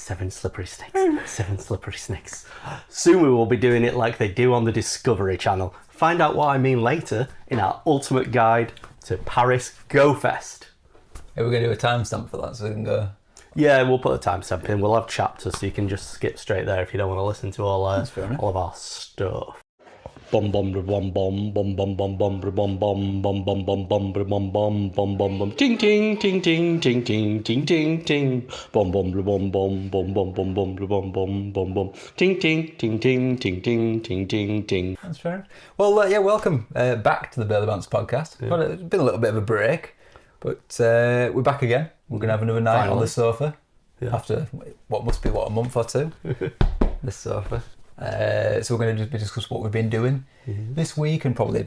7 slippery snakes. 7 slippery snakes. Soon we will be doing it like they do on the Discovery Channel. Find out what I mean later in our ultimate guide to Paris Go Fest. Are we going to do a timestamp for that so we can go? Yeah, we'll put a timestamp in. We'll have chapters so you can just skip straight there if you don't want to listen to all of our stuff. Bum bum bum bum bum bum bum bum bum bum bum bum bum bum bum bum bum bum bum bum ting ting ting ting ting ting ting ting ting bum bum bum bum bum bum bum bum bum bum bum bum ting ting ting ting ting ting ting ting ting. That's fair. Well, yeah, welcome back to the Burly Bantz Podcast. Yeah. It's been a little bit of a break, but we're back again. We're going to have another night on the sofa after what must be a month or two. This sofa. So we're going to just discuss what we've been doing this week and probably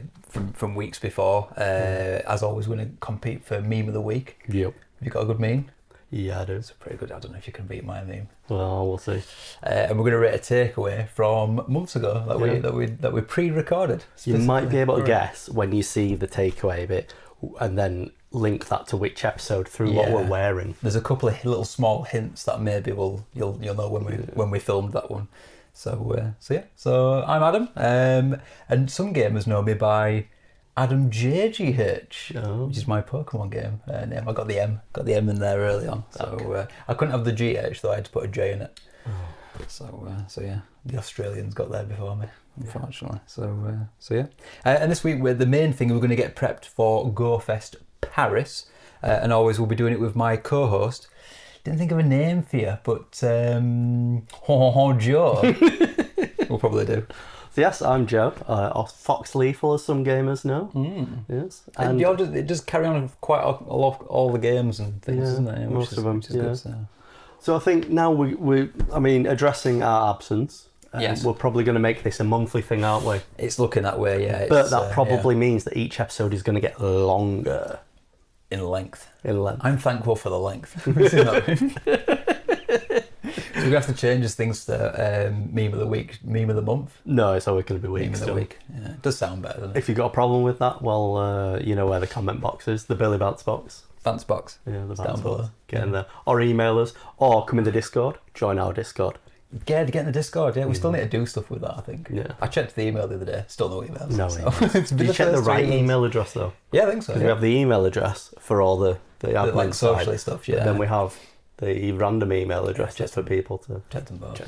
from weeks before. As always, we're going to compete for meme of the week. Yep. Have you got a good meme? Yeah, I do. It's pretty good. I don't know if you can beat my meme. Well, we'll see. And we're going to rate a takeaway from months ago that we pre-recorded. You might be able to guess when you see the takeaway bit, and then link that to which episode through what we're wearing. There's a couple of little small hints that maybe you'll know when we filmed that one. So I'm Adam, and some gamers know me by Adam JGH, which is my Pokemon game name. I got the M in there early on, so I couldn't have the GH though. I had to put a J in it. So yeah, the Australians got there before me, unfortunately. So yeah, and this week the main thing we're going to get prepped for Go Fest Paris, and always we'll be doing it with my co-host. Didn't think of a name for you, but Joe. We'll probably do. So yes, I'm Joe, or Fox Lethal as some gamers know. Yes, and it does carry on quite a lot, all the games and things, doesn't it? Most of them. Good, so I think now we addressing our absence. We're probably going to make this a monthly thing, aren't we? It's looking that way, yeah. But that probably means that each episode is going to get longer. In length. I'm thankful for the length. So we're going to have to change things to meme of the week, meme of the month. No, it's always going to be week. Meme of the week. Yeah, it does sound better, doesn't it? If you've got a problem with that, well, you know where the comment box is, the Burly Bantz box. Bantz box. Yeah, the Bantz down below. Get in there. Or email us, or come in the Discord, join our Discord. Get in the Discord, yeah. We still need to do stuff with that, I think. Yeah. I checked the email the other day. Still no emails. No emails. Did you check the right email address, though? Yeah, I think so. Because we have the email address for all the admin like socially stuff, yeah. But then we have the random email address just for people to check them both.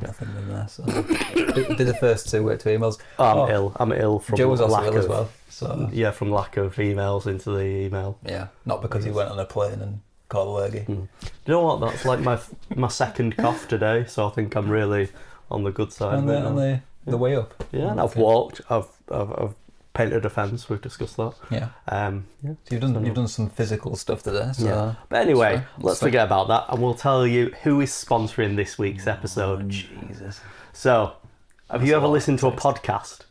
Nothing in there. So did the first two emails. I'm ill from Joe was also lack ill of, as well. So yeah, from lack of emails into the email. Yeah, not because he went on a plane and caught a lurgy. You know what? That's like my second cough today, so I think I'm really on the good side. On the way up. Yeah, and I've walked. I've painted a fence. We've discussed that. Yeah. So you've done some physical stuff today. So. Yeah. But anyway, let's forget about that, and we'll tell you who is sponsoring this week's episode. Oh, Jesus. So, have you ever listened to a podcast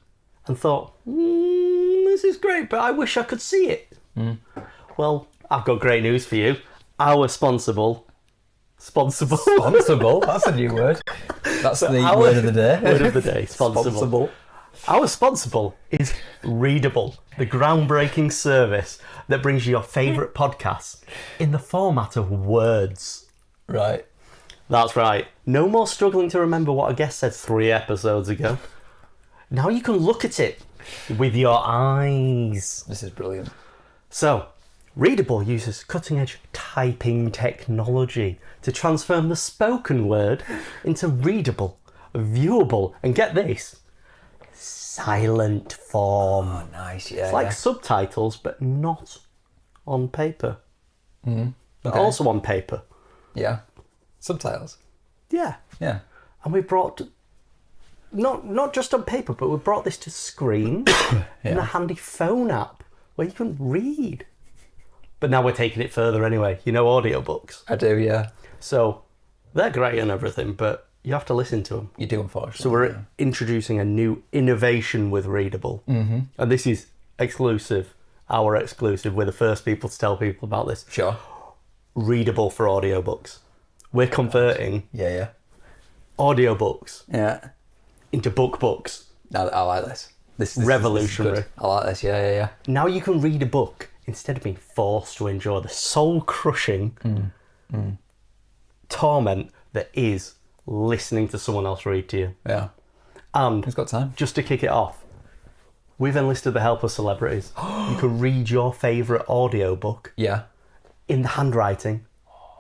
and thought, this is great, but I wish I could see it? Well, I've got great news for you. Our Sponsible. That's a new word. That's the word of the day. Word of the day. Sponsible. Our Sponsible is Readable, the groundbreaking service that brings you your favourite podcasts in the format of words. Right. That's right. No more struggling to remember what a guest said 3 episodes ago. Now you can look at it with your eyes. This is brilliant. So, Readable uses cutting-edge typing technology to transform the spoken word into readable, viewable, and get this, silent form. Oh, nice, yeah. It's like subtitles, but not on paper. But also on paper. Yeah. Subtitles. Yeah. Yeah. And we brought, not just on paper, but we brought this to screen in a handy phone app where you can read. But now we're taking it further anyway. You know audiobooks? I do, yeah. So they're great and everything, but you have to listen to them. You do, unfortunately. So we're introducing a new innovation with Readable. And this is exclusive, our exclusive. We're the first people to tell people about this. Sure. Readable for audiobooks. We're converting audiobooks into book books. I like this. This revolutionary. This is I like this, yeah. Now you can read a book instead of being forced to endure the soul-crushing torment there is listening to someone else read to you. Yeah. And Who's got time? just to kick it off, we've enlisted the help of celebrities. You can read your favourite audiobook Yeah. in the handwriting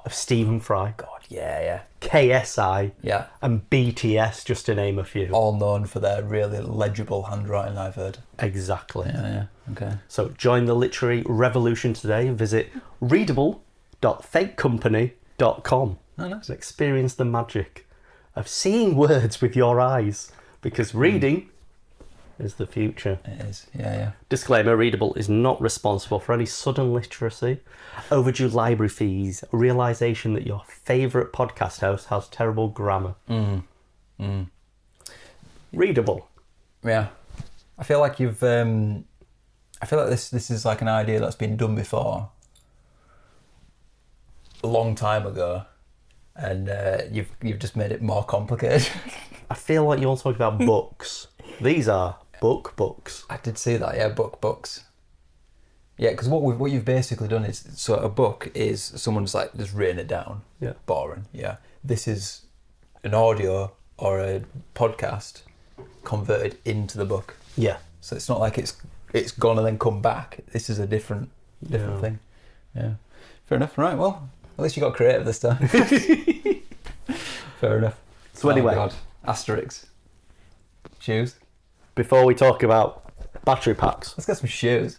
of Stephen Fry, God, yeah. KSI, Yeah. and BTS, just to name a few. All known for their really legible handwriting, I've heard. Exactly. Yeah. Okay. So join the literary revolution today and visit readable.fakecompany.com Oh, nice. and experience the magic of seeing words with your eyes, because reading is the future. It is. Yeah. Disclaimer, Readable is not responsible for any sudden literacy, overdue library fees, realisation that your favourite podcast host has terrible grammar. Readable. Yeah. I feel like you've. I feel like this is like an idea that's been done before, a long time ago, and you've just made it more complicated. I feel like you want to talk about books. These are books. I did see that. Yeah, books. Yeah, because what you've basically done is, so a book is someone's like just written it down. Yeah. Boring. Yeah. This is an audio or a podcast converted into the book. Yeah. So it's not like it's gone and then come back. This is a different thing. Yeah. Fair enough. Right. Well, at least you got creative this time. Fair enough. So anyway, God. Asterix. Shoes. before we talk about battery packs Let's get some shoes.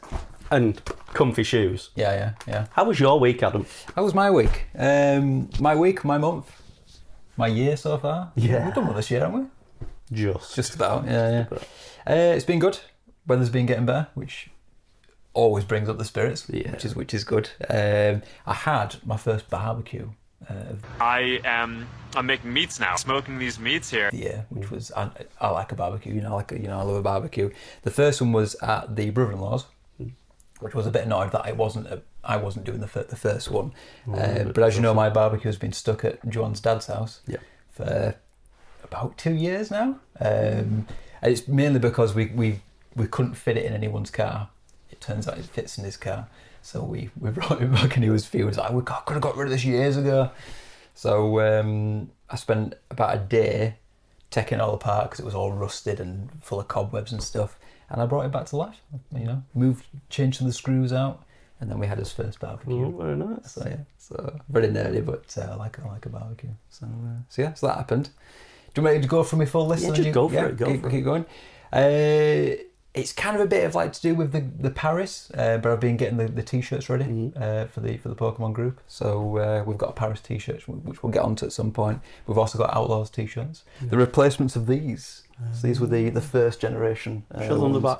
and comfy shoes, Yeah. how was your week, Adam? How was my week? My week, my month, my year so far. Yeah. We've done one this year, haven't we? Just about. Yeah. It's been good. Weather's been getting better, which always brings up the spirits. Yeah. Which is good. I had my first barbecue I'm making meats now, smoking these meats here. the year, which was I like a barbecue. I love a barbecue. The first one was at the brother-in-law's, which was a bit annoyed that I wasn't doing the first one. But as you know, my barbecue has been stuck at John's dad's house for about 2 years now. And it's mainly because we couldn't fit it in anyone's car. It turns out it fits in his car. So we brought him back and he was like, we could have got rid of this years ago. So I spent about a day taking it all apart because it was all rusted and full of cobwebs and stuff. And I brought it back to life. Changed some of the screws out, and then we had his first barbecue. Oh, very nice. So very nerdy, but I like a barbecue. So that happened. Do you want me to go through my full list? Yeah, just go for it. Keep going. It's kind of a bit of like to do with the Paris, but I've been getting the t-shirts ready for the Pokemon group. So we've got a Paris t-shirt, which we'll get onto at some point. We've also got Outlaws t-shirts. The replacements of these. So these were the first generation. Show them the back.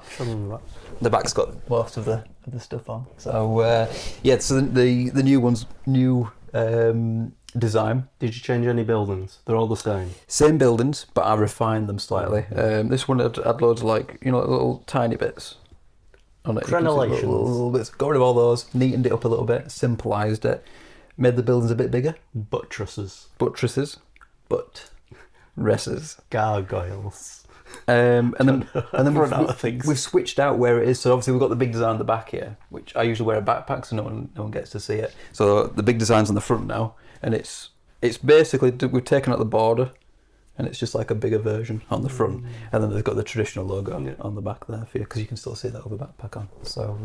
The back's got most of the stuff on. So so the new one's new design. Did you change any buildings? They're all the same. Same buildings, but I refined them slightly. This one had loads of little tiny bits on it. Crenellations. Little bits. Got rid of all those, neatened it up a little bit, simplified it, made the buildings a bit bigger. Buttresses. Buttresses. Gargoyles. And then Run out of things. we've switched out where it is. So obviously we've got the big design on the back here, which I usually wear a backpack so no one gets to see it. So the big design's on the front now, and it's basically we've taken out the border, and it's just like a bigger version on the front, and then they've got the traditional logo on the back there for you, because you can still see that with a backpack on. So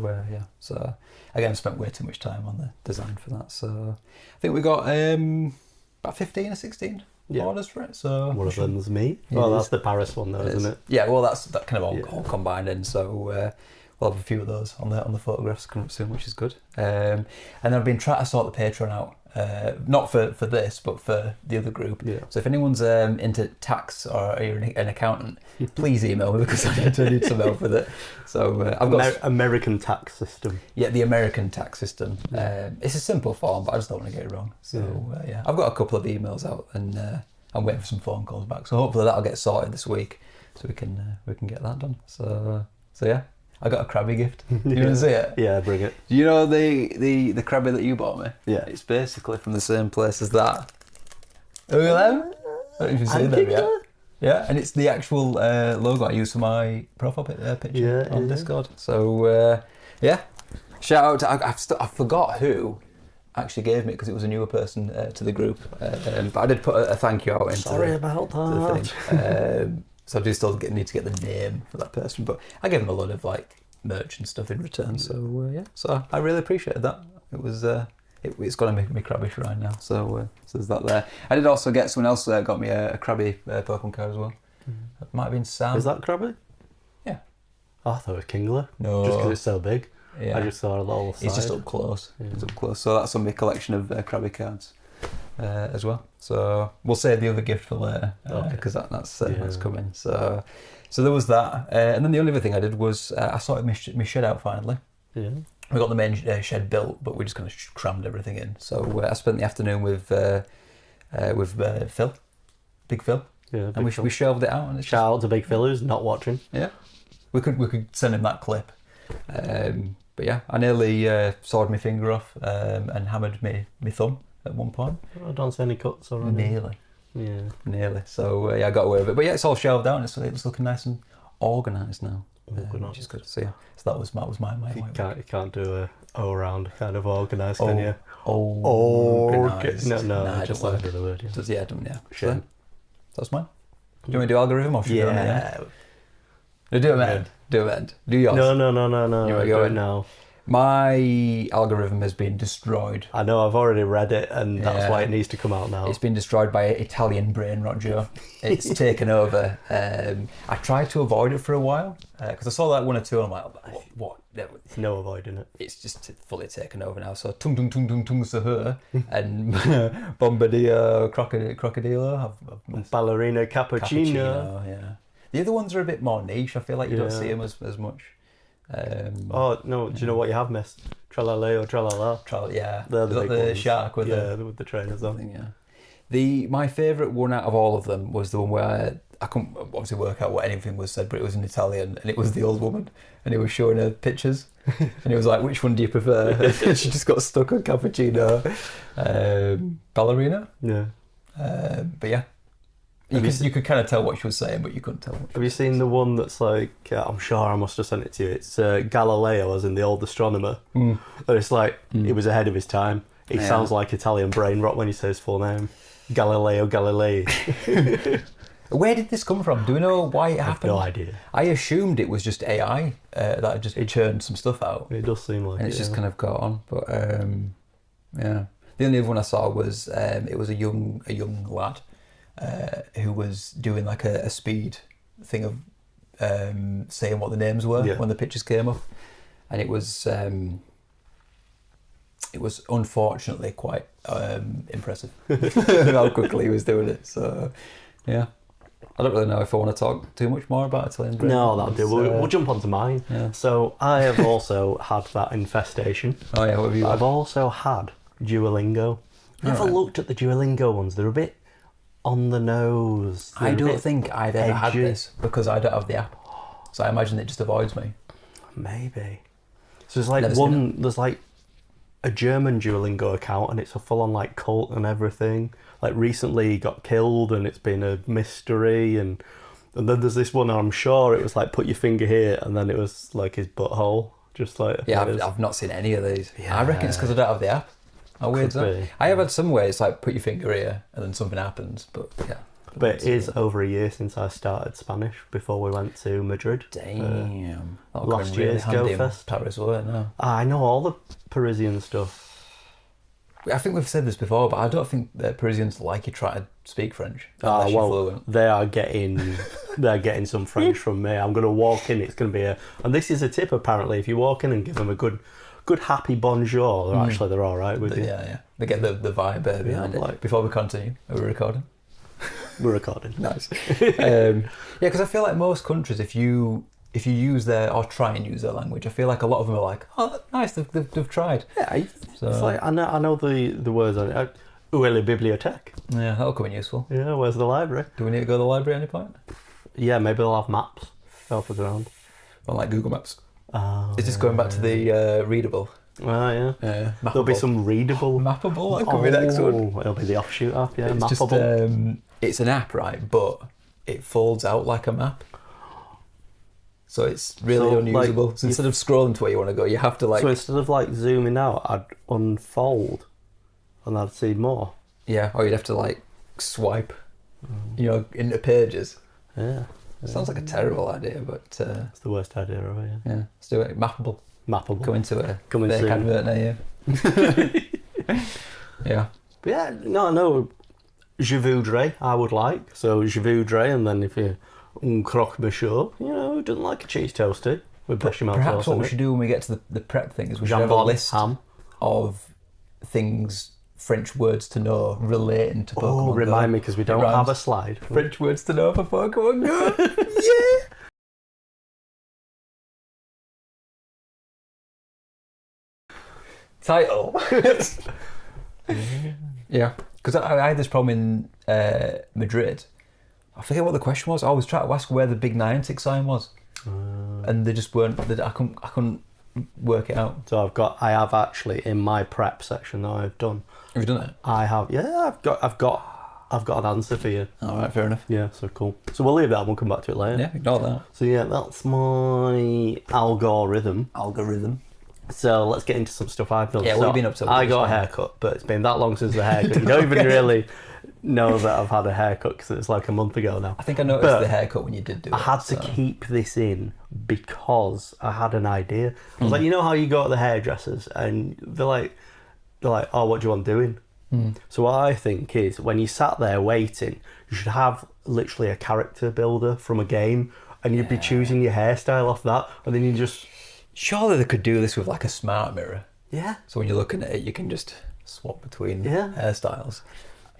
so again, I spent way too much time on the design for that. So I think we got about 15 or 16 orders for it. So one of them's me. Well, that's the Paris one though, isn't it? Yeah, well, that kind of all combined in. So we'll have a few of those on the photographs coming up soon, which is good. And then I've been trying to sort the Patreon out. Not for this, but for the other group. Yeah. So if anyone's into tax or you're an accountant, please email me, because I need some help with it. So I've got American tax system. Yeah, the American tax system. It's a simple form, but I just don't want to get it wrong. So I've got a couple of emails out, and I'm waiting for some phone calls back. So hopefully that'll get sorted this week, so we can get that done. So yeah. I got a Krabby gift. You want to see it? Yeah, bring it. Do you know the Krabby that you bought me? Yeah. It's basically from the same place as that. Look at them. I don't know if you've seen them yet. Yeah, and it's the actual logo I use for my profile picture on Discord. So, shout out to... I forgot who actually gave me, because it was a newer person to the group. But I did put a thank you out into Sorry about the that. thing. So I do still need to get the name for that person, but I gave them a lot of like merch and stuff in return. So yeah, so I really appreciated that. It was it's going to make me crabby shrine now. So there's that there. I did also get someone else got me a crabby Pokemon card as well. It might have been Sam. Is that Krabby? Yeah. Oh, I thought it was Kingler. No. Just because it's so big. Yeah. I just saw a little side. He's just up close. Yeah. He's up close. So that's on my collection of Krabby cards as well. So we'll save the other gift for later because that's coming. So there was that. And then the only other thing I did was I sorted my shed out finally. Yeah. We got the main shed built, but we just kind of crammed everything in. So I spent the afternoon with Phil, Big Phil. Yeah, and we shelved it out. And shout out to Big Phil who's not watching. Yeah, we could send him that clip. But yeah, I nearly sawed my finger off and hammered my thumb at one point. I don't see any cuts or anything. Nearly. So yeah, I got away with it. But yeah, it's all shelved out and it's looking nice and organised now. Which is good. So yeah, so that was my you can't do a all-round kind of organised, can you? Organised. No, just like the word. Yeah. Just, yeah, Shame. So that's mine. Do you want me to do algorithm or should we do it at the end? Do it at the end. Do yours. No. You want to go in now? My algorithm has been destroyed. I know, I've already read it and that's why it needs to come out now. It's been destroyed by Italian brain rot, Joe. It's taken over. I tried to avoid it for a while because I saw like one or two and I'm like, what? No avoiding it. It's just fully taken over now. So tung tung tung tung tung Sahur and Bombadillo Crocodilo Ballerina Cappuccino. Yeah. The other ones are a bit more niche. I feel like you don't see them as much. Do you know what you have missed? Tralaleo, Tralala. Yeah, they're the big ones. Shark with with the trainers on. Yeah. My favourite one out of all of them was the one where I couldn't obviously work out what anything was said, but it was in Italian and it was the old woman and it was showing her pictures and it was like, which one do you prefer? She just got stuck on cappuccino. Ballerina. Yeah. But yeah. You could kind of tell what she was saying, but you couldn't tell what. Have you seen the one that's like, I'm sure I must have sent it to you, it's Galileo as in the old astronomer. And it's like, he was ahead of his time. He sounds like Italian brain rot when he says full name. Galileo Galilei. Where did this come from? Do we know why it happened? I have no idea. I assumed it was just AI that had just churned some stuff out. It does seem like and it's just kind of got on. But yeah. The only other one I saw was it was a young lad who was doing like a speed thing of saying what the names were when the pictures came up, and it was unfortunately quite impressive how quickly he was doing it. So yeah, I don't really know if I want to talk too much more about Italian brain. No, that'll do. We'll jump onto mine. Yeah. So I have also had that infestation. Oh yeah, what have you had? I've also had Duolingo. Never looked at the Duolingo ones. They're a bit on the nose. I don't think I've ever had this because I don't have the app. So I imagine it just avoids me. Maybe. So there's like there's like a German Duolingo account and it's a full on like cult and everything. Like recently he got killed and it's been a mystery and then there's this one I'm sure it was like put your finger here and then it was like his butthole. Just like I've not seen any of these. Yeah. I reckon it's because I don't have the app. How weird is that? I have had some ways like put your finger here and then something happens, but yeah. But it is over a year since I started Spanish before we went to Madrid. Damn. Last year's Go Fest Paris, wasn't it? No. I know all the Parisian stuff. I think we've said this before, but I don't think that Parisians like you try to speak French. They're getting some French from me. I'm going to walk in, it's going to be and this is a tip apparently, if you walk in and give them a good happy bonjour, they're all right with you. Yeah. They get the vibe behind it. Before we continue, are we recording? We're recording. Nice. Because I feel like most countries, if you use their or try and use their language, I feel like a lot of them are like, oh, that's nice, they've tried. Yeah, it's like I know the words on it. Où est la bibliothèque? Yeah, that'll come in useful. Yeah, where's the library? Do we need to go to the library at any point? Yeah, maybe they'll have maps off the ground. Well, like Google Maps. Is this going back to the readable? Oh yeah. There'll be some readable. Mappable, that could be next one. It'll be the offshoot app, yeah. It's Mappable. It's an app, right? But it folds out like a map. So it's really unusable. So instead of scrolling to where you want to go, you have to like... So instead of like zooming out, I'd unfold and I'd see more. Yeah, or you'd have to like swipe, into pages. Yeah. Sounds like a terrible idea, but It's the worst idea ever, yeah. yeah, let's do it. Mappable. Mappable. Coming fake soon. advert near you. Yeah. But yeah, no, je voudrais, I would like. So je voudrais, and then if you croque monsieur, who doesn't like a cheese toasty with bechamel sauce? Perhaps what we should do when we get to the prep thing is we should have a Jambon, list ham. of things, French words to know relating to Pokemon Go. Remind me, because we don't have a slide. French words to know for Pokemon Go. Yeah. Title. Yeah, because I had this problem in Madrid. I forget what the question was. I was trying to ask where the big Niantic sign was, and they just weren't. I couldn't work it out. So I have actually in my prep section that I've done. Have you done it? I have. Yeah, I've got an answer for you. All right, fair enough. Yeah, so cool. So we'll leave that and we'll come back to it later. Yeah, ignore that. So yeah, that's my algorithm. So let's get into some stuff I've done. Yeah, what have you been up to? I got a haircut, but it's been that long since the haircut. You don't even really know that I've had a haircut because it's like a month ago now. I think I noticed the haircut when you did do it. I had to keep this in because I had an idea. I was like, you know how you go to the hairdressers and they're like, oh, what do you want doing? So what I think is when you sat there waiting, you should have literally a character builder from a game, and you'd be choosing your hairstyle off that, and then you just... Surely they could do this with like a smart mirror. Yeah. So when you're looking at it, you can just swap between hairstyles.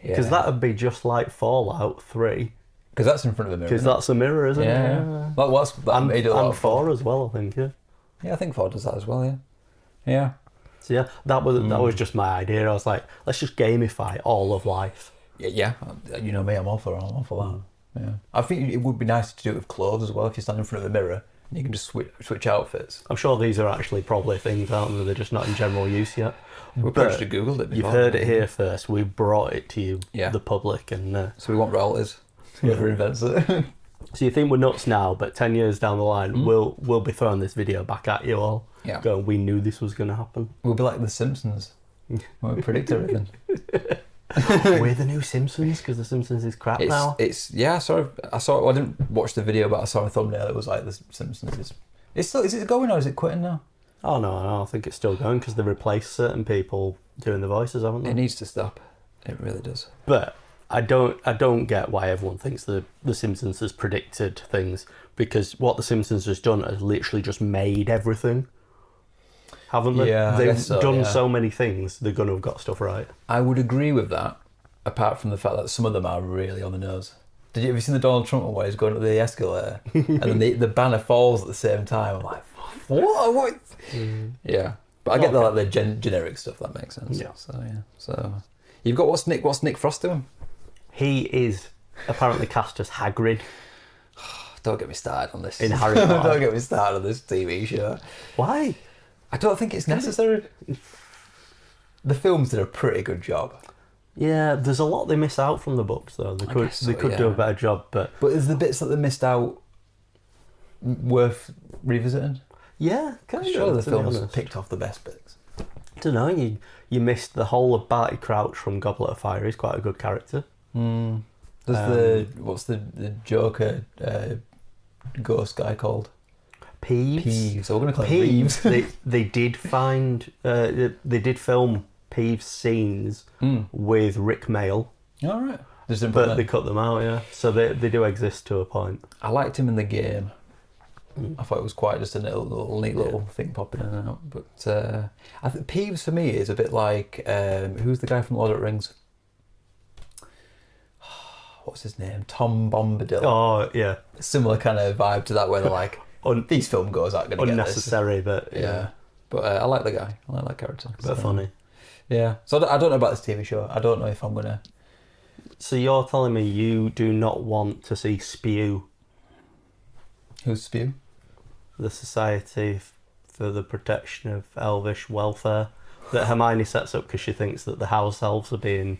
Because that would be just like Fallout 3. Because that's in front of a mirror. Because that's a mirror, isn't it? Yeah. And 4 as well, I think, yeah. Yeah, I think 4 does that as well, yeah. Yeah. So yeah, that was just my idea. I was like, let's just gamify all of life. Yeah. You know me, I'm all for that. Yeah. I think it would be nice to do it with clothes as well. If you stand in front of a mirror, and you can just switch outfits. I'm sure these are actually probably things, aren't they? They're just not in general use yet. We probably should have Googled it before. You've heard it here first. We brought it to you, the public. And so we want royalties. Whoever invents it. So you think we're nuts now, but 10 years down the line, we'll be throwing this video back at you all. Yeah. Going, we knew this was going to happen. We'll be like The Simpsons. We predict everything. We're the new Simpsons because The Simpsons is crap now. I saw. I didn't watch the video, but I saw a thumbnail. It was like The Simpsons is it going or is it quitting now? Oh no, I think it's still going because they replaced certain people doing the voices, haven't they? It needs to stop. It really does. But I don't get why everyone thinks The Simpsons has predicted things, because what The Simpsons has done is literally just made everything. Haven't they? Yeah, they've done so many things, they're going to have got stuff right. I would agree with that, apart from the fact that some of them are really on the nose. Have you seen the Donald Trump one where he's going up the escalator and then the banner falls at the same time? I'm like, what? Yeah, but I get the generic stuff. That makes sense. Yeah. So you've got what's Nick Frost doing? He is apparently cast as Hagrid. Don't get me started on this. In Harry Potter. Don't get me started on this TV show. Why? I don't think it's necessary. The films did a pretty good job. Yeah, there's a lot they miss out from the books, though. They could do a better job, but is the bits that they missed out worth revisiting? Yeah, kind of. Sure, the films picked off the best bits. I don't know. You missed the whole of Barty Crouch from Goblet of Fire. He's quite a good character. There's what's the Joker ghost guy called? Peeves. So we're going to call him Peeves. they did find they did film Peeves scenes with Rick Mayall. All right. But they cut them out, yeah. So they do exist to a point. I liked him in the game. I thought it was quite just a neat little thing popping in and out. But I think Peeves for me is a bit like who's the guy from Lord of the Rings? What's his name? Tom Bombadil. Oh yeah. Similar kind of vibe to that, where they're like, these film goers aren't going to get this. Unnecessary, but yeah. But I like the guy. I like that character. But funny. Yeah. So I don't know about this TV show. I don't know if I'm gonna. So you're telling me you do not want to see Spew? Who's Spew? The Society for the Protection of Elvish Welfare that Hermione sets up because she thinks that the house elves are being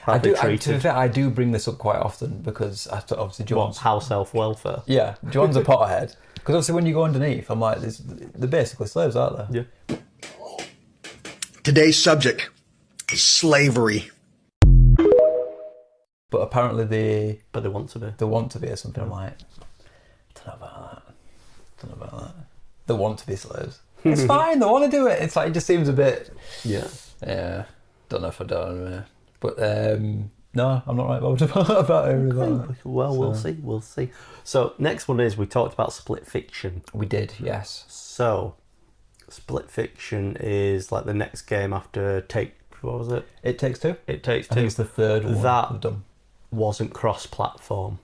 badly treated. To be fair, I do bring this up quite often because obviously John's house elf welfare. Yeah, John's a Potterhead. Because obviously when you go underneath, I'm like, they're basically slaves, aren't they? Yeah. Today's subject, is slavery. But apparently they want to be. They want to be or something. I'm like, don't know about that. They want to be slaves. It's fine. They want to do it. It's like, it just seems a bit. Yeah. Yeah. Don't know if I don't. But no, I'm not right about everything. Well, we'll see. So next one is, we talked about split fiction. We did, yes. So split fiction is like the next game after what was it? It Takes Two. It Takes Two. I think it's the third one. That wasn't cross-platform.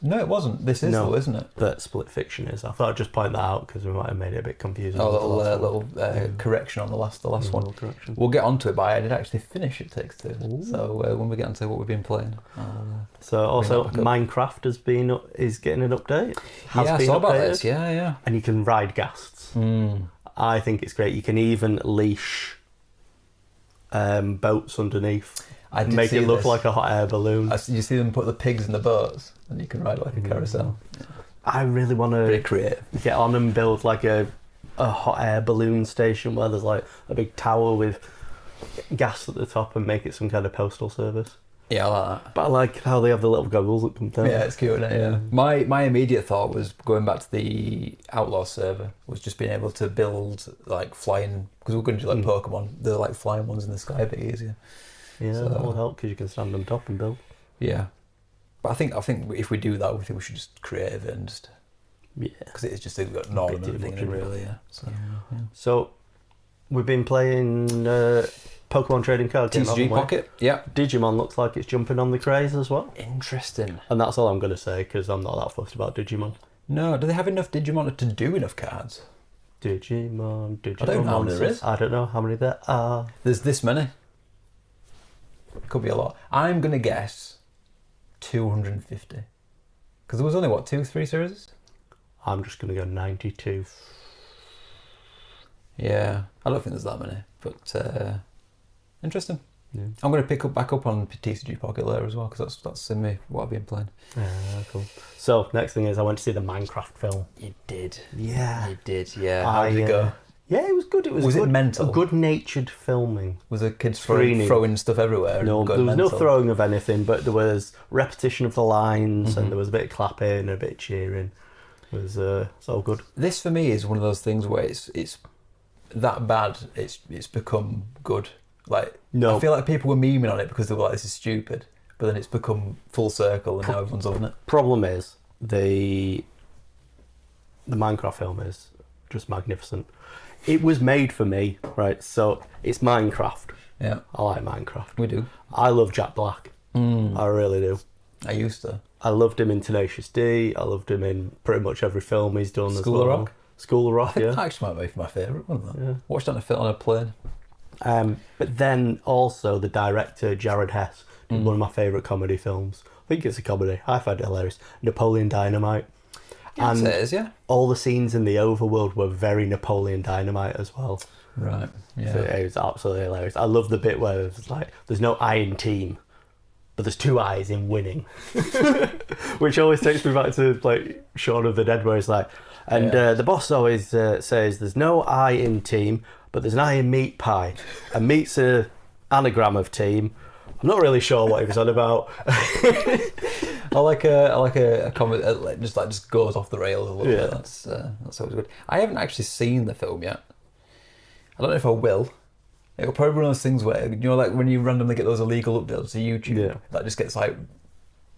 No, it wasn't. This is though, isn't it? That split fiction is. I thought I'd just point that out because we might have made it a bit confusing. Oh, a little correction on the last one. Correction. We'll get onto it, but I did actually finish It Takes Two. Ooh. So when we get onto what we've been playing. So also Minecraft is getting an update. I saw about this. Yeah. And you can ride ghasts. I think it's great. You can even leash boats underneath. Make it look like a hot air balloon. You see them put the pigs in the boats and you can ride like a carousel. I really want to get on and build like a hot air balloon station where there's like a big tower with gas at the top and make it some kind of postal service. Yeah, I like that. But I like how they have the little goggles that come down. Yeah, it's cute, isn't it? Yeah. My immediate thought was going back to the Outlaw server, was just being able to build like flying, because we're going to do like Pokemon, the like flying ones in the sky a bit easier. Yeah, so that will help because you can stand on top and build. Yeah, but I think if we do that, we should just create it and just because it's just an ornament thing, really. Yeah. So we've been playing Pokemon trading card game. TCG Pocket. Yeah. Digimon looks like it's jumping on the craze as well. Interesting. And that's all I'm going to say because I'm not that fussed about Digimon. No, do they have enough Digimon to do enough cards? Digimon. I don't know how many there is. I don't know how many there are. There's this many. Could be a lot. I'm going to guess 250. Because there was only, 2-3 series? I'm just going to go 92. Yeah, I don't think there's that many. But interesting. Yeah. I'm going to back up on TCG Pocket later as well, because that's in me, what I've been playing. Cool. So, next thing is I went to see the Minecraft film. You did. Yeah. You did, yeah. How did it go? Yeah, it was good. It was good, it mental? A good-natured filming. Was the kids throwing stuff everywhere? No, there was no throwing of anything, but there was repetition of the lines, and there was a bit of clapping, and a bit of cheering. It was it's all good. This for me is one of those things where it's that bad. It's become good. Like I feel like people were memeing on it because they were like, "This is stupid," but then it's become full circle, and now everyone's loving it. Problem is the Minecraft film is just magnificent. It was made for me, right? So it's Minecraft. Yeah. I like Minecraft. We do. I love Jack Black. I really do. I used to. I loved him in Tenacious D. I loved him in pretty much every film he's done. School of Rock? School of Rock, I think that actually might be my favourite one. Yeah. Watched it on a plane. But then also the director, Jared Hess, did one of my favourite comedy films. I think it's a comedy. I find it hilarious. Napoleon Dynamite. Yeah, and it is, yeah. All the scenes in the overworld were very Napoleon Dynamite as well. Right, yeah. So it was absolutely hilarious. I love the bit where it's like, there's no I in team, but there's 2 I's in winning. Which always takes me back to like Shaun of the Dead, where it's like, and the boss always says there's no I in team, but there's an I in meat pie. And meat's an anagram of team. I'm not really sure what he was on about. I like a comment that just goes off the rails a little bit. That's always good. I haven't actually seen the film yet. I don't know if I will. It'll probably be one of those things where, like when you randomly get those illegal updates to YouTube, that just gets like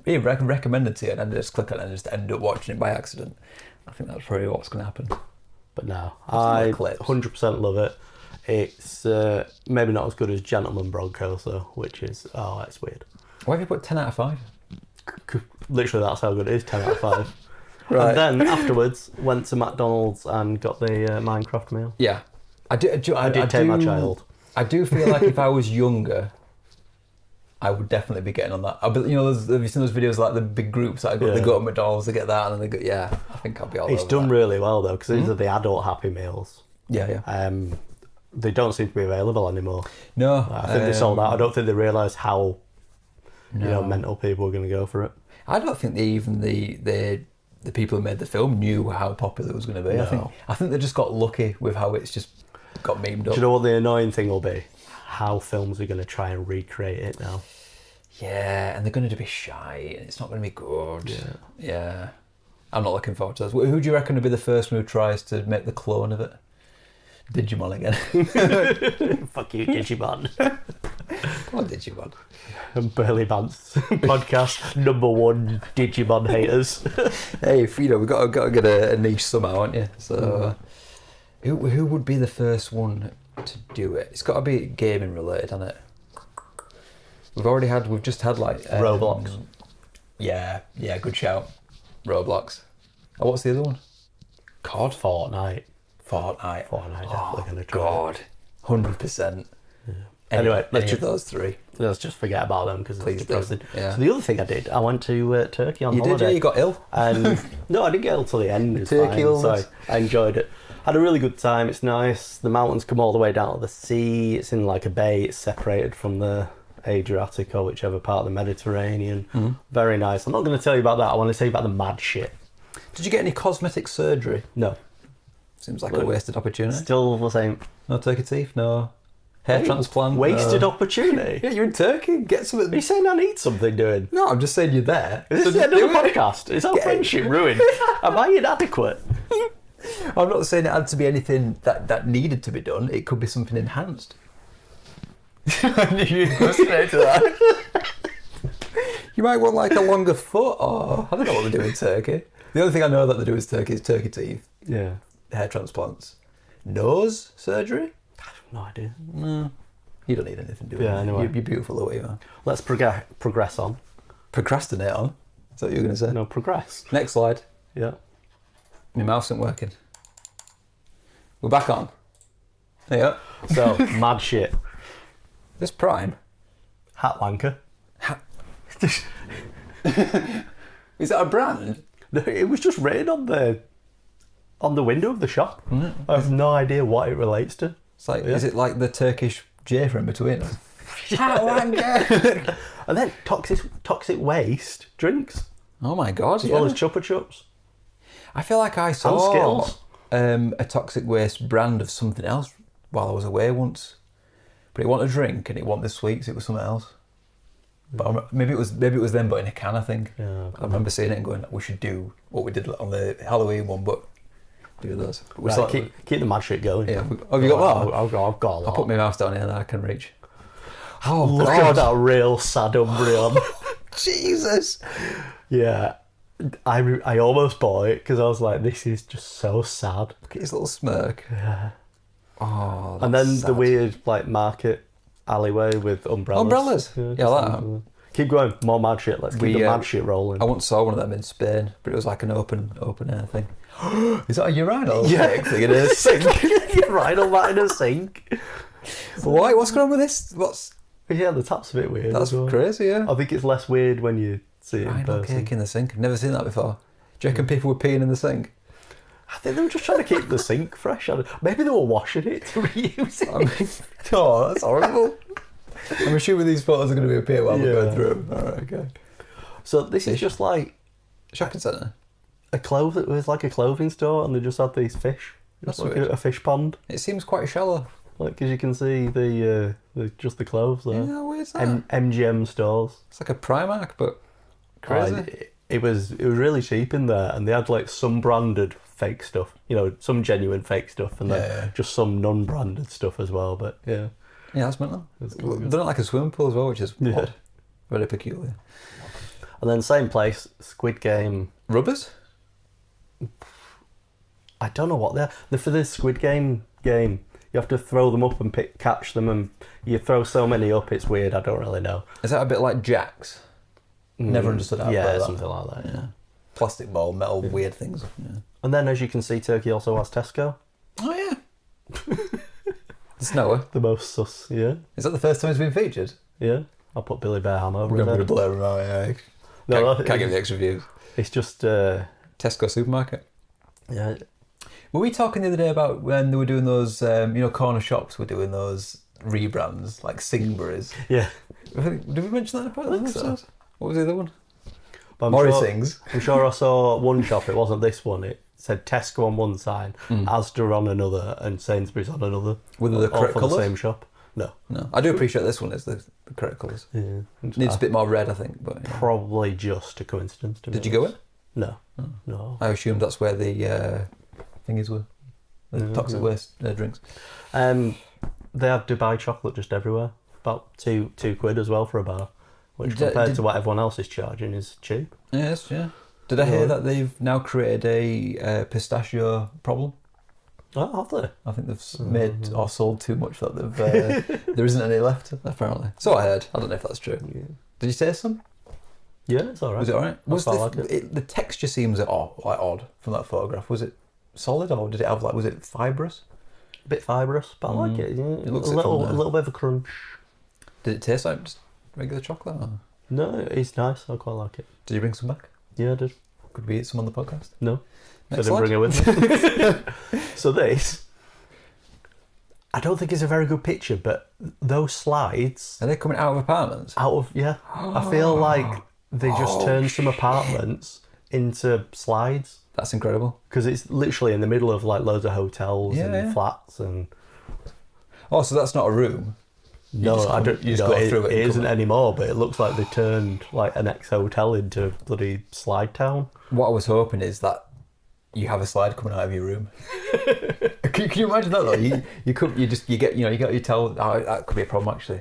recommended to you, and then just click on it and just end up watching it by accident. I think that's probably what's going to happen. But no, I 100% love it. It's maybe not as good as Gentleman Broadcaster, which is it's weird. Why have you put 10 out of 5? Literally, that's how good it is. 10 out of 5. Right. And then afterwards, went to McDonald's and got the Minecraft meal. Yeah, I did take my child. I do feel like if I was younger, I would definitely be getting on that. Have you seen those videos like the big groups that they go to McDonald's, they get that, and then they go, I think I'll be all over It's done that. really well though, because these are the adult Happy Meals. Yeah. They don't seem to be available anymore. No, I think they sold out. I don't think they realised how mental people were going to go for it. I don't think the people who made the film knew how popular it was going to be. No. I think they just got lucky with how it's just got memed up. Do you know what the annoying thing will be? how films are going to try and recreate it now. Yeah, and they're going to be shy, and it's not going to be good. Yeah. I'm not looking forward to those. Who do you reckon will be the first one who tries to make the clone of it? Digimon again. Fuck you, Digimon. Poor Digimon. Burly Bantz Podcast, number one Digimon haters. Hey, we've got to get a niche somehow, aren't you? So, who would be the first one to do it? It's got to be gaming related, hasn't it? We've just had like Roblox. Yeah, good shout. Roblox. Oh, what's the other one? COD. Fortnite. Oh, Definitely going to try. God, 100%. Yeah. Anyway, let's just those three. Let's just forget about them because it's depressing. Yeah. So the other thing I did, I went to Turkey on You holiday. did, yeah? You got ill? And no, I didn't get ill till the end. It's Turkey fine, illness. so I enjoyed it. Had a really good time. It's nice. The mountains come all the way down to the sea. It's in like a bay. It's separated from the Adriatic or whichever part of the Mediterranean. Very nice. I'm not going to tell you about that. I want to tell you about the mad shit. Did you get any cosmetic surgery? No. Seems like a wasted opportunity. Still the same. No turkey teeth, no hair transplant. Wasted no. opportunity? Yeah, you're in Turkey. Get something. Are you saying I need something doing? No, I'm just saying you're there. Is this So the end of do the it. podcast? Is our friendship ruined? Am I inadequate? I'm not saying it had to be anything that needed to be done. It could be something enhanced. I knew you'd go straight to that. You might want like a longer foot, or I don't know what they do in Turkey. The only thing I know that they do in Turkey is turkey teeth, Yeah. hair transplants, nose surgery. I have no idea. No, you don't need anything, do you? Yeah, anyway. You're beautiful the way you are. Let's progress on. Procrastinate on. Is that what you were going to say? No, progress. Next slide. Yeah. My mouse isn't working. We're back on. There you go. So, mad shit. This Prime. Hat wanker. Is that a brand? It was just written on the window of the shop. I have no idea what it relates to. It's like, Yeah. is it like the Turkish J in between us? Oh And then toxic waste drinks my God. as well as Chupa Chups I feel like I and saw Skittles. a toxic waste brand of something else while I was away once. But it wasn't a drink and it wasn't the sweets, it was something else. But maybe it was them, but in a can, I think. Yeah. I remember seeing it and going, we should do what we did on the Halloween one, but do those. Right, So- keep the mad shit going. yeah, have you got that? I've got a lot. I'll put my mouse down here that I can reach. Oh, Look at that real sad Umbreon. Jesus! Yeah. I almost bought it because I was like, this is just so sad. Look at his little smirk. Yeah. Oh, And then that's the sad. weird like market alleyway with umbrellas. Umbrellas? Yeah, I like that. Keep going, more mad shit. Let's keep the mad shit rolling. I once saw one of them in Spain, but it was like an open air thing. Is that a urinal? Yeah. thing in a sink. You're right on that in a sink. Why? What's going on with this? Yeah, the tap's a bit weird. That's as well. crazy, yeah. I think it's less weird when you see it in Rhino person. cake in the sink. I've never seen that before. Do you reckon people were peeing in the sink? I think they were just trying to keep the sink fresh. Maybe they were washing it to reuse it. I mean, oh, that's horrible. I'm assuming these photos are going to appear while we're going through them. All right, okay. So this is just like Shopping centre. it was like a clothing store, and they just had these fish. That's Just like weird. a fish pond. It seems quite shallow. Like, because you can see the just the clothes there. Yeah, where's that? MGM stores. It's like a Primark, but crazy. It was really cheap in there, and they had like some branded fake stuff, some genuine fake stuff, and then just some non-branded stuff as well. But yeah, Yeah, that's mental. That's They good. don't like a swimming pool as well, which is Yeah. odd. Very peculiar. and then same place, Squid Game. Rubbers? I don't know what they're for this Squid Game. You have to throw them up and catch them, and you throw so many up. It's weird. I don't really know. Is that a bit like Jacks? Never understood how to play Yeah, that. something like that. Yeah. Plastic ball, metal, weird things. Yeah. And then, as you can see, Turkey also has Tesco. Oh, yeah. It's Noah. The most sus. Yeah. Is that the first time it's been featured? Yeah. I'll put Billy Bear Ham over We're there. going to blur him out, yeah. No, Can't give the extra views. It's just, Tesco supermarket. yeah. Were we talking the other day about when they were doing those, corner shops were doing those rebrands, like Singbury's? Yeah. Did we mention that in a part of the think so. episode? What was the other one? But Morrisings. I'm sure I saw one shop, it wasn't this one, it said Tesco on one side, Asda on another, and Sainsbury's on another. With the all correct for the colours? same shop. No. I do appreciate this one is the correct colours. Yeah. Needs a bit more red, I think. But yeah. Probably just a coincidence. Did you go in? No. No. I assumed that's where the thingies were. The toxic waste drinks. They have Dubai chocolate just everywhere. About £2 as well for a bar, which compared to what everyone else is charging is cheap. Yes, yeah. Did I hear that they've now created a pistachio problem? Oh, have they? I think they've made or sold too much that they've there isn't any left, apparently. So I heard. I don't know if that's true. Yeah. Did you taste some? Yeah, it's alright. Was it alright? The texture seems odd from that photograph. Was it solid or did it have was it fibrous? A bit fibrous, but I like it. Yeah. It looks a little bit of a crunch. Did it taste like just regular chocolate? Or? No, it's nice. I quite like it. Did you bring some back? Yeah, I did. Could we eat some on the podcast? No. I Next didn't slide. bring it with me. So this, I don't think it's a very good picture, but those slides... Are they coming out of apartments? I feel like they just turned some apartments into slides. That's incredible. Because it's literally in the middle of loads of hotels and flats and... Oh, so that's not a room? No, I don't. You just go through it isn't anymore. But it looks like they turned an ex-hotel into bloody slide town. What I was hoping is that you have a slide coming out of your room. Can you imagine that though? You get your towel. Oh, that could be a problem actually,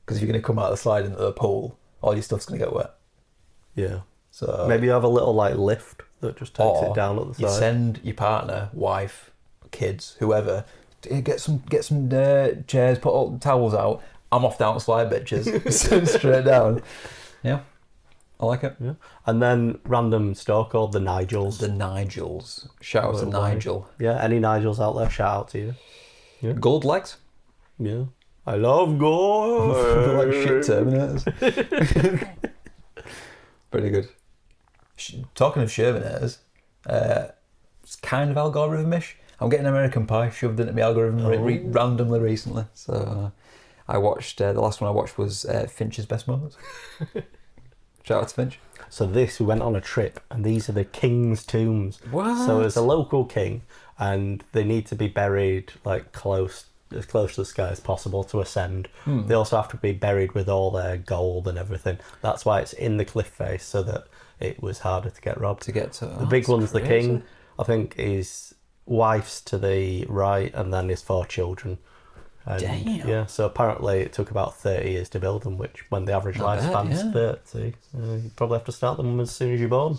because if you're going to come out of the slide into the pool, all your stuff's going to get wet. Yeah. So maybe you have a little lift that just takes it down at the side. You send your partner, wife, kids, whoever. Get some chairs, put all the towels out. I'm off down the slide, bitches. Straight down. Yeah, I like it. Yeah. And then random store called the Nigels. The Nigels. Shout out to Nigel. Yeah, any Nigels out there, shout out to you. Yeah. Gold legs? Yeah. I love gold. Like shit Terminators. Pretty good. Talking of Terminators, it's kind of algorithm-ish. I'm getting American Pie shoved into my algorithm randomly recently. So I watched, the last one I watched was Finch's Best Moments. Shout out to Finch. So we went on a trip, and these are the king's tombs. What? So there's a local king, and they need to be buried as close to the sky as possible to ascend. They also have to be buried with all their gold and everything. That's why it's in the cliff face, so that it was harder to get robbed. The big one's the king, I think, is wife's to the right, and then his 4 children. And, damn. Yeah, so apparently it took about 30 years to build them, which when the average lifespan's 30, you probably have to start them as soon as you're born.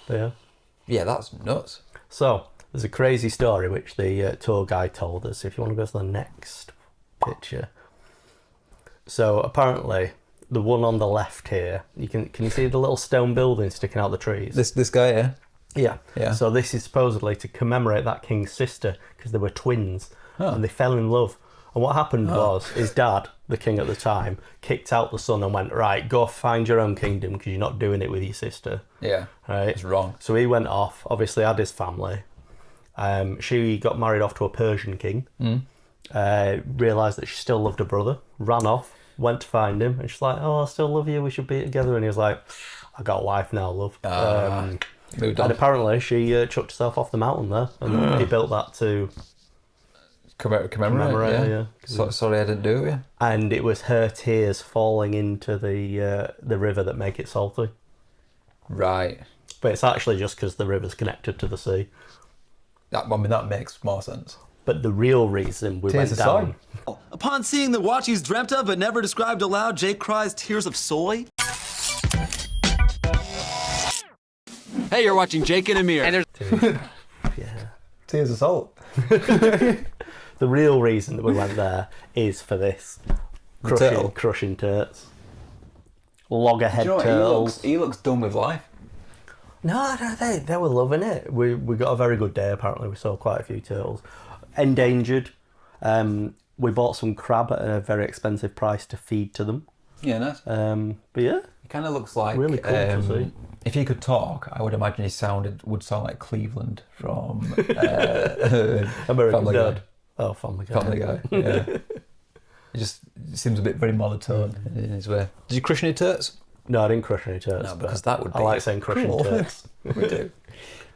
But yeah. Yeah, that's nuts. So there's a crazy story which the tour guide told us. If you want to go to the next picture. So apparently the one on the left here, can you see the little stone building sticking out the trees? This guy, yeah? Yeah. So this is supposedly to commemorate that king's sister, because they were twins and they fell in love. And what happened was his dad, the king at the time, kicked out the son and went, right, go find your own kingdom because you're not doing it with your sister. Yeah. Right? It's wrong. So he went off, obviously had his family. She got married off to a Persian king, realised that she still loved her brother, ran off, went to find him, and she's like, oh, I still love you, we should be together. And he was like, I got a wife now, love. Moved on. And apparently she chucked herself off the mountain there, and he built that to commemorate. Yeah. Sorry I didn't do it. Yeah. And it was her tears falling into the river that make it salty. Right. But it's actually just because the river's connected to the sea. That makes more sense. But the real reason we went down... Upon seeing the watch he's dreamt of but never described aloud, Jake cries tears of soy. Hey, you're watching Jake and Amir. And yeah. Tears of salt. The real reason that we went there is for this. Crushing turts. Loggerhead turtles. He looks done with life. No, they were loving it. We got a very good day, apparently. We saw quite a few turtles. Endangered. We bought some crab at a very expensive price to feed to them. Yeah, nice. But yeah. He kind of looks like... Really cool to see. If he could talk, I would imagine he would sound like Cleveland from American Family Dad. Guy. Oh, Family Guy. Family Guy, yeah. It just seems a bit very monotone in his way. Did you crush any turts? No, I didn't crush any turts. No, because that would be I like saying crushing turts. We do.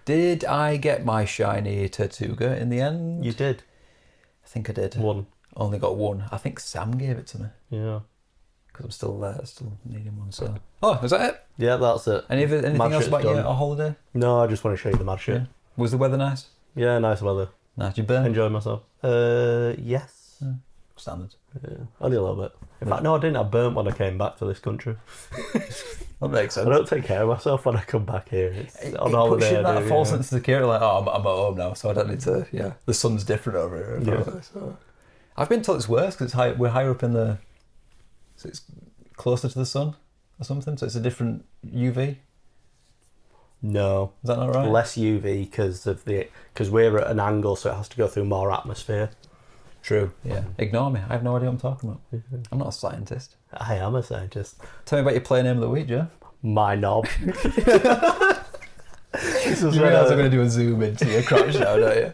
Did I get my shiny Tortuga in the end? You did. I think I did. One. only got one. I think Sam gave it to me Yeah. because I'm still needing one. So, is that it? Yeah, that's it. Anything Mad else shit's about done. your holiday? No, I just want to show you the mad shit. Yeah. Was the weather nice? Yeah, nice weather. Nice. You burn? Enjoy myself. Yes. Standard. Yeah, only a little bit. In fact, no, I didn't. I burnt when I came back to this country. That makes sense. I don't take care of myself when I come back here. It's It on puts holiday. you in that false yeah. sense of security, like, I'm at home now, so I don't need to. Yeah, the sun's different over here. Yeah. So. I've been told it's worse because we're higher up in the, so it's closer to the sun or something. So it's a different UV. No, Is that not right? less UV because we're at an angle, so it has to go through more atmosphere. True. Yeah. Ignore me. I have no idea what I'm talking about. I'm not a scientist. I am a scientist. Tell me about your play name of the week, Joe. My knob. You realise I'm going to do a zoom into your crotch now, don't you?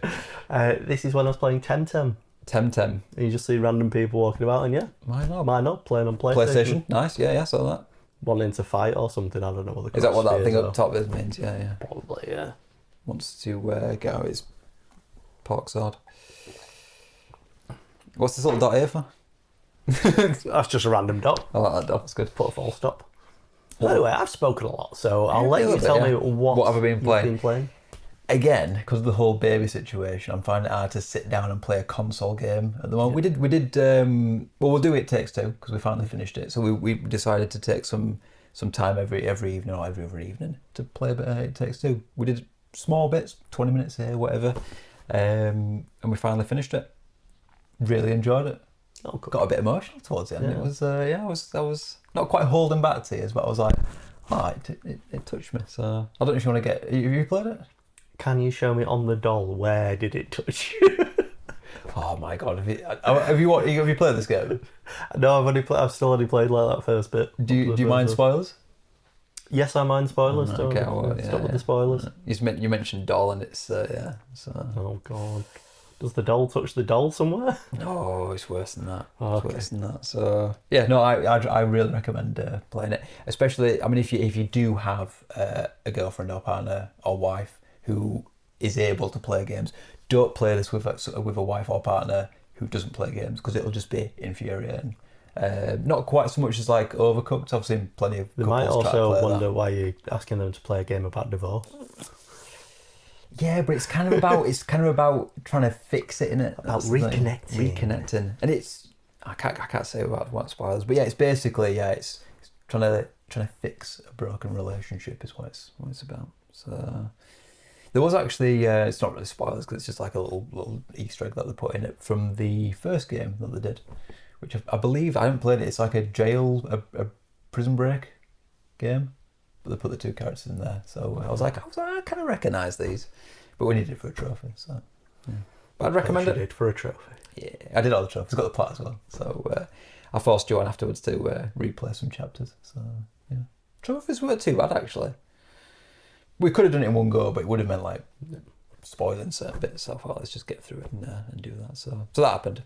This is when I was playing Temtem. Temtem. And you just see random people walking about, and My knob. my knob playing on PlayStation. Nice. Yeah, saw that. Wanting to fight or something. I don't know what the Is that what that cross thing is, up top is means? Yeah. Probably, yeah. Wants to get out his pork sword. What's this little dot here for? That's just a random dot. I like that dot. It's good. Put a full stop. Anyway, I've spoken a lot, so I'll Yeah, let a you little tell bit, me yeah. what have I been playing? you've been playing. Again, because of the whole baby situation, I'm finding it hard to sit down and play a console game at the moment. Yeah. We did. We'll do It Takes Two because we finally finished it. So we decided to take some time every evening or every other evening to play a bit of It Takes Two. We did small bits, 20 minutes here, whatever, and we finally finished it. Really enjoyed it. Oh, cool. Got a bit emotional towards the end. Yeah. It was I was not quite holding back tears, but I was like, it touched me. So I don't know if you want to get. Have you played it? Can you show me on the doll where did it touch you? Oh my god! Have you played this game? No, I've still only played like that first bit. Do you mind spoilers? Yes, I mind spoilers. Oh, okay, Stop with the spoilers. You mentioned doll, and it's So. Oh god. Does the doll touch the doll somewhere? No, it's worse than that. Oh, It's okay. worse than that. So yeah, no, I really recommend playing it. Especially, I mean, if you do have a girlfriend or partner or wife who is able to play games, don't play this with a wife or partner who doesn't play games because it'll just be infuriating. Not quite so much as like Overcooked. I've seen plenty of. They might couples try to also play wonder that. why you're asking them to play a game about divorce. Yeah, but it's kind of about trying to fix it, innit? About That's the thing. reconnecting. And it's I can't say about what spoilers, but yeah, it's basically it's trying to fix a broken relationship is what it's about. So there was actually it's not really spoilers because it's just like a little Easter egg that they put in it from the first game that they did, which I believe I haven't played it. It's like a prison break game. But they put the two characters in there, so I was like, I kind of recognise these, but we need it for a trophy, so yeah. But I'd recommend it. Did for a trophy. Yeah, I did all the trophies. Got the plot as well, so I forced Joanne afterwards to replay some chapters. So yeah, trophies weren't too bad actually. We could have done it in one go, but it would have meant like spoiling certain bits. So I thought let's just get through it and do that. So that happened.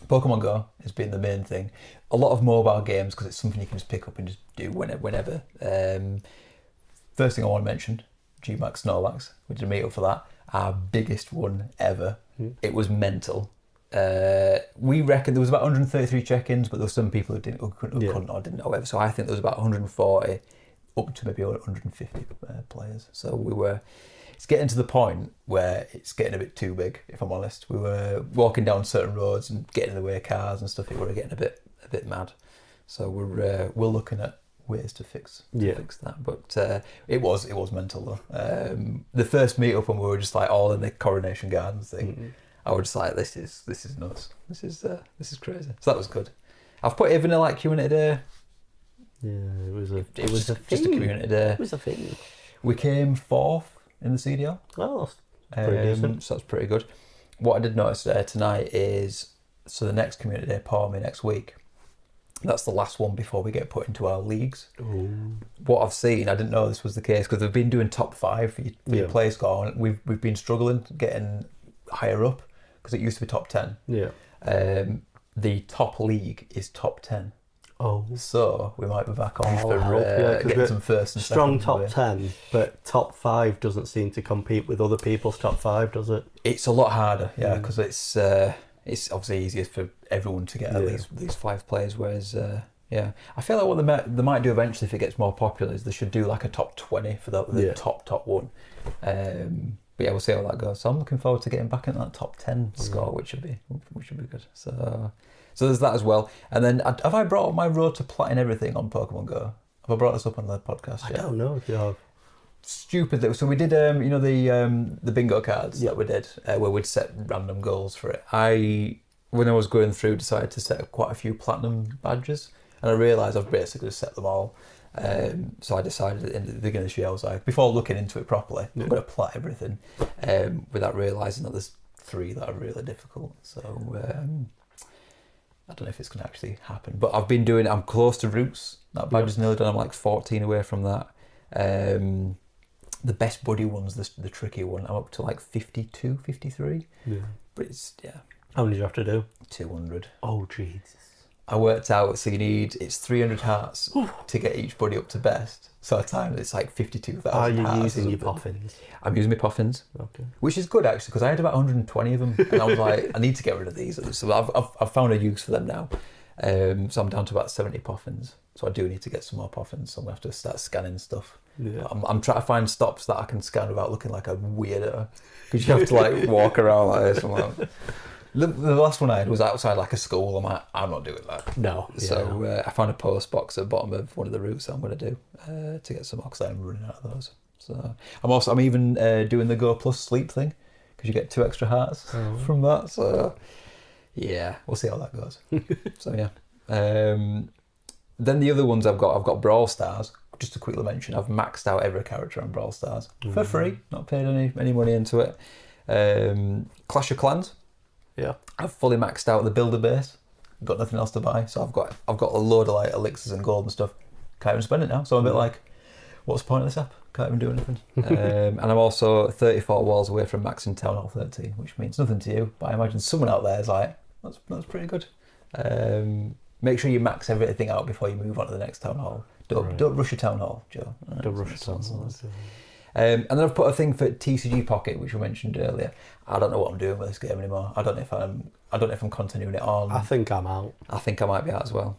Pokemon Go has been the main thing. A lot of mobile games because it's something you can just pick up and just do whenever. First thing I want to mention, G-Max Snorlax. We did a meet up for that. Our biggest one ever. It was mental. We reckon there was about 133 check-ins, but there were some people who couldn't or didn't know whatever. So I think there was about 140 up to maybe 150 players. So it's getting to the point where it's getting a bit too big, if I'm honest. We were walking down certain roads and getting in the way of cars and stuff. It were getting a bit mad. So we're looking at ways to fix that. But it was mental though. The first meetup when we were just like all in the Coronation Gardens thing, I was just like, this is nuts. This is crazy. So that was good. I've put even a community day. Yeah, it was a just a community day. It was a thing. We came 4th in the CDL. Oh, that's pretty decent. So that's pretty good. What I did notice tonight is, so the next community day, Palmy next week, that's the last one before we get put into our leagues. Ooh. What I've seen, I didn't know this was the case because they've been doing top 5 for your play score, and we've been struggling getting higher up because it used to be top 10. Yeah. The top league is top 10. Oh. So we might be back on for getting some first and strong second. top 10, but top 5 doesn't seem to compete with other people's top 5, does it? It's a lot harder, because it's it's obviously easier for everyone to get at least 5 players, whereas yeah, I feel like what they might do eventually if it gets more popular is they should do like a top 20 for the top one. But yeah, we'll see how that goes. So I'm looking forward to getting back into that top 10 score, which would be good. So there's that as well. And then have I brought up my road to platin everything on Pokemon Go? Have I brought this up on the podcast yet? I don't know if you have. Stupid though. So we did the bingo cards that we did where we'd set random goals for it. When I was going through, decided to set up quite a few platinum badges, and I realised I've basically set them all. So I decided in the beginning of this year, I was like, before looking into it properly, I'm going to plat everything, without realising that there's 3 that are really difficult. So I don't know if it's going to actually happen, but I'm close to Roots. That badge is nearly done. I'm like 14 away from that. The best buddy one's the tricky one. I'm up to like 52, 53. Yeah. But it's, How many do you have to do? 200. Oh, Jesus. I worked out, so it's 300 hearts to get each buddy up to best. So I timed it's like 52,000 Are you hearts using or your something. poffins? I'm using my poffins. Okay. Which is good actually, because I had about 120 of them, and I was like, I need to get rid of these. So I've found a use for them now. So I'm down to about 70 poffins. So I do need to get some more poffins. So I'm gonna have to start scanning stuff. Yeah. I'm trying to find stops that I can scan without looking like a weirdo, because you have to like walk around like this. I'm like, the last one I had was outside like a school. I'm like, I'm not doing that. No. So I found a post box at the bottom of one of the routes I'm going to do to get some more, because I'm running out of those. So I'm even doing the Go Plus sleep thing, because you get 2 extra hearts from that. So yeah, we'll see how that goes. So yeah. Then the other ones I've got Brawl Stars. Just to quickly mention, I've maxed out every character on Brawl Stars for free. Not paid any money into it. Clash of Clans. Yeah, I've fully maxed out the builder base. Got nothing else to buy, so I've got a load of like elixirs and gold and stuff. Can't even spend it now, so I'm a bit like, what's the point of this app? Can't even do anything. And I'm also 34 walls away from maxing Town Hall 13, which means nothing to you, but I imagine someone out there is like, that's pretty good. Make sure you max everything out before you move on to the next Town Hall. Don't rush your Town Hall, Joe. Don't rush your Town Hall. And then I've put a thing for TCG Pocket, which we mentioned earlier. I don't know what I'm doing with this game anymore. I don't know if I'm continuing it on. I think I'm out. I think I might be out as well.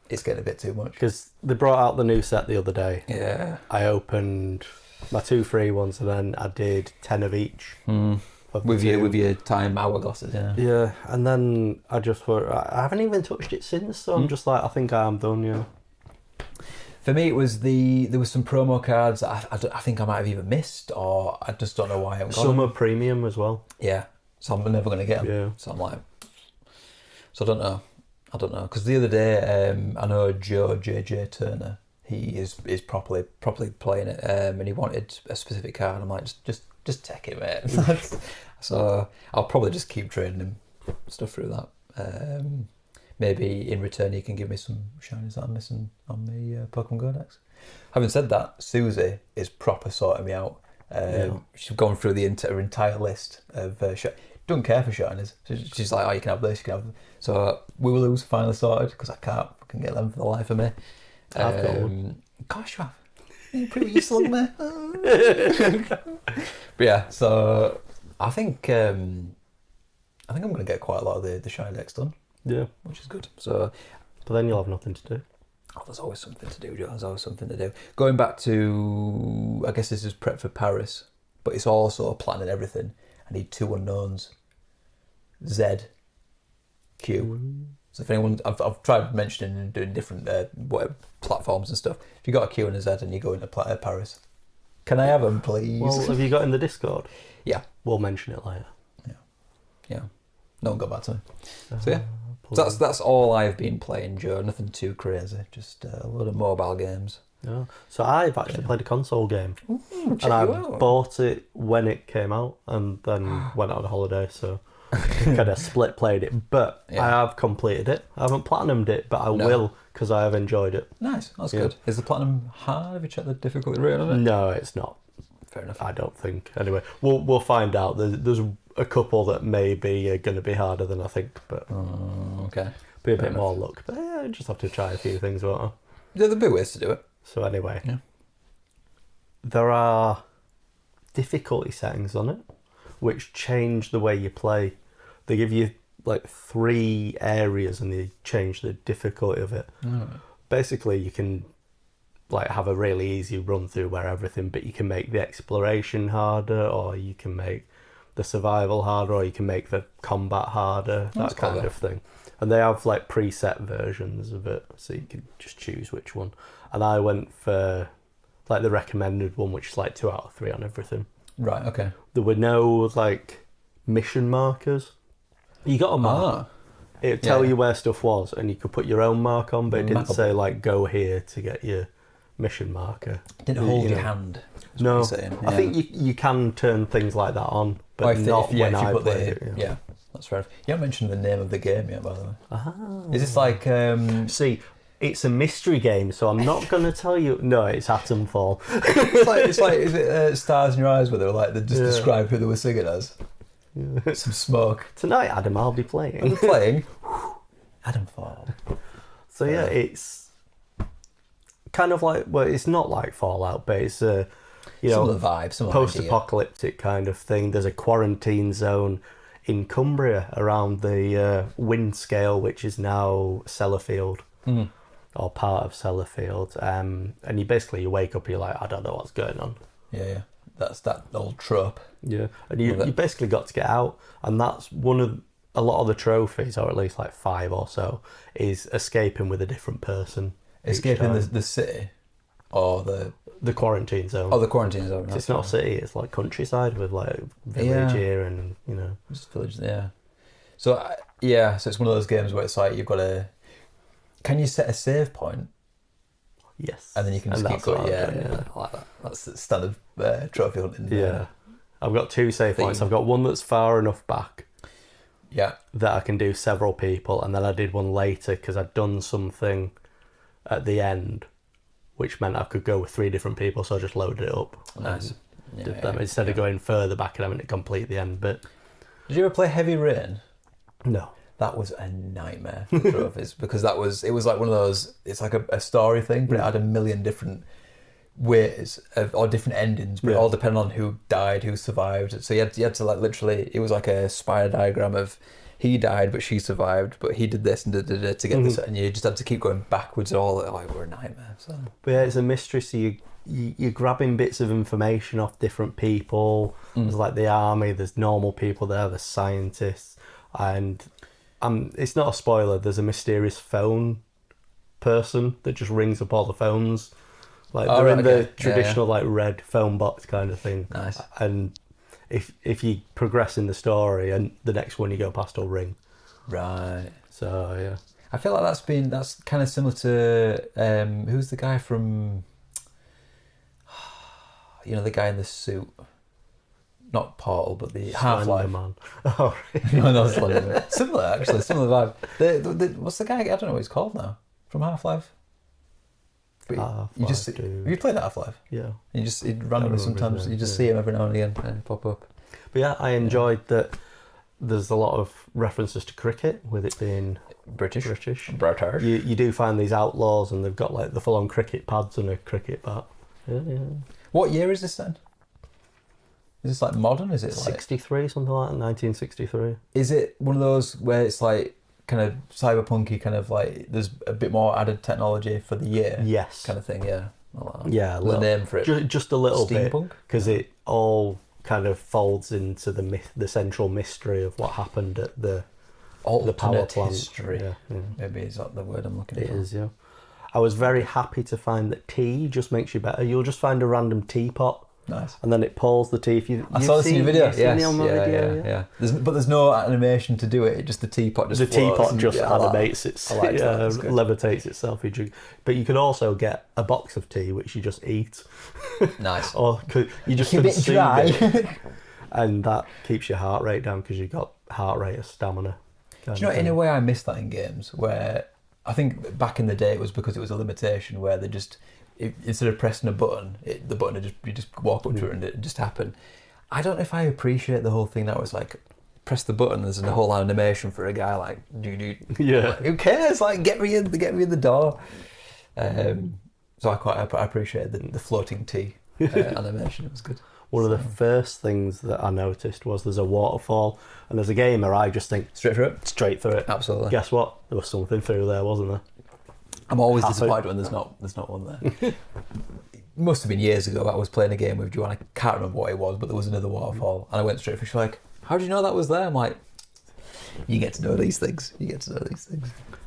It's getting a bit too much. Because they brought out the new set the other day. Yeah. I opened my 2 free ones, and then I did 10 of each. With your time hourglasses, yeah. Yeah, and then I just thought, I haven't even touched it since, so I'm just like, I think I'm done, yeah. For me, it was there was some promo cards that I think I might have either missed, or I just don't know why I haven't got them. Some are premium as well. Yeah, so I'm never going to get them. Yeah. So I'm like, so I don't know. Because the other day, I know Joe JJ Turner, he is properly playing it, and he wanted a specific card. I'm like, just take it, mate. So I'll probably just keep trading him stuff through that. Maybe in return he can give me some shinies that I'm missing on the Pokemon Go decks. Having said that, Susie is proper sorting me out. She's gone through her entire list of don't care for shinies. She's like, oh, you can have this, you can have this. So Wooloo's finally sorted, because I can't fucking get them for the life of me. I've got one. Gosh, you have. You're pretty useful, mate. But yeah, so I think I'm going to get quite a lot of the shiny decks done. Yeah, which is good. So, but then you'll have nothing to do. Oh, there's always something to do, Joe. There's always something to do. Going back to, I guess this is prep for Paris, but it's also planning everything. I need 2 unknowns. Z, Q. So if anyone, I've tried mentioning and doing different whatever platforms and stuff. If you got a Q and a Z and you go into Paris, can I have them, please? Well, have you got in the Discord? Yeah, we'll mention it later. Yeah. No one got back to me. So yeah. So that's all I've been playing, Joe. Nothing too crazy. Just a load of mobile games. Yeah. So I've actually played a console game. And I bought it when it came out, and then went on a holiday, so kind of split played it. But I have completed it. I haven't platinumed it, but I will, because I have enjoyed it. Nice. That's good. Is the platinum hard? Have you checked the difficulty rate on it? No, it's not. Fair enough. I don't think. Anyway, we'll find out. There's a couple that maybe are going to be harder than I think, but okay. Be a bit more luck. But yeah, just have to try a few things, won't I? Yeah, there'll be ways to do it. So anyway, there are difficulty settings on it, which change the way you play. They give you like 3 areas, and they changed the difficulty of it. Basically, you can like have a really easy run through where everything, but you can make the exploration harder, or you can make the survival harder, or you can make the combat harder, that kind of thing. And they have like preset versions of it, so you can just choose which one. And I went for like the recommended one, which is like 2 out of 3 on everything. Right, okay. There were no like mission markers. You got a mark. It'd tell you where stuff was, and you could put your own mark on, but it didn't say like go here to get your mission marker. Didn't hold your hand. No, I think you can turn things like that on, but not when I played it. Yeah, that's fair enough. You haven't mentioned the name of the game yet, by the way. Is this like... See, it's a mystery game, so I'm not going to tell you... No, it's Atomfall. it's like is it Stars in Your Eyes, where they were like, they just describe who they were singing as? Some smoke. Tonight, Adam, I'll be playing. I'll be playing Atomfall. So yeah, it's kind of like, well, it's not like Fallout, but it's a, some of the vibes, some post-apocalyptic kind of thing. There's a quarantine zone in Cumbria around the wind scale, which is now Sellafield, or part of Sellafield. And you wake up, you're like, I don't know what's going on. Yeah. That's that old trope. Yeah, and you basically got to get out, and that's one of a lot of the trophies, or at least like 5 or so, is escaping with a different person. Escaping the city, or the quarantine zone. Oh, the quarantine zone. It's not city; it's like countryside with like village here, and just village. Yeah. So so it's one of those games where it's like you've got to. Can you set a save point? Yes. And then you can just keep going. Yeah, I like that. That's the standard trophy hunting. Yeah. I've got 2 save points. I've got one that's far enough back. Yeah. That I can do several people, and then I did one later because I'd done something at the end, which meant I could go with 3 different people, so I just loaded it up. Nice. And did them instead of going further back and having to complete the end bit. Did you ever play Heavy Rain? No. That was a nightmare for trophies because it was like one of those, it's like a story thing, but it had a million different ways or different endings, but it all depended on who died, who survived. So you had to like literally, it was like a spider diagram of he died but she survived, but he did this and did to get this, and you just had to keep going backwards. All like were a nightmare. So. But yeah, it's a mystery. So you're grabbing bits of information off different people. There's like the army, there's normal people there, there's scientists, and it's not a spoiler, there's a mysterious phone person that just rings up all the phones. Like they're in the traditional like red phone box kind of thing. Nice. And if you progress in the story, and the next one you go past will ring. Right. So yeah. I feel like that's kind of similar to who's the guy from the guy in the suit. Not Portal, but the Half-Life. Man. Oh, right. No, Slenderman. Similar, actually. Similar vibe. What's the guy? I don't know what he's called now. From Half-Life. But you just have you played Half-Life? Yeah. You just randomly sometimes you just see him every now and again pop up. But yeah, I enjoyed that. There's a lot of references to cricket, with it being British. You do find these outlaws, and they've got like the full-on cricket pads and a cricket bat. Yeah. What year is this then? Is this like modern? Is it like 63, something like that, 1963? Is it one of those where it's like kind of cyberpunky, kind of like there's a bit more added technology for the year? Yes. Kind of thing, yeah. Yeah, the name for it. Just a little Steampunk? bit, because it all kind of folds into the central mystery of what happened at the power plant. History. Yeah. Maybe is that the word I'm looking for? It is, yeah. I was very happy to find that tea just makes you better. You'll just find a random teapot. Nice. And then it pours the tea. I saw this in your video. Yes. Yeah. But there's no animation to do it. Just the teapot just animates itself. Like levitates itself. But you can also get a box of tea which you just eat. Nice. Or you just consume it, and that keeps your heart rate down because you've got heart rate or stamina. Do you know, in a way, I miss that in games where I think back in the day it was because it was a limitation where they just. Instead of pressing a button, the button you just walk up to it and it just happened. I don't know if I appreciate the whole thing that was like press the button. There's a whole animation for a guy like yeah. Like, who cares? Like get me in the door. So I appreciate the floating tea. animation. It was good. One of the first things that I noticed was there's a waterfall, and as a gamer, I just think Straight through it? straight through it. Absolutely. Guess what? There was something through there, wasn't there? I'm always disappointed when there's not one there. It must have been years ago. I was playing a game with Joanne. I can't remember what it was, but there was another waterfall, and I went straight through. She's like, "How did you know that was there?" I'm like, "You get to know these things.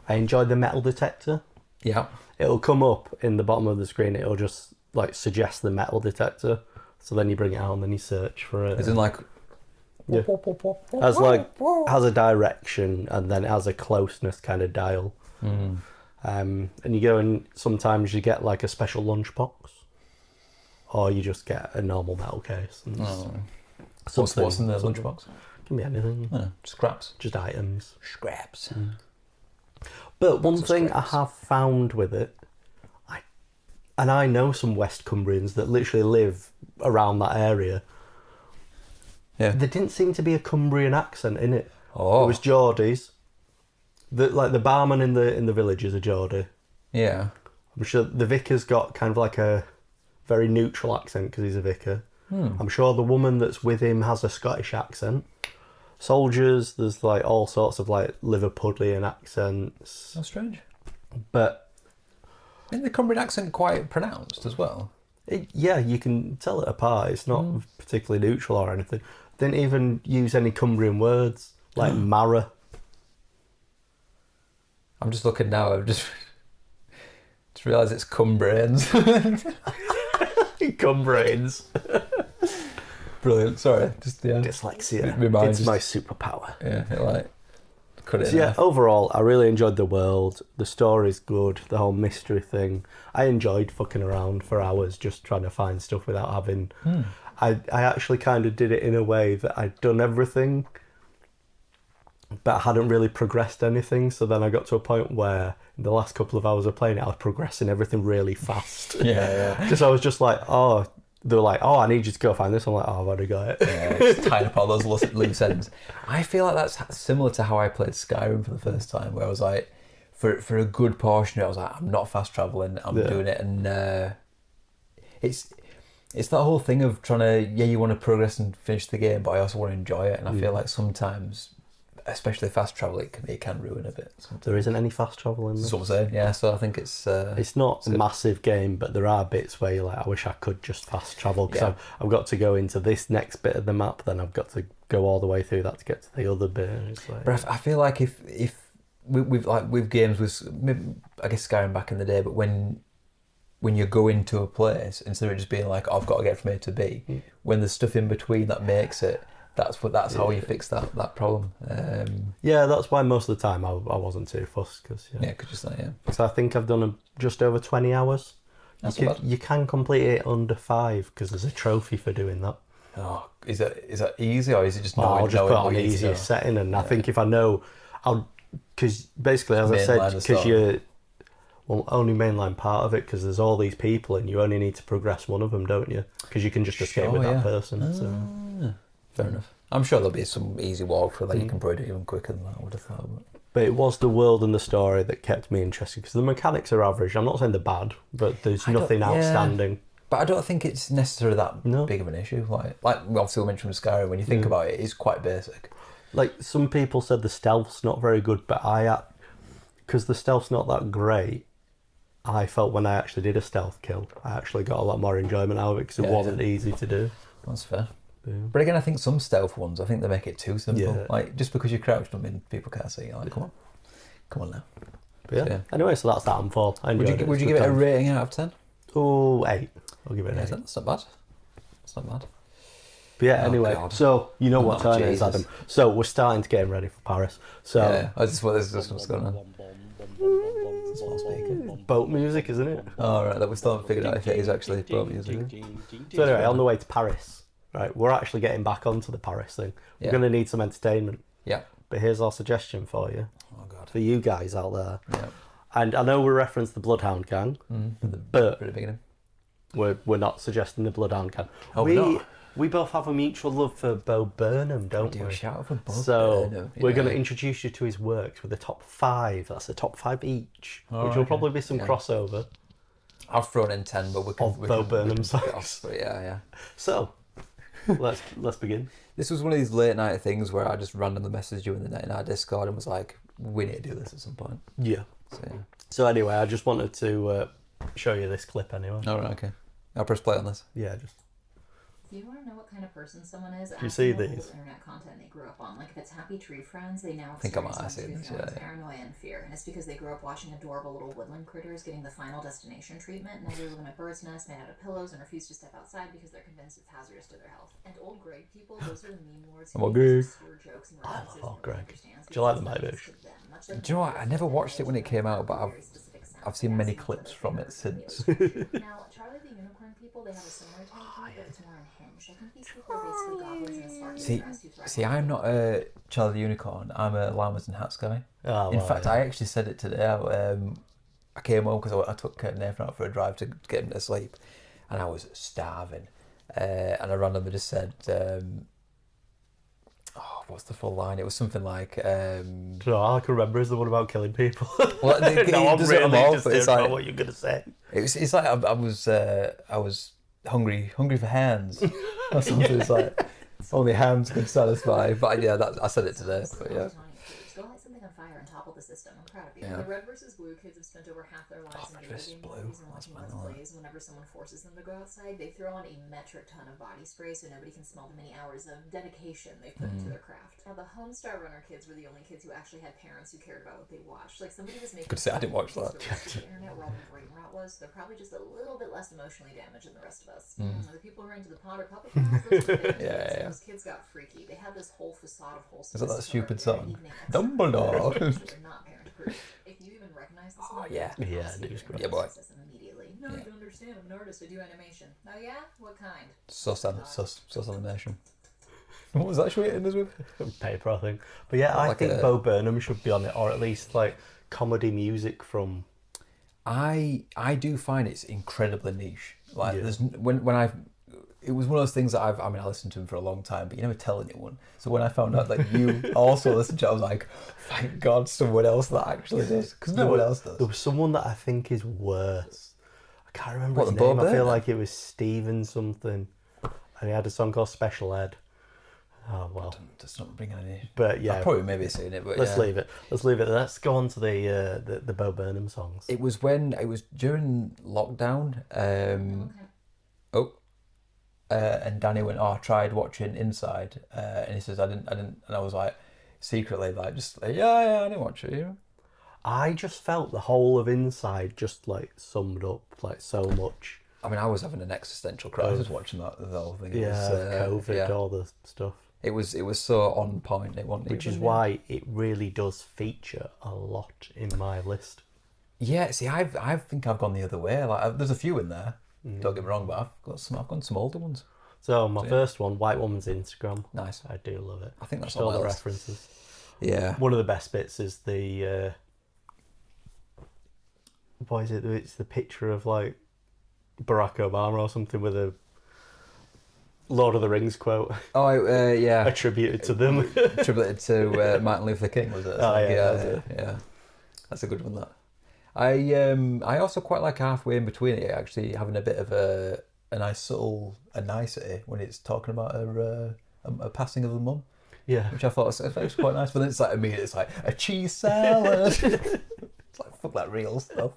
I enjoyed the metal detector. Yeah. It'll come up in the bottom of the screen. It'll just like suggest the metal detector. So then you bring it out and then you search for it. As in like... Yeah. Has a direction, and then it has a closeness kind of dial. And you go and sometimes you get like a special lunchbox, or you just get a normal metal case. And What's in the lunchbox? Can be anything. Scraps. Just items. Scraps. But one thing I have found with it, I know some West Cumbrians that literally live around that area. Yeah. There didn't seem to be a Cumbrian accent in it. Oh. It was Geordies. The barman in the village is a Geordie. Yeah. I'm sure the vicar's got kind of like a very neutral accent because he's a vicar. I'm sure the woman that's with him has a Scottish accent. Soldiers, there's like all sorts of like Liverpudlian accents. That's strange. But Isn't the Cumbrian accent quite pronounced as well? Yeah, you can tell it apart. It's not particularly neutral or anything. Didn't even use any Cumbrian words like Mara. I'm just looking now. I've just realised it's Cumbrians. Cumbrians. Brilliant. Sorry, just Dyslexia. It's my superpower. Yeah, cut it. So yeah, overall, I really enjoyed the world. The story's good. The whole mystery thing. I enjoyed fucking around for hours just trying to find stuff without having. I actually kind of did it in a way that I'd done everything, but I hadn't really progressed anything. So then I got to a point where in the last couple of hours of playing it, I was progressing everything really fast. Yeah. Because I was just like, they were like, I need you to go find this. I'm like, I've already got it. Yeah, just tying up all those loose ends. I feel like that's similar to how I played Skyrim for the first time, where I was like, for a good portion, I was like, I'm not fast traveling, I'm doing it, and it's that whole thing of trying to, you want to progress and finish the game, but I also want to enjoy it, and I feel like sometimes, especially fast travel, it can ruin a bit. Sometimes. There isn't any fast travel in this. That's what I'm saying. Yeah, so I think it's not a massive game, but there are bits where you're like, I wish I could just fast travel because I've got to go into this next bit of the map, then I've got to go all the way through that to get to the other bit. It's like, but I feel like if with games with, I guess Skyrim back in the day, but when you go into a place, instead of just being like, I've got to get from A to B, when there's stuff in between that makes it. That's how you fix that problem. That's why most of the time I wasn't too fussed because So I think I've done just over 20 hours. You can complete it under 5 because there's a trophy for doing that. Oh, is that easy or is it just I'll just put on the easiest setting, and I think if I know, because basically as I said, because you're only mainline part of it because there's all these people and you only need to progress one of them, don't you? Because you can just escape with that person. So. Fair enough. I'm sure there'll be some easy walkthrough that you can probably do even quicker than that, I would have thought. But it was the world and the story that kept me interested because the mechanics are average. I'm not saying they're bad, but there's nothing outstanding. But I don't think it's necessarily that big of an issue. Like obviously we mentioned with Skyrim, when you think about it, it's quite basic. Like some people said the stealth's not very good, but because the stealth's not that great, I felt when I actually did a stealth kill, I actually got a lot more enjoyment out of it because it wasn't easy to do. That's fair. But again, I think some stealth ones, I think they make it too simple. Yeah. Like, just because you crouch don't mean people can't see you. Like, come on now. But anyway, so that's that Unfall. Would you give it a rating out of 10? Oh, 8. I'll give it an 8. That's not bad. But anyway, so you know what time it is, Adam. So we're starting to get ready for Paris. So this is what's going on. Boat music, isn't it? Oh, right, that we still haven't figured out if it is actually boat music. So anyway, on the way to Paris. Right, we're actually getting back onto the Paris thing. We're going to need some entertainment. Yeah. But here's our suggestion for you. Oh, God. For you guys out there. Yeah. And I know we referenced the Bloodhound Gang, but very beginning. We're not suggesting the Bloodhound Gang. Oh, we both have a mutual love for Bo Burnham, don't we? Shout out for Bo Burnham. We're going to introduce you to his works with the top 5. That's the top 5 each, which will probably be some crossover. I've thrown in 10, but we can... Bo Burnham songs. get off, but yeah. So, let's begin. This was one of these late night things where I just randomly messaged you in our Discord and was like, we need to do this at some point. Yeah. So, yeah. So anyway, I just wanted to show you this clip anyway. All right, okay. I'll press play on this. Yeah, just... If you want to know what kind of person someone is, you see the these internet content they grew up on. Like if it's Happy Tree Friends, they now think I might have experience seen this, yeah. paranoia and fear, and it's because they grew up watching adorable little woodland critters getting the final destination treatment, and now they live in a bird's nest made out of pillows and refuse to step outside because they're convinced it's hazardous to their health. And old Greg people, those are the meme lords who make obscure jokes and references. Oh, Greg. Do you like the My Vish? Do you know what? I never watched it when it came out, but I've seen many clips from it since. Now, Charlie the Unicorn people, they have a similar technique, but it's more unhinged. I think these people are basically goblins in a sparky See, I'm not a Charlie the Unicorn. I'm a Llamas and Hats guy. Oh, in well, fact, yeah. I actually said it today. I came home because I took Nathan out for a drive to get him to sleep, and I was starving. And I randomly just said, what's the full line? It was something like... all I can remember is the one about killing people. Well, no, I'm really all, just it's like, like, what you're going to say. It's like I was hungry for hands or something. It's like only hands can satisfy. But yeah, I said it today. But yeah. Go light something on fire and topple the system. I'm proud of you. Yeah. The red versus blue kids have spent over half their lives in video game movies and watching Let's Plays. Whenever someone forces them to go outside, they throw on a metric ton of body spray so nobody can smell the many hours of dedication they've put into their craft. Now, the Homestar Runner kids were the only kids who actually had parents who cared about what they watched. Like, somebody was making... Could say I didn't watch that. The internet where all the brain rot was, so they're probably just a little bit less emotionally damaged than the rest of us. The people who are into the Potter Puppet Cats, those were the kids. Those kids got freaky. They had this whole facade of wholesomeness. Is that stupid song? Dumbledore. Not parent proof. If you even recognize this one, yeah, it was great. Yeah, boy. Immediately. No, you don't understand. I'm an artist. I do animation. Oh yeah, what kind? Sus animation. What was that show hitting us with? Paper, I think. But yeah, I think Bo Burnham should be on it, or at least like comedy music from... I do find it's incredibly niche. Like there's when it was one of those things that I listened to him for a long time, but you never tell anyone. So when I found out that you also listened to it, I was like, thank God someone else that actually does, because no one else does. There was someone that I think is worse. I can't remember What, his Bo name. I feel Burnham? like it was Steven something, and he had a song called Special Ed. Oh well, That's not bringing any. but yeah, I've probably maybe seen it, but let's leave it. Let's go on to the Bo Burnham songs. It was during lockdown. And Danny went, I tried watching Inside, and he says I didn't, and I was like secretly like just like, yeah, I didn't watch it. You know? I just felt the whole of Inside just like summed up like so much. I mean, I was having an existential crisis watching the whole thing. It was, COVID, all the stuff. It was so on point. It wasn't, Which is why it really does feature a lot in my list. Yeah, see, I think I've gone the other way. Like, there's a few in there. Don't get me wrong, but I've gone some older ones. So my first one, White Woman's Instagram. Nice. I do love it. I think that's just all on my the list. references. Yeah. One of the best bits is the what is it? It's the picture of like Barack Obama or something with a Lord of the Rings quote. Oh, yeah. Attributed to them. Attributed to Martin Luther King, was it? Oh, yeah. Yeah. That's a good one, that. I also quite like halfway in between it actually having a bit of a nice subtle nicety when it's talking about a passing of the mum. Yeah. Which I thought was quite nice, but then it's like immediately it's like a cheese salad. It's like fuck that real stuff.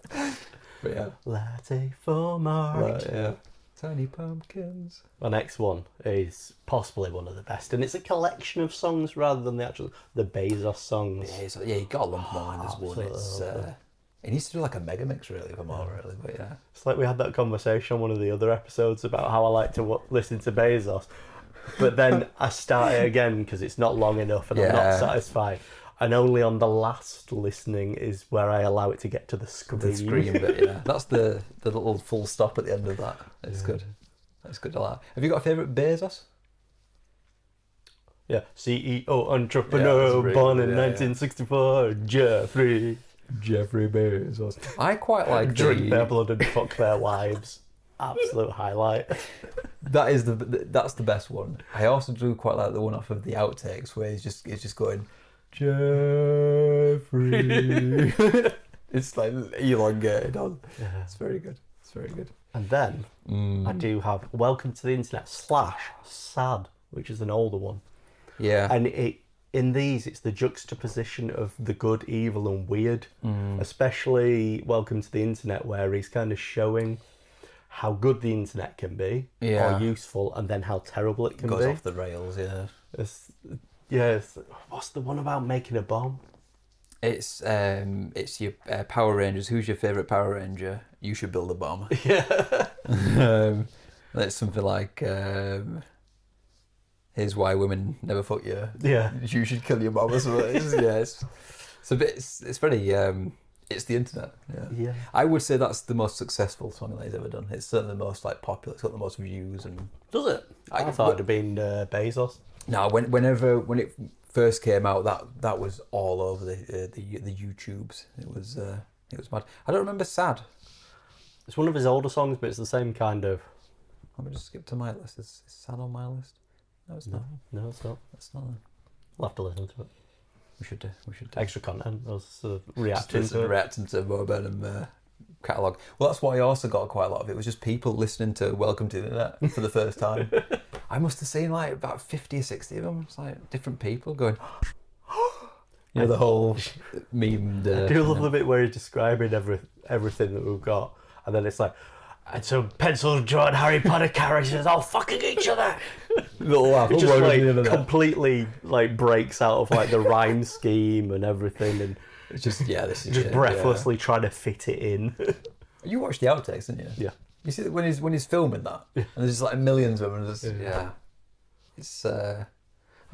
But yeah. Latte for Marge. Right, yeah. Tiny pumpkins. My next one is possibly one of the best, and it's a collection of songs rather than the Bezos songs. Yeah, you got to lump them all in this one. It's it needs to do like a mega mix really for more really, but yeah. It's like we had that conversation on one of the other episodes about how I like to listen to Bezos, but then I start it again because it's not long enough and I'm not satisfied. And only on the last listening is where I allow it to get to the scream. The scream bit, yeah. That's the little full stop at the end of that. It's good. That's good to like. Have you got a favourite Bezos? Yeah, CEO entrepreneur, born in 1964, Jeffrey Bezos. I quite like drink their blood and fuck their wives. Absolute highlight. That's the best one. I also do quite like the one off of the outtakes where he's just going Jeffrey. It's like elongated on. Yeah. It's very good. It's very good. And then I do have Welcome to the Internet / Sad, which is an older one. Yeah. And in these, it's the juxtaposition of the good, evil, and weird. Especially Welcome to the Internet, where he's kind of showing how good the internet can be, or useful, and then how terrible it can Goes be. off the rails, yeah. What's the one about making a bomb? It's your Power Rangers. Who's your favourite Power Ranger? You should build a bomb. Yeah. It's something like, here's why women never fuck you. Yeah. You should kill your mom or something. It's very, it's the internet. Yeah. I would say that's the most successful song that he's ever done. It's certainly the most popular. It's got the most views. And Does it? I thought it'd have been Bezos. No, when it first came out, that was all over the YouTubes. It was mad. I don't remember Sad. It's one of his older songs, but it's the same kind of. Let me just skip to my list. Is Sad on my list? No, it's not. No, it's not. It's not. We'll have to listen to it. We should do. Extra content. I was reacting to Bo Burnham catalogue. Well, that's what I also got quite a lot of. It was just people listening to Welcome to the Internet for the first time. I must have seen like about 50 or 60 of them. It's like different people going, you know, the whole meme. I do love the bit where he's describing everything that we've got, and then it's like, and some pencil drawn Harry Potter characters all fucking each other. Little laugh. It just like completely like breaks out of like the rhyme scheme and everything, and it's just this is just breathlessly trying to fit it in. You watched the outtakes, didn't you? Yeah. You see when he's filming that, and there's like millions of them. And it's I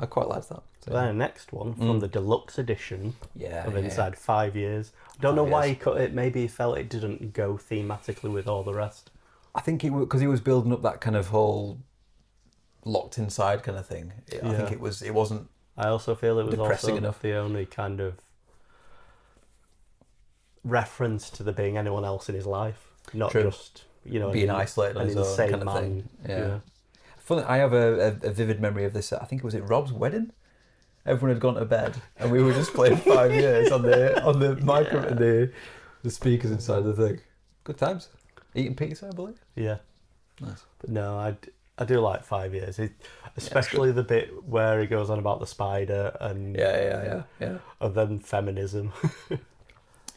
quite like that. So. Then the next one from the deluxe edition of Inside 5 years. I don't know why he cut it. Maybe he felt it didn't go thematically with all the rest. I think because he was building up that kind of whole locked inside kind of thing. I think it wasn't. I also feel it was depressing also enough. The only kind of reference to there being anyone else in his life, not just being isolated and as his insane kind of man. thing. Yeah. Funny, I have a vivid memory of this. I think it was at Rob's wedding. Everyone had gone to bed, and we were just playing 5 years on the micro and the speakers inside the thing. Good times. Eating pizza, I believe. Yeah. Nice. But no, I do like 5 years, especially the bit where he goes on about the spider and and then feminism.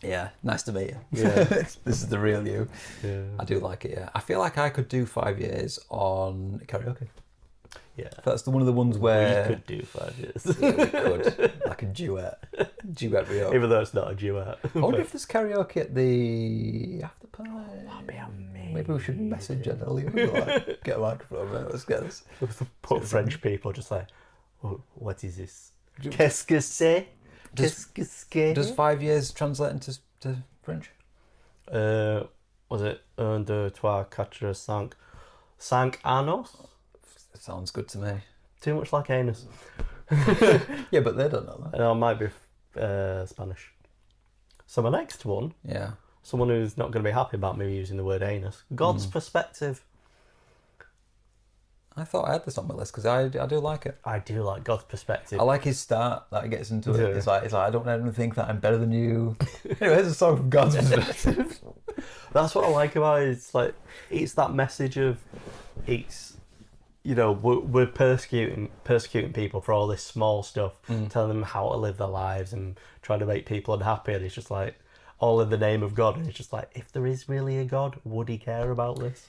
Yeah, nice to meet you. Yeah. This is the real you. Yeah. I do like it, yeah. I feel like I could do 5 years on karaoke. Yeah. That's one of the ones where... We could do 5 years. Yeah, we could. Like a duet. Duet Rio. Even though it's not a duet. I wonder if there's karaoke at the after party. That'd be amazing. Maybe we should message Ellie. Like, get a microphone, man. Let's get this. Put French people just like, oh, what is this? Qu'est-ce que c'est? Qu'est-ce que c'est? Does 5 years translate into French? Was it 1, 2, 3, 4, 5? 5 años? Sounds good to me. Too much like anus. Yeah, but they don't know that. No, it might be Spanish. So my next one, someone who's not going to be happy about me using the word anus. God's perspective. I thought I had this on my list because I do like it. I do like God's perspective. I like his start that he gets into it. Yeah. It's like I don't ever think that I'm better than you. Anyway, here's a song from God's perspective. That's what I like about it. It's like it's that message of we're persecuting people for all this small stuff, telling them how to live their lives and trying to make people unhappy, and it's just like all in the name of God. And it's just like, if there is really a God, would he care about this?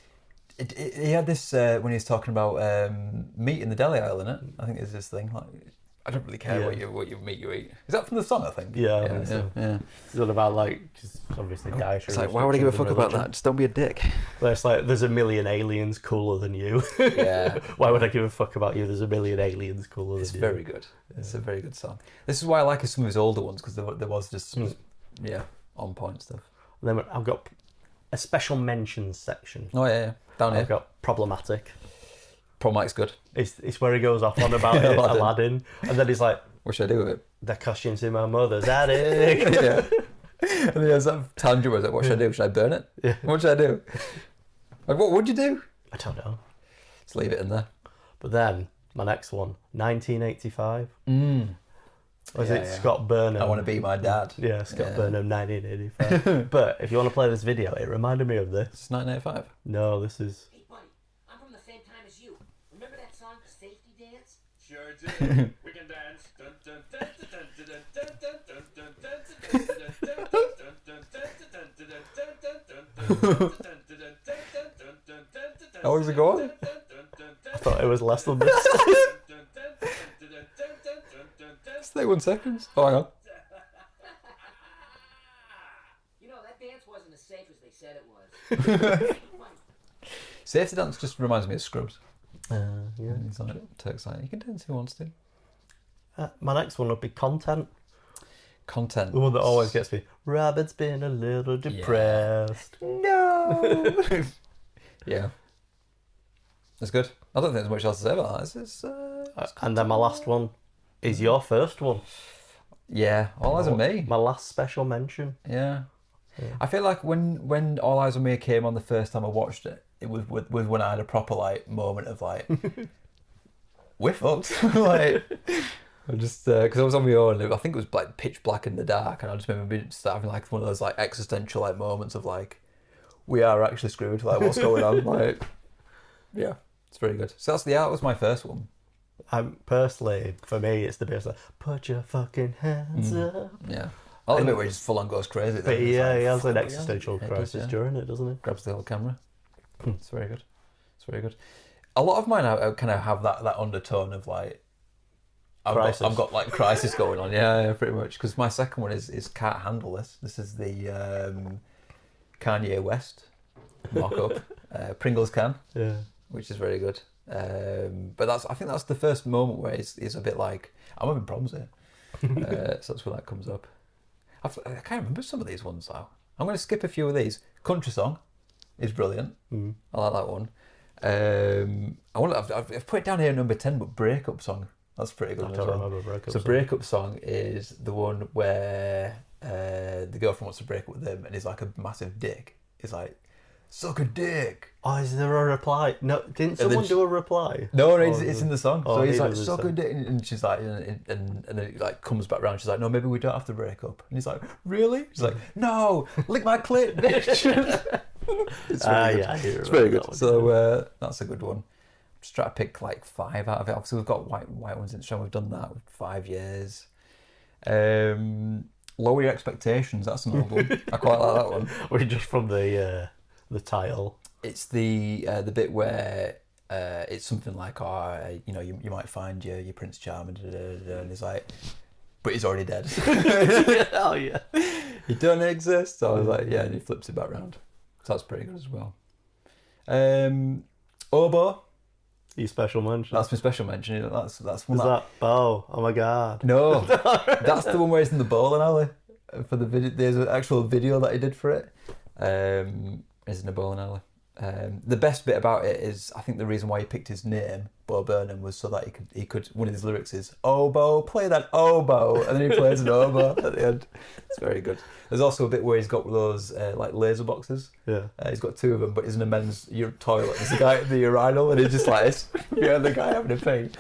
He had this when he was talking about meat in the deli aisle, innit? I think it's this thing. Like, I don't really care what you meat you eat. Is that from the song? I think. Yeah, I think so. It's not about just obviously dietary. It's like, why would I give a fuck about that? Just don't be a dick. But it's like there's a million aliens cooler than you. Yeah. Why would I give a fuck about you? There's a million aliens cooler than you. It's very good. It's a very good song. This is why I like some of his older ones because there was just on point stuff. And then I've got a special mentions section. Oh yeah. Down here. I've got problematic. Problematic's good. It's where he goes off on about Aladdin, and then he's like, "What should I do with it?" The costumes in my mother's attic. Yeah. And then there's that tangent where it's like, "What should I do? Should I burn it? Yeah. What should I do?" Like, what would you do? I don't know. Just leave it in there. But then my next one, 1985. Was it Scott Burnham? I Want to Be My Dad. Yeah, Scott Burnham, 1985. But if you want to play this video, it reminded me of this. It's 1985. No, this is... Hey, buddy, I'm from the same time as you. Remember that song, Safety Dance? Sure do. We can dance. Dun, dun, dun, dun, dun, dun, dun, dun, dun, dun, dun, dun, How long's it going? I thought it was less than this. It's 31 seconds. Oh, hang on. You know, that dance wasn't as safe as they said it was. Safety Dance just reminds me of Scrubs. Yeah. He's like, Turk's like, you can dance if he wants to. My next one would be content. Content. The one that always gets me. Rabbit's been a little depressed. No. Yeah. It's good. I don't think there's much else to say about that. It's And then my last one is your first one. yeah, All Eyes on Me. My last special mention. Yeah. I feel like when All Eyes on Me came on the first time I watched it, it was when I had a proper like moment of like, we're fucked. Like, I just because I was on my own. I think it was like pitch black in the dark, and I just remember just having like one of those like existential like moments of like, we are actually screwed. Like, what's going on? Like, yeah, it's very good. So that's The Art was my first one. Personally, for me, it's the bit like, put your fucking hands up. Yeah. I like the bit where he just full on goes crazy. But yeah, like, he has an fuck, existential yeah. crisis during it, doesn't he? Grabs the whole camera. It's very good. It's very good. A lot of mine kind of have that undertone of like, I've got like crisis going on. Yeah, pretty much. Because my second one is Can't Handle This. This is the Kanye West mock-up. Pringles Can. Yeah. Which is very good. But I think that's the first moment where he's a bit like, I'm having problems here. So that's where that comes up. I can't remember some of these ones though. I'm going to skip a few of these. Country Song is brilliant. I like that one. I've put it down here number 10, but Breakup Song. That's pretty good. I don't remember Breakup Song. Breakup Song is the one where the girlfriend wants to break up with him, and he's like a massive dick. He's like, suck a dick. Oh, is there a reply? No, didn't someone do a reply? No, it's in the song. Oh, so he's like, suck a dick, and she's like, and then it like comes back round. She's like, no, maybe we don't have to break up. And he's like, really? She's like, no, lick my clit, bitch. It's very good. Yeah, it's very good. So that's a good one. Just try to pick like 5 out of it. Obviously, we've got white ones in the show. We've done that with 5 years. Lower Your Expectations. That's an old one. I quite like that one. Or just from the title. It's the bit where it's something like, you might find your Prince Charming, and he's like, but he's already dead. Oh yeah, he don't exist. So I was like, yeah, and he flips it back round. So that's pretty good as well. Oboe. Your special mention. That's my special mention. That's one. Is that Bo? Oh my god. No, that's the one where he's in the bowling alley for the video. There's an actual video that he did for it. He's in the bowling alley. The best bit about it is, I think the reason why he picked his name, Bo Burnham, was so that he could. One of his lyrics is "Oboe, play that oboe," and then he plays an oboe at the end. It's very good. There's also a bit where he's got those like laser boxes. Yeah. He's got 2 of them, but he's in a men's toilet. There's a guy at the urinal, and he's just like this. Yeah, the guy having a pee.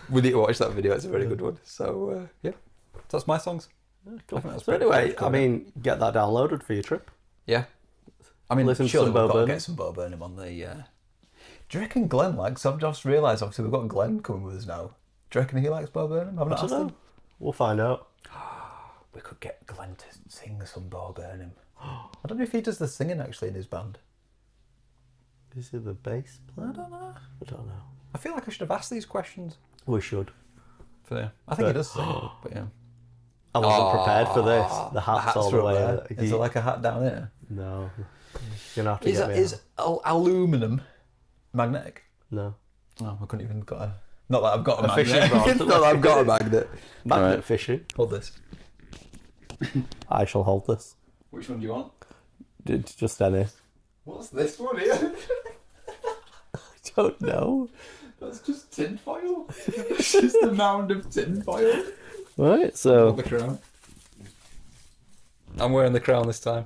We need to watch that video. It's a very good one. So yeah, so that's my songs. Cool. So anyway, I mean, get that downloaded for your trip. Yeah. I mean, listen surely to we've got to get some Bo Burnham on the... Do you reckon Glenn likes... I've just realised, obviously, we've got Glenn coming with us now. Do you reckon he likes Bo Burnham? I've not asked him. We'll find out. We could get Glenn to sing some Bo Burnham. I don't know if he does the singing, actually, in his band. Is he the bass player? I don't know. I feel like I should have asked these questions. We should. I think he does sing, but yeah. I wasn't prepared for this. The hat's all the way there. Is there like a hat down here? No. You're gonna have to get me Is aluminium magnetic? No. Oh, I couldn't even got a... Not that I've got a magnet. Fishing rod. Not that I've got a magnet. Magnet fishing. Hold this. I shall hold this. Which one do you want? Just any. What's this one here? I don't know. That's just tinfoil. It's just a mound of tinfoil. Right, so... The crown. I'm wearing the crown this time.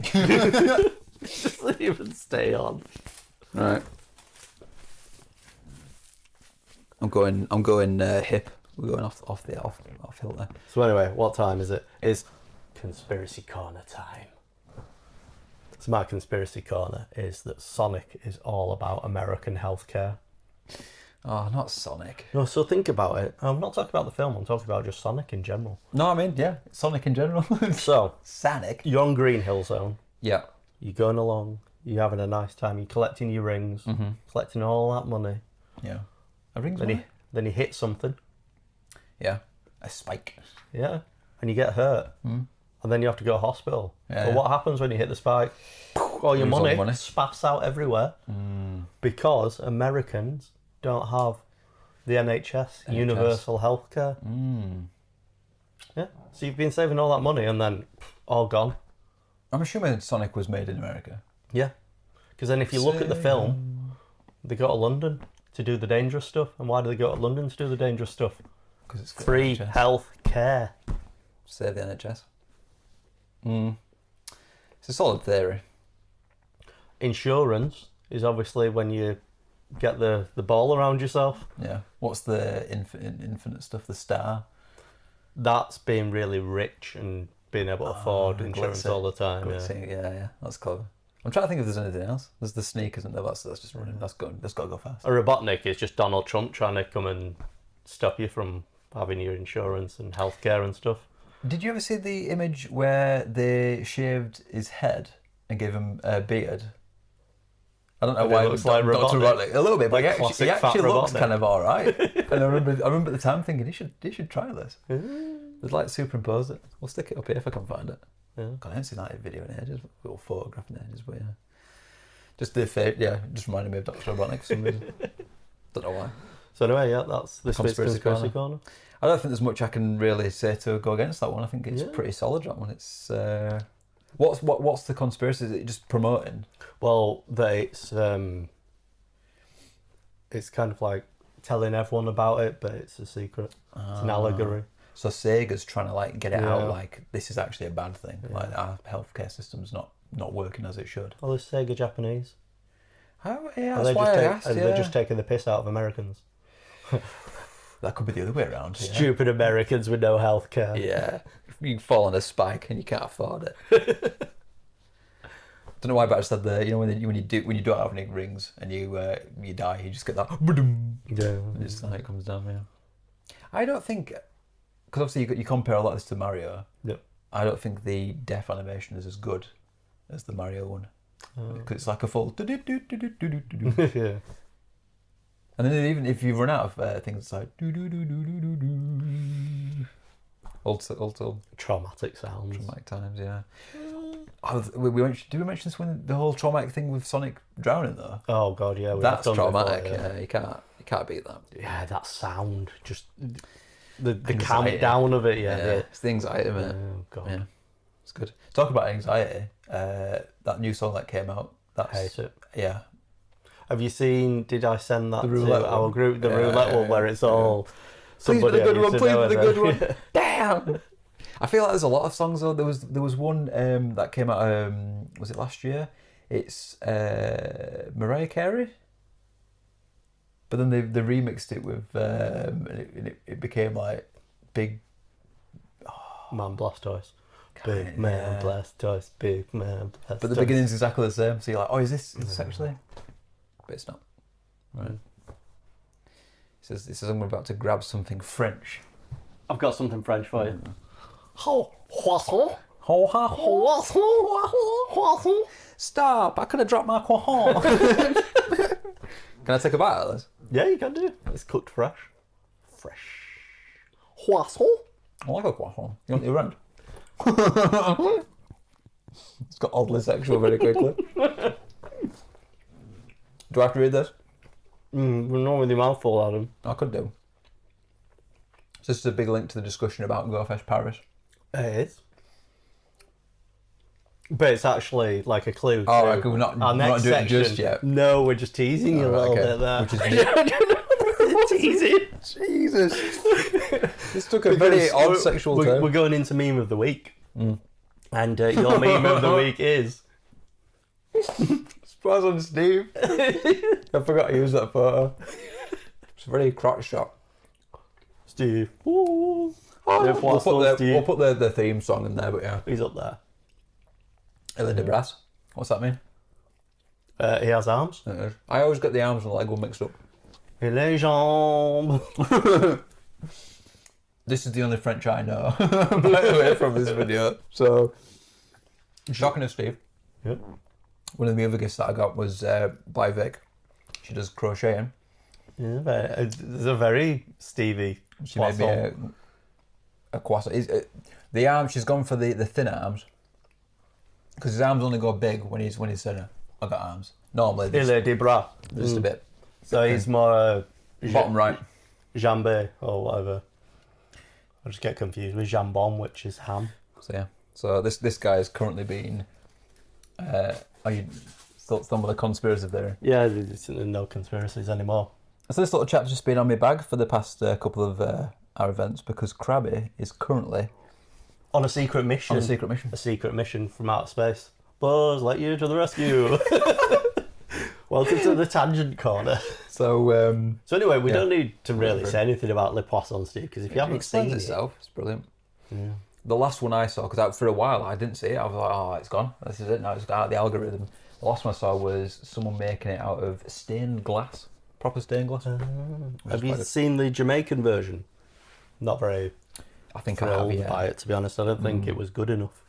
Just don't even stay on. Right. I'm going hip. We're going off filter. So anyway, what time is it? It's Conspiracy Corner time. So my Conspiracy Corner is that Sonic is all about American healthcare. Oh, not Sonic. No, so think about it. I'm not talking about the film, I'm talking about just Sonic in general. No, I mean, yeah, Sonic in general. So, Sonic. you're on Green Hill Zone. Yeah. You're going along, you're having a nice time, you're collecting your rings, collecting all that money. Yeah. A ring's Then money? you hit something. Yeah. A spike. Yeah. And you get hurt. And then you have to go to hospital. Yeah, But yeah. what happens when you hit the spike? All your Lose all money, the money. spaffs out everywhere. Because Americans don't have the NHS. Universal Healthcare. Yeah. So you've been saving all that money and then all gone. I'm assuming Sonic was made in America. Yeah. Because then if you look at the film, they go to London to do the dangerous stuff. And why do they go to London to do the dangerous stuff? Because it's good Free NHS. health care. Save the NHS. It's a solid theory. Insurance is obviously when you get the ball around yourself. Yeah. What's the infinite stuff? The star? That's being really rich and being able to afford insurance glitzy. all the time. Yeah. Glitzy, yeah. That's clever. I'm trying to think if there's anything else. There's the sneak, isn't there? That's just running. That's got to go fast. A Robotnik is just Donald Trump trying to come and stop you from having your insurance and healthcare and stuff. Did you ever see the image where they shaved his head and gave him a beard? I don't know And why it it looks looks like like Dr. Robotnik. Robotnik. A little bit, but Like he classic fat actually looks Robotnik. kind of all right. And I remember at the time thinking he should try this. There's like superimpose it. We'll stick it up here if I can find it. Yeah. God, I haven't seen that video in ages. Little photograph in ages, but yeah. Just just reminded me of Dr. Robotnik for some reason. Don't know why. So anyway, yeah, that's this week's Conspiracy Conspiracy Corner. I don't think there's much I can really say to go against that one. I think it's Yeah. pretty solid, that one. It's what's the conspiracy? Is it just promoting? Well, it's kind of like telling everyone about it, but it's a secret. It's an allegory. So Sega's trying to like get it out, Yeah. like this is actually a bad thing. Like our healthcare system's not working as it should. Well, is Sega Japanese? Oh yeah, Are that's they why just I take- asked. are Yeah. they just taking the piss out of Americans? That could be the other way around. Yeah. Stupid Americans with no healthcare. Yeah, you fall on a spike and you can't afford it. Don't know why, but I just said the when you don't have any rings and you die, you just get that. Yeah. And it's like it comes down. Yeah, I don't think because obviously you compare a lot of this to Mario. Yep. I don't think the death animation is as good as the Mario one because it's like a full. Yeah. And then even if you run out of things, it's like old Traumatic sounds. traumatic times. Yeah. Did we mention this when the whole traumatic thing with Sonic drowning though? Oh god, yeah. That's have done traumatic. before, Yeah, you can't beat that. Yeah, that sound, just the Anxiety. countdown of it. Yeah. It's the anxiety, man. Oh god. Yeah, it's good. Talk about anxiety. That new song that came out. That's, Hate it. Yeah. Have you seen? Did I send that The to roulette our one? group? The Yeah, roulette one, where it's all. Please be the somebody I good used one. to Please know be the and good then- one. Damn. I feel like there's a lot of songs though. There was one that came out. Was it last year? It's Mariah Carey. But then they remixed it with and it became like big. Man Blastoise. Big man Blastoise. Big man Blastoise. But the beginning's exactly the same. So you're like, oh, is this actually? But it's not. Right. It says I'm about to grab something French. I've got something French for you. Stop! I could have dropped my croissant. Can I take a bite of this? Yeah, you can do. It's cooked fresh. Fresh. Croissant. I like a croissant. You want the round? It's got oddly sexual very quickly. Do I have to read this? We're not with your mouth full, Adam. I could do. So this is a big link to the discussion about Go Fest Paris. It is. But it's actually like a clue. Oh, to right, we're not our next doing it section. just yet. No, we're just teasing you a Alright, little okay. bit there. Which is teasing. Jesus. This took a very odd sexual turn. We're going into meme of the week. And your meme of the week is... Surprise on Steve. I forgot to use that photo. It's a very crotch shot. Steve. Ooh. We'll What's put, up, Steve? the theme song in there, but yeah. He's up there. Ellen DeBrass. What's that mean? He has arms. It is. I always get the arms and the leg all mixed up. Il est jambes. This is the only French I know, by the way, from this video. So, shocking of Steve. Yep. One of the other gifts that I got was by Vic. She does crocheting. Yeah, it's a very Stevie. She made me a croissant. The arm, she's gone for the thin arms. Because his arms only go big when he's thinner. I got arms. Normally, Il est des bras. just a bit. So he's more Bottom right. jambé or whatever. I just get confused with jambon, which is ham. So yeah. So this guy is currently being. Are you some of the conspiracy theory? Yeah, there's no conspiracies anymore. So this little chap's just been on my bag for the past couple of our events because Krabby is currently On a secret mission. on a secret mission. A secret mission from outer space. Buzz, let you to the rescue. Welcome to the tangent corner. So So anyway, we Yeah. don't need to really Whatever. say anything about Le Poisson, Steve, because if you it haven't explains seen itself. It's brilliant. Yeah. The last one I saw, because for a while I didn't see it. I was like, oh, it's gone. This is it now. It's out of the algorithm. The last one I saw was someone making it out of stained glass, proper stained glass. Have you seen the Jamaican version? Not very I think I have. thrilled Yeah. by it, to be honest. I don't think it was good enough.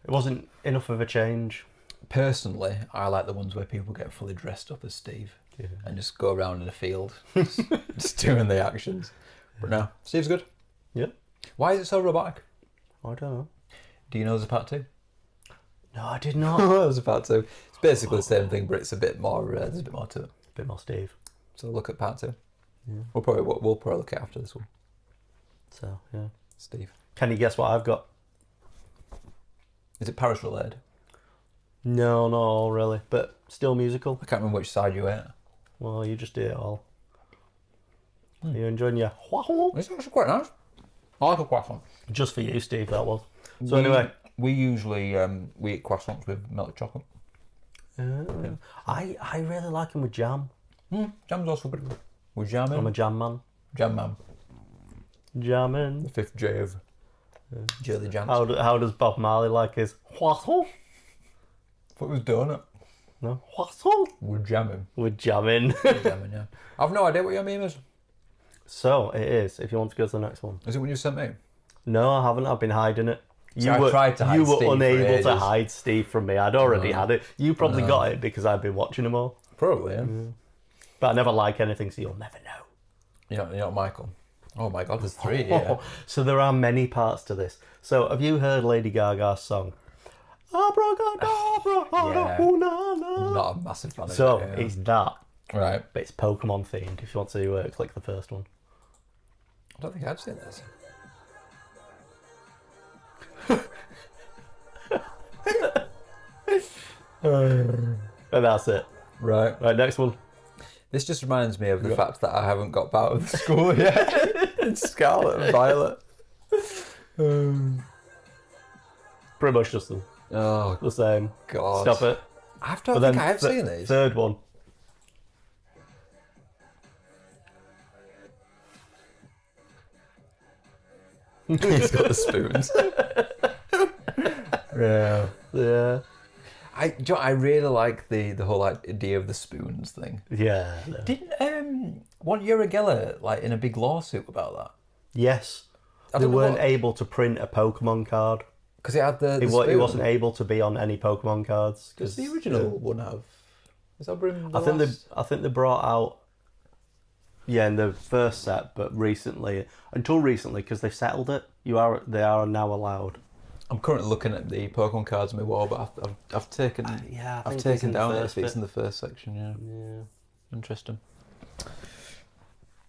It wasn't enough of a change. Personally, I like the ones where people get fully dressed up as Steve Yeah. and just go around in a field, just doing the actions. But no, Steve's good. Yeah. Why is it so robotic? I don't know. Do you know there's a part 2? No, I did not. There's a part 2. It's basically the same thing, but it's a bit more. There's a bit more to it. Bit more Steve. So look at part 2. Yeah. We'll probably look at after this one. So, yeah. Steve, Can you guess what I've got? is it Paris related? No, not all really, but still musical. I can't remember which side you ate. Well, you just do it all. Are you enjoying your It's actually quite nice. I like a croissant. Just for you, Steve, that was. So anyway. we usually we eat croissants with melted chocolate. I really like them with jam. Jam's also good. With jam in. I'm a jam man. Jam man. Jamming. The 5th J of Jelly Jams. How does Bob Marley like his croissant? I thought it was donut. No, croissant. We're jamming. We're jamming. Jamming, yeah. I've no idea what your meme is. So it is. If you want to go to the next one. Is it what you sent me? No, I haven't. I've been hiding it. See, I tried to hide You were Steve for unable to ages. hide Steve from me. I'd already had it. You probably got it because I've been watching them all. Probably, yeah. But I never like anything, so you'll never know. You're not Michael. Oh my God, there's 3 here. So there are many parts to this. So have you heard Lady Gaga's song? Abracadabra, Yeah. na. Not a massive fan of So it. Yeah. it's that, Right. but it's Pokemon themed. If you want to click the first one. I don't think I've seen this. And that's it. Right. Right, next one. This just reminds me of the fact that I haven't got out of the school yet. It's Scarlet and Violet. Pretty much just Oh, the same. God. Stop it. I But don't think I have seen these. Third one. He's got the spoons. Yeah. Yeah. I really like the whole idea of the spoons thing. Yeah. Didn't one Yuri Geller in a big lawsuit about that? Yes. I They don't know weren't what- able to print a Pokemon card. Because it had the It spoon. wasn't able to be on any Pokemon cards. Does the original one have? Is that Brim? I think they brought out. Yeah, in the first set, but until recently, because they settled it, they are now allowed. I'm currently looking at the Pokemon cards on my wall, but I've taken Yeah, I I've think it's taken in the down first if it's bit. in the first section. Yeah, Yeah. interesting.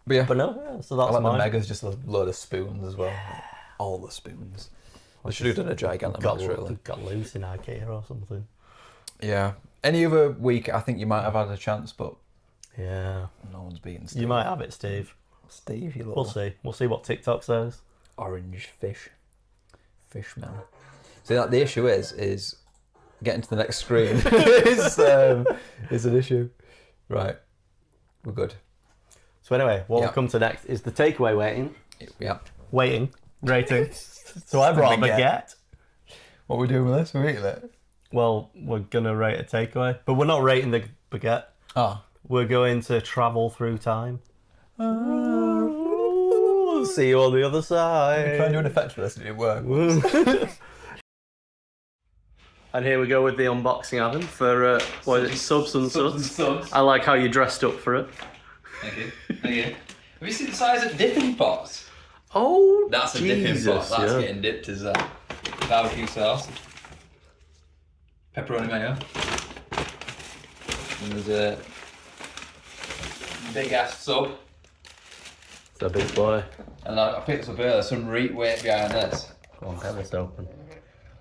But yeah, But no, yeah, so I that's like the mine. Mega's just a load of spoons as well. All the spoons. I should have done a gigantic got, max, really. got loose in IKEA or something. Yeah. Any other week, I think you might have had a chance, but Yeah. no one's beaten Steve. You might have it, Steve. Steve, you little We'll see. We'll see what TikTok says. orange fish. Fishman. See, that the issue is getting to the next screen is an issue. Right. We're good. So anyway, what Yeah. we'll come to next is the takeaway Yeah. rating. So I brought a baguette. What are we doing with this? We're eating it. Well, we're going to rate a takeaway. But we're not rating the baguette. Oh. We're going to travel through time. See you on the other side. Trying to do an effect for this, it didn't work. And here we go with the unboxing, Adam, for what is it, Subs and Suds. I like how you dressed up for it. Thank you. Thank you. Have you seen the size of dipping pots? Oh, That's a Jesus, dipping pot. That's yeah. getting dipped as barbecue sauce. Pepperoni mayo. And there's a big ass sub. It's a big boy. And I picked this up earlier. There's some weight behind this. Go on, get this open.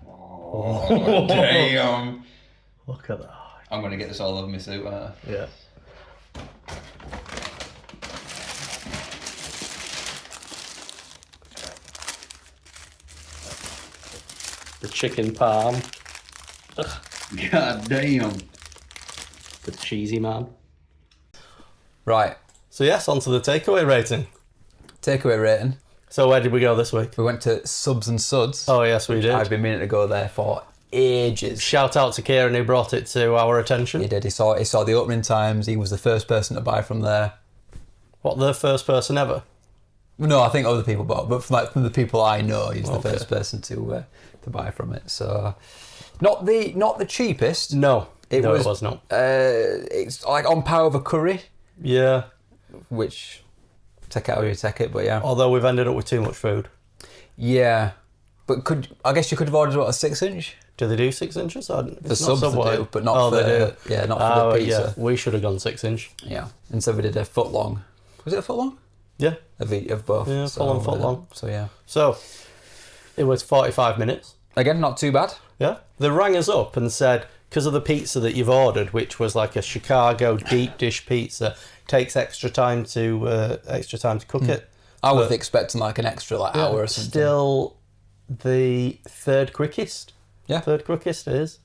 Oh, damn. Look at that. I'm going to get this all over my suit, aren't I? Yeah. The chicken palm. God damn. The cheesy man. Right. So yes, on to the takeaway rating. Takeaway rating. So where did we go this week? We went to Subs and Suds. Oh yes, we did. I've been meaning to go there for ages. Shout out to Kieran who brought it to our attention. He did. He saw the opening times. He was the first person to buy from there. What, the first person ever? No, I think other people bought, but from the people I know, he's the first person to buy from it. So, not the cheapest. No, it was not. It's like on par with a curry, Yeah. which take it how you take it, but yeah. Although we've ended up with too much food. Yeah, but I guess you could have ordered a 6-inch. Do they do 6 inches? The subs they do, but not for they do. Yeah, not for the pizza. Yeah. We should have gone 6 inch. Yeah, and so we did a foot long. Was it a foot long? Yeah. Of both. Yeah, full on foot long. So yeah. So it was 45 minutes. Again, not too bad. Yeah. They rang us up and said, because of the pizza that you've ordered, which was like a Chicago deep dish pizza, takes extra time to cook it. I was expecting like an extra hour or something. Still the third quickest. Yeah. Third quickest it is.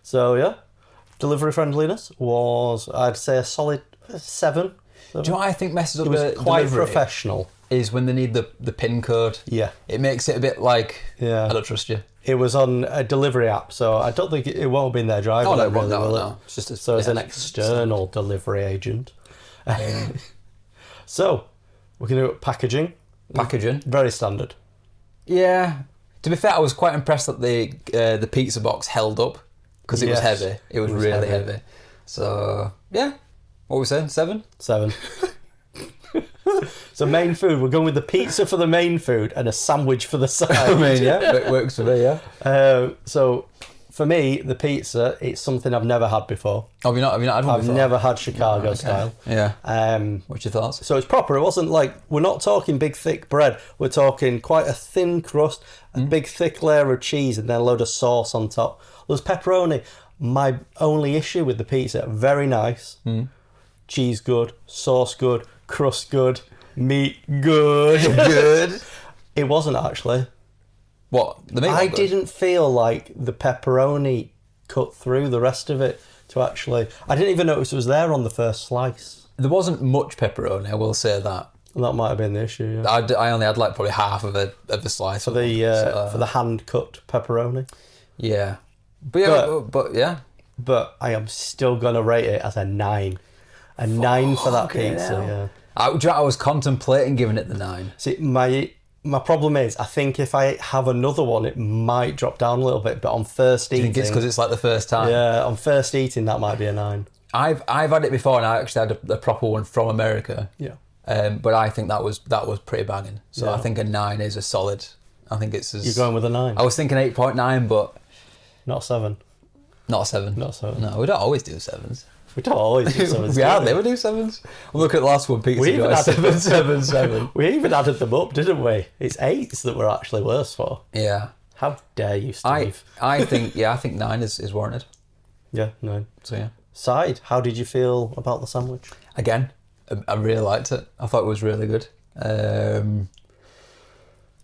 So yeah. Delivery friendliness was, I'd say, a solid 7. Do you know what I think messes up It was the quite delivery professional. is when they need the PIN code. Yeah. It makes it a bit like, Yeah. I don't trust you. It was on a delivery app, so I don't think it won't have been their driver. Oh, no, that really will no. it? It's just So it's an external delivery agent. So we're going to do packaging. packaging. Very standard. Yeah. To be fair, I was quite impressed that the pizza box held up because it was Yes. heavy. It was It was really heavy. heavy. So, yeah. What were we saying? 7? 7. So main food, we're going with the pizza for the main food and a sandwich for the side. I mean, yeah, it works for me, yeah. So for me, the pizza, it's something I've never had before. Have you not had one I've before? never had Chicago style. Yeah. Um, What's your thoughts? So it's proper. It wasn't like, we're not talking big thick bread. We're talking quite a thin crust, a big thick layer of cheese, and then a load of sauce on top. There's pepperoni. My only issue with the pizza, very nice. Cheese good, sauce good, crust good, meat good. Good. It wasn't actually. What? The meat I one? didn't feel like the pepperoni cut through the rest of it to actually... I didn't even notice it was there on the first slice. There wasn't much pepperoni, I will say that. And that might have been the issue, yeah. I only had like probably half of a slice. For the hand-cut pepperoni. Yeah. But yeah, but yeah. But I am still going to rate it as a 9. A 9 for that pizza, hell. yeah. I was contemplating giving it the 9. See, my problem is, I think if I have another one, it might drop down a little bit. But on first I eating... think it's because it's like the first time. Yeah, on first eating, that might be a 9. I've had it before, and I actually had a proper one from America. Yeah. But I think that was pretty banging. So Yeah. I think a 9 is a solid. I think it's as... You're going with a 9? I was thinking 8.9, but Not 7. not a 7. Not 7. No, we don't always do 7s. We don't always do 7s. We hardly ever do 7s. Look at the last one, Pizza We even Guy, added 7. We even added them up, didn't we? It's 8s that we're actually worse for. Yeah. How dare you, Steve? I think 9 is warranted. Yeah, 9. So yeah. Side, how did you feel about the sandwich? Again, I really liked it. I thought it was really good.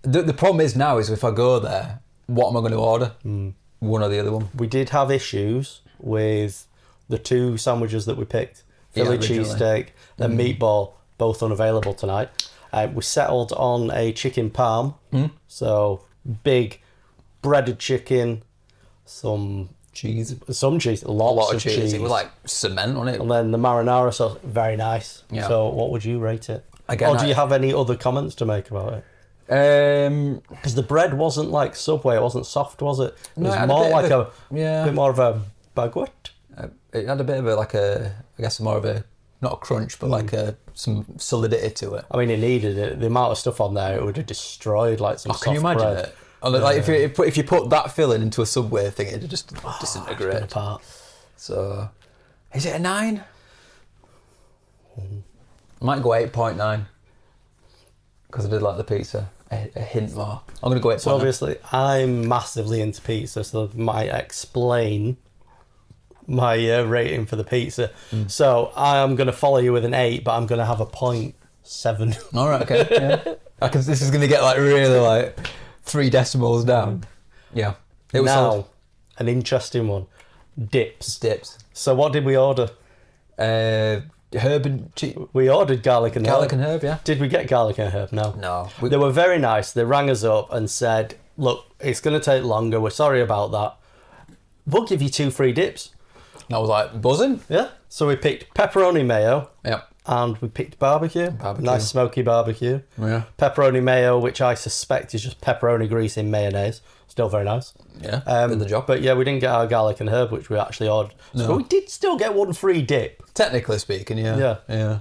The problem is now is if I go there, what am I going to order? One or the other one. We did have issues with the 2 sandwiches that we picked. Philly originally. cheesesteak, then meatball. both unavailable tonight. We settled on a chicken parm. So big breaded chicken, some cheese, lots a lot of cheese. It was like cement on it. And then the marinara sauce, very nice. Yeah. So what would you rate it? Again, or do you have any other comments to make about it? Because the bread wasn't like Subway, it wasn't soft, was it? It was more like a bit more of a baguette. It had a bit of I guess more of a, not a crunch, but like some solidity to it. I mean, it needed it. The amount of stuff on there, it would have destroyed like some soft can you imagine bread. it? Like if you put that filling into a Subway thing, it'd just disintegrate. Apart. So, is it a 9? Might go 8.9 because I did like the pizza a hint more. I'm gonna go 8.9. So obviously, I'm massively into pizza, so that might explain my rating for the pizza. So I am going to follow you with an 8, but I'm going to have a 0.7. All right, okay. Yeah. This is going to get like really like 3 decimals down. Yeah. It was now, solid. an interesting one. Dips. So what did we order? Herb and cheese. We ordered garlic and herb, yeah. Did we get garlic and herb? No. No. They were very nice. They rang us up and said, look, it's going to take longer. We're sorry about that. We'll give you 2 free dips. And I was like, buzzing. Yeah. So we picked pepperoni mayo. Yeah. And we picked barbecue. Nice smoky barbecue. Yeah. Pepperoni mayo, which I suspect is just pepperoni grease in mayonnaise. Still very nice. Yeah. Did the job. But yeah, we didn't get our garlic and herb, which we actually ordered. No. So we did still get 1 free dip. Technically speaking, yeah. Yeah.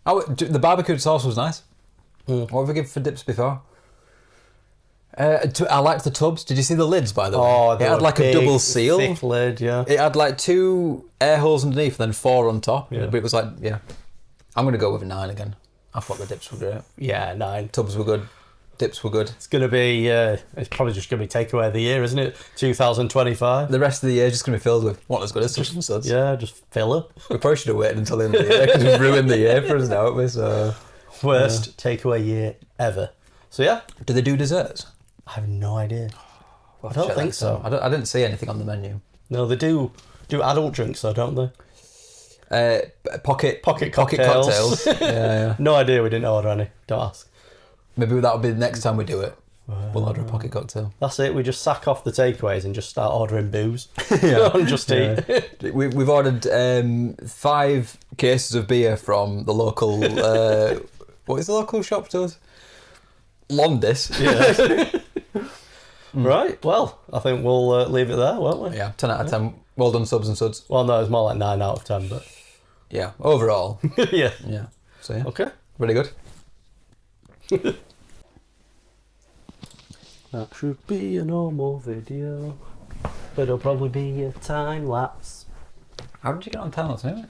The barbecue sauce was nice. What have we given for dips before? I liked the tubs. Did you see the lids, by the way? Oh, it had like a double seal. Thick lid, yeah. It had like 2 air holes underneath and then 4 on top. Yeah. But it was like, yeah. I'm going to go with a 9 again. I thought the dips were great. Yeah, 9. Tubs were good. Dips were good. It's going to be, it's probably just going to be takeaway of the year, isn't it? 2025. The rest of the year is just going to be filled with what as good as such and such. Yeah, just filler. We probably should have waited until the end of the year because we've ruined the year for us now, haven't we? So, Worst takeaway year ever. So yeah. do they do desserts? I have no idea. Well, I don't think so. I didn't see anything on the menu. No, they do adult drinks though, don't they? Pocket cocktails. yeah. No idea, we didn't order any. Don't ask. Maybe that'll be the next time we do it. We'll order a pocket cocktail. That's it, we just sack off the takeaways and just start ordering booze. And just eat. We've ordered 5 cases of beer from the local... what is the local shop to us? Londis. Yeah. Right, well, I think we'll leave it there, won't we? Yeah, 10 out of 10. Well done, subs and suds. Well, no, it's more like 9 out of 10, but... Yeah, overall. Yeah. Yeah. So, yeah. Okay. Really good. That should be a normal video, but it'll probably be a time lapse. How did you get on time-lapse anyway?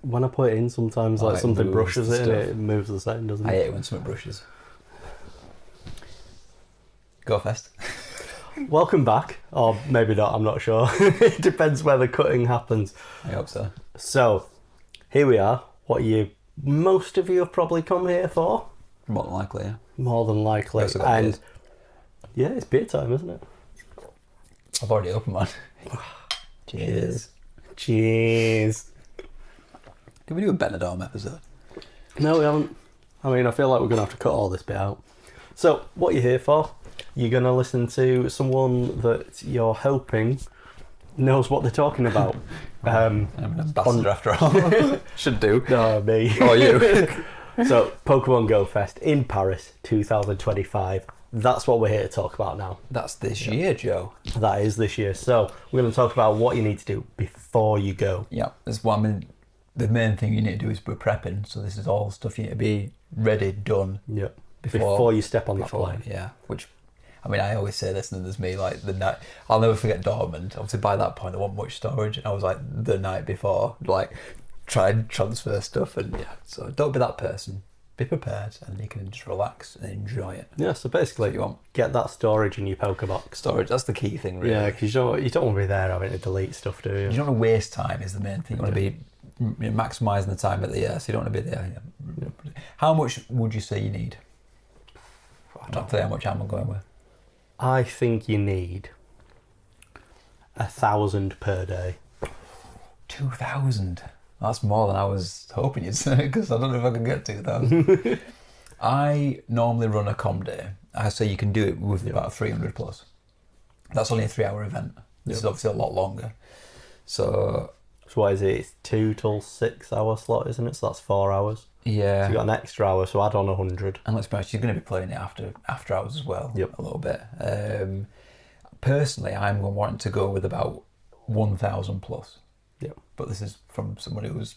When I put it in, sometimes like it something moves brushes the it and stuff. it moves the setting, doesn't I it? hate it when something brushes. Go Fest. Welcome back, or maybe not, I'm not sure. It depends where the cutting happens. I hope so. So, here we are. What most of you have probably come here for. More than likely, yeah. More than likely. Also got And beers. yeah, it's beer time, isn't it? I've already opened mine. Cheers. Cheers. Did we do a Benidorm episode? No, we haven't. I mean, I feel like we're going to have to cut all this bit out. So, what you're here for, you're going to listen to someone that you're hoping knows what they're talking about. I'm an ambassador after all. Should do. No, me. Or you. So, Pokémon GO Fest in Paris 2025. That's what we're here to talk about now. That's this year, Joe. That is this year. So, we're going to talk about what you need to do before you go. Yeah, that's what I mean. The main thing you need to do is we're prepping. So this is all stuff you need to be ready, done. Yeah. Before you step on that plane. Yeah. Which, I mean, I always say this, and there's me like the night. I'll never forget Dortmund. Obviously, by that point, I want much storage, and I was like the night before, like try and transfer stuff, and yeah. So don't be that person. Be prepared, and you can just relax and enjoy it. Yeah. So basically, you want get that storage in your Pokébox. storage. That's the key thing, really. Yeah, because you don't want to be there having to delete stuff, do you? You don't want to waste time. Is the main thing. You want to be maximising the time at the year, so you don't want to be there. Yeah. How much would you say you need? I'll tell you how much I'm going with. I think you need 1,000 per day. 2,000. That's more than I was hoping you'd say, because I don't know if I can get 2,000. I normally run a com day. I say you can do it with about 300 plus. That's only a 3-hour event. This is obviously a lot longer. So what is it? It's 2 till 6 hour slot, isn't it? So that's 4 hours. yeah. So you got an extra hour, so add on 100. And let's be honest, you're going to be playing it after hours as well, Yep. a little bit. Personally, I'm wanting to go with about 1,000 plus. Yep. But this is from someone who's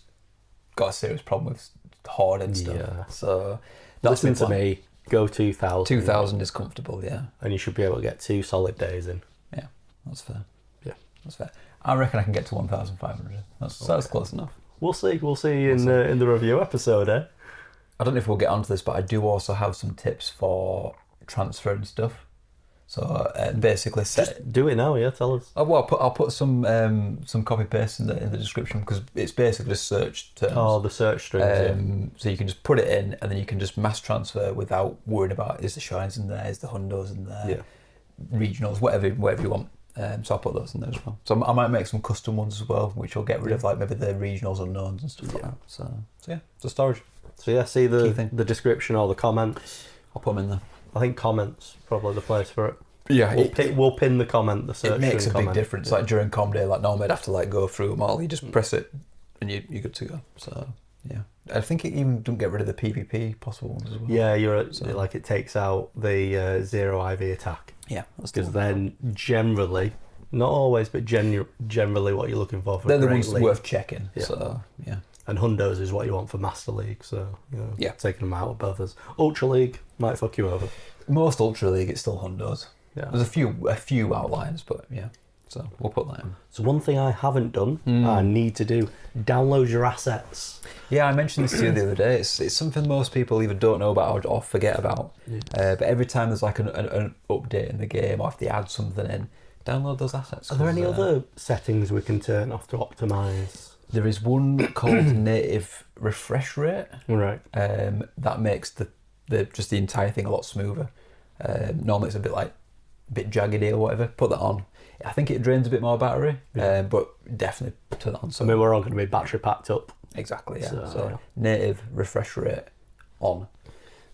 got a serious problem with hoarding stuff. Yeah. So that's Listen my to plan. me. Go 2,000. 2,000 is comfortable, yeah. And you should be able to get 2 solid days in. Yeah, that's fair. Yeah. That's fair. I reckon I can get to 1,500. That's close enough. We'll see. We'll see in the review episode, eh? I don't know if we'll get onto this, but I do also have some tips for transferring stuff. So basically, Just do it now, yeah. Tell us. Oh, well, I'll put some copy paste in the description, because it's basically just search terms. Oh, the search strings. So you can just put it in, and then you can just mass transfer without worrying about is the shines in there, is the hundos in there, regionals, whatever you want. So I'll put those in there as well. So I might make some custom ones as well, which will get rid of like maybe the regionals unknowns and stuff like that. So yeah, so storage. So yeah, see Key thing. the description or the comments. I'll put them in there. I think comments probably the place for it. Yeah, We'll pin the comment, the search it makes a string big comment. difference. Like during com day, like normally I'd have to like go through them all. You just press it, and you're good to go. So yeah, I think it even don't get rid of the PvP possible ones as well. Yeah, like it takes out the zero IV attack. Yeah, that's Because then generally, not always, but generally what you're looking for they're the Great ones League. worth checking. Yeah. So yeah. And hundos is what you want for Master League, so Yeah. taking them out of both us. Ultra League might fuck you over. Most Ultra League, it's still hundos. Yeah. There's a few outliers, but yeah. So we'll put that in. So one thing I haven't done, I need to do, download your assets. Yeah, I mentioned this to you the other day. It's something most people either don't know about or forget about. But every time there's like an update in the game, or if they add something in, download those assets. Are there any 'cause, other settings we can turn off to optimise? There is one called native refresh rate. Right. That makes the entire thing a lot smoother. Normally it's a bit jaggedy or whatever. Put that on. I think it drains a bit more battery, but definitely turn that on. So I mean, we're all going to be battery packed up. exactly, yeah. So, So yeah. native refresh rate on.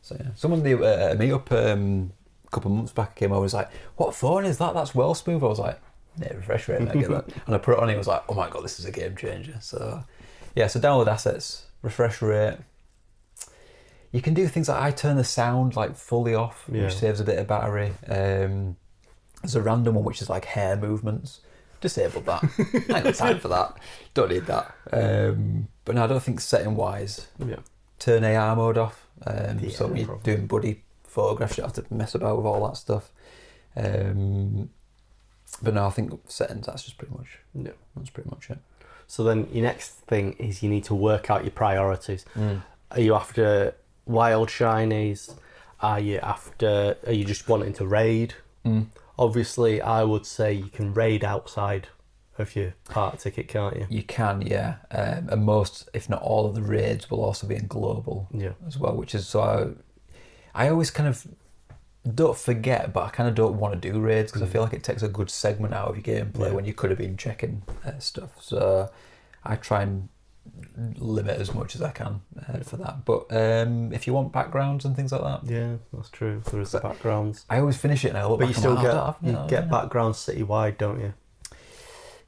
So yeah, someone at a meetup a couple of months back came over and was like, "What phone is that? That's well smooth." I was like, "Native refresh rate, I get that." And I put it on. He was like, "Oh my god, this is a game changer." So yeah, so download assets, refresh rate. You can do things like I turn the sound like fully off, which saves a bit of battery. There's a random one which is like hair movements. Disabled that. I ain't got time for that. Don't need that. But no, I don't think setting wise. Yeah. Turn AR mode off. So when no you're problem. doing buddy photographs, you don't have to mess about with all that stuff. But no, I think settings. That's just pretty much. Yeah. That's pretty much it. So then your next thing is you need to work out your priorities. Are you after wild shinies? Are you just wanting to raid? Obviously, I would say you can raid outside of your part ticket, can't you? You can, yeah. And most, if not all, of the raids will also be in global as well, which is so. I always kind of don't forget, but I kind of don't want to do raids because I feel like it takes a good segment out of your gameplay when you could have been checking stuff. So I try and limit as much as I can for that. But if you want backgrounds and things like that, Yeah, that's true. There is the backgrounds. I always finish it and I look But back you and I'm still like, get get backgrounds citywide, don't you?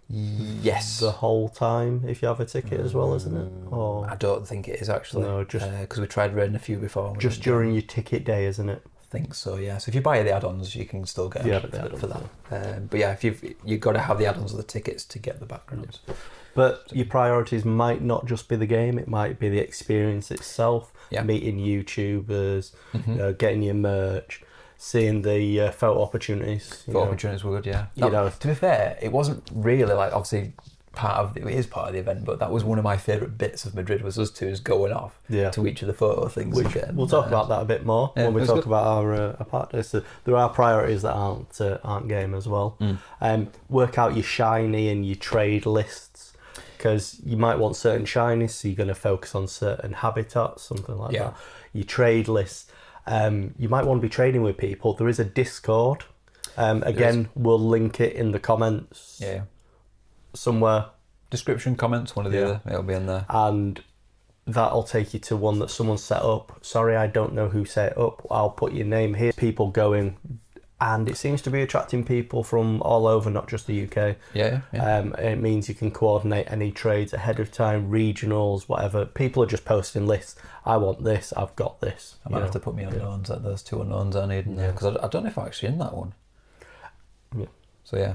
Yes. The whole time if you have a ticket as well, isn't it? Or I don't think it is actually. No, just- because we tried raiding a few before. and we just didn't during your ticket day, isn't it? think so, yeah. So if you buy the add-ons, you can still get Yeah, a but the benefit for add-ons, that. But yeah, if you've got to have the add-ons or the tickets to get the backgrounds. But your priorities might not just be the game, it might be the experience itself, Yeah. meeting YouTubers, getting your merch, seeing the photo opportunities. you Photo know. opportunities were good, yeah. You know. To be fair, it wasn't really like obviously it is part of the event, but that was one of my favourite bits of Madrid was us two going off to each of the photo things. Which and we'll talk about that a bit more when we it was talk good. about our part days. So there are priorities that aren't game as well. Work out your shiny and your trade lists, because you might want certain shinies, so you're going to focus on certain habitats, something like that. Your trade lists. You might want to be trading with people. There is a Discord. Again, we'll link it in the comments. Yeah. Somewhere. description, comments, one or the other. It'll be in there. And that'll take you to one that someone set up. Sorry, I don't know who set it up. I'll put your name here. People going, and it seems to be attracting people from all over, not just the UK. Yeah. It means you can coordinate any trades ahead of time, regionals, whatever. People are just posting lists. I want this. I've got this. I might have to put me unknowns, like those 2 unknowns I need in there, because I don't know if I'm actually in that one. Yeah. So yeah,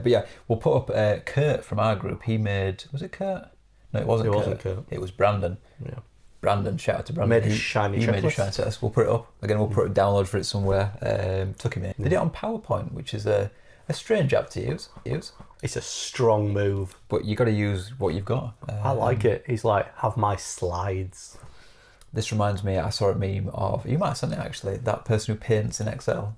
but yeah, we'll put up Kurt from our group. He made, was it Kurt? No, it wasn't. Kurt. It was Brandon. Yeah. Brandon, shout out to Brandon. Made a shiny He made a checklist. shiny checklist. We'll put it up again. We'll put a download for it somewhere. Took him in. Did it on PowerPoint, which is a strange app to use. It's a strong move. But you got to use what you've got. I like it. He's like, have my slides. This reminds me, I saw a meme of, you might have sent it actually, that person who paints in Excel.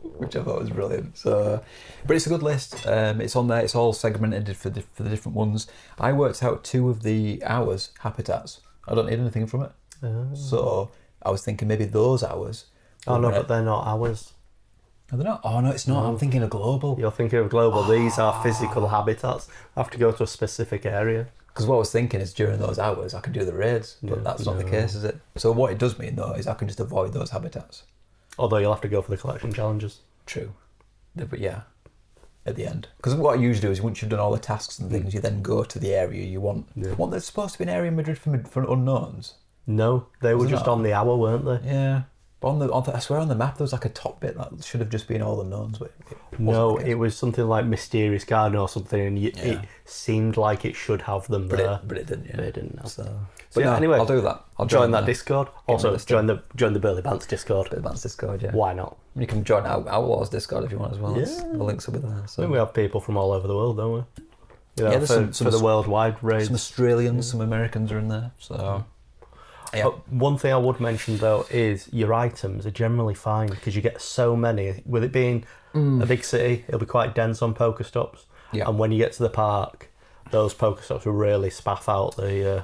Which I thought was brilliant. So, but it's a good list. It's on there. It's all segmented for the different ones. I worked out 2 of the hours habitats. I don't need anything from it. So I was thinking maybe those hours. Oh no, but they're not ours. Are they not? Oh no, it's not. I'm thinking of global. You're thinking of global. These are physical habitats. I have to go to a specific area. Because what I was thinking is during those hours I could do the raids, but that's not the case, is it? So what it does mean though is I can just avoid those habitats. Although you'll have to go for the collection challenges. True. But yeah, at the end. Because what I usually do is once you've done all the tasks and things, you then go to the area you want. Yeah. Well, there's supposed to be an area in Madrid for unknowns. No, they were just on the hour, weren't they? Yeah. But I swear on the map there was like a top bit that should have just been all the knowns. But it was something like Mysterious Garden or something, and it seemed like it should have them there. But it didn't. Yeah. But it didn't. No. So, But yeah, anyway, I'll do that. I'll join that Discord. Also, join the Burly Bantz Discord. Burly Bantz Discord, yeah. Why not? You can join Outlaws Discord if you want as well. Yeah. The links will be there. So. I mean, we have people from all over the world, don't we? You know, there's for the worldwide raids. Some Australians, some Americans are in there. So. Yeah. But one thing I would mention though is your items are generally fine because you get so many. With it being a big city, it'll be quite dense on Pokestops. Yeah. And when you get to the park, those Pokestops will really spaff out the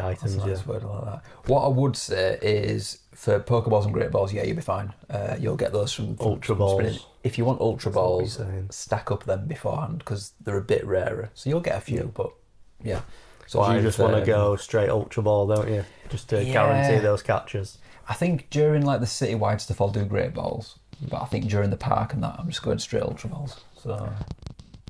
items. That's a nice word, I like that. What I would say is for Pokeballs and Great Balls, you'll be fine. You'll get those from Ultra Balls. Spinning. If you want Ultra Balls, stack up them beforehand because they're a bit rarer. So you'll get a few, but yeah. So you just want to go straight Ultra Ball, don't you? Just to guarantee those catches. I think during like the citywide stuff, I'll do Great Balls. But I think during the park and that, I'm just going straight Ultra Balls. So,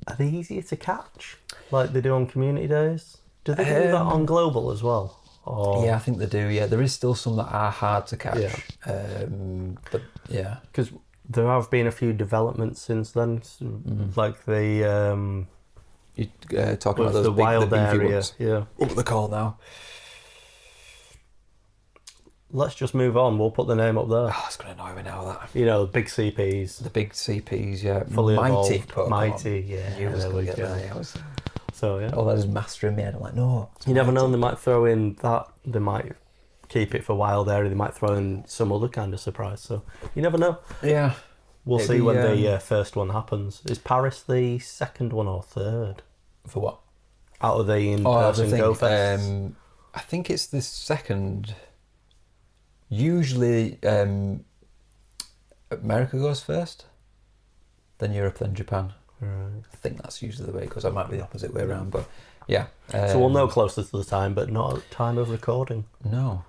are they easier to catch, like they do on community days? Do they do that on Global as well? Or... Yeah, I think they do. Yeah, there is still some that are hard to catch. Yeah. But yeah, because there have been a few developments since then, like the. You're talking about those the big, wild the area, ones. yeah. What are they called now? Let's just move on. We'll put the name up there. Oh, it's going to annoy me now. That the big CPs. The big CPs, yeah. Fully Mighty evolved. Pokemon. Mighty, yeah. You was going to get there. So yeah. Oh, that is mastering me. I'm like, no. You never know. They might throw in that. They might keep it for wild area. They might throw in some other kind of surprise. So you never know. Yeah. We'll see when the first one happens. Is Paris the second one or third? For what? Out of the in-person Go Fest. I think it's the second. Usually, America goes first, then Europe, then Japan. Right. I think that's usually the way it goes. It might be the opposite way around, but yeah. So we'll know closer to the time, but not at the time of recording. No.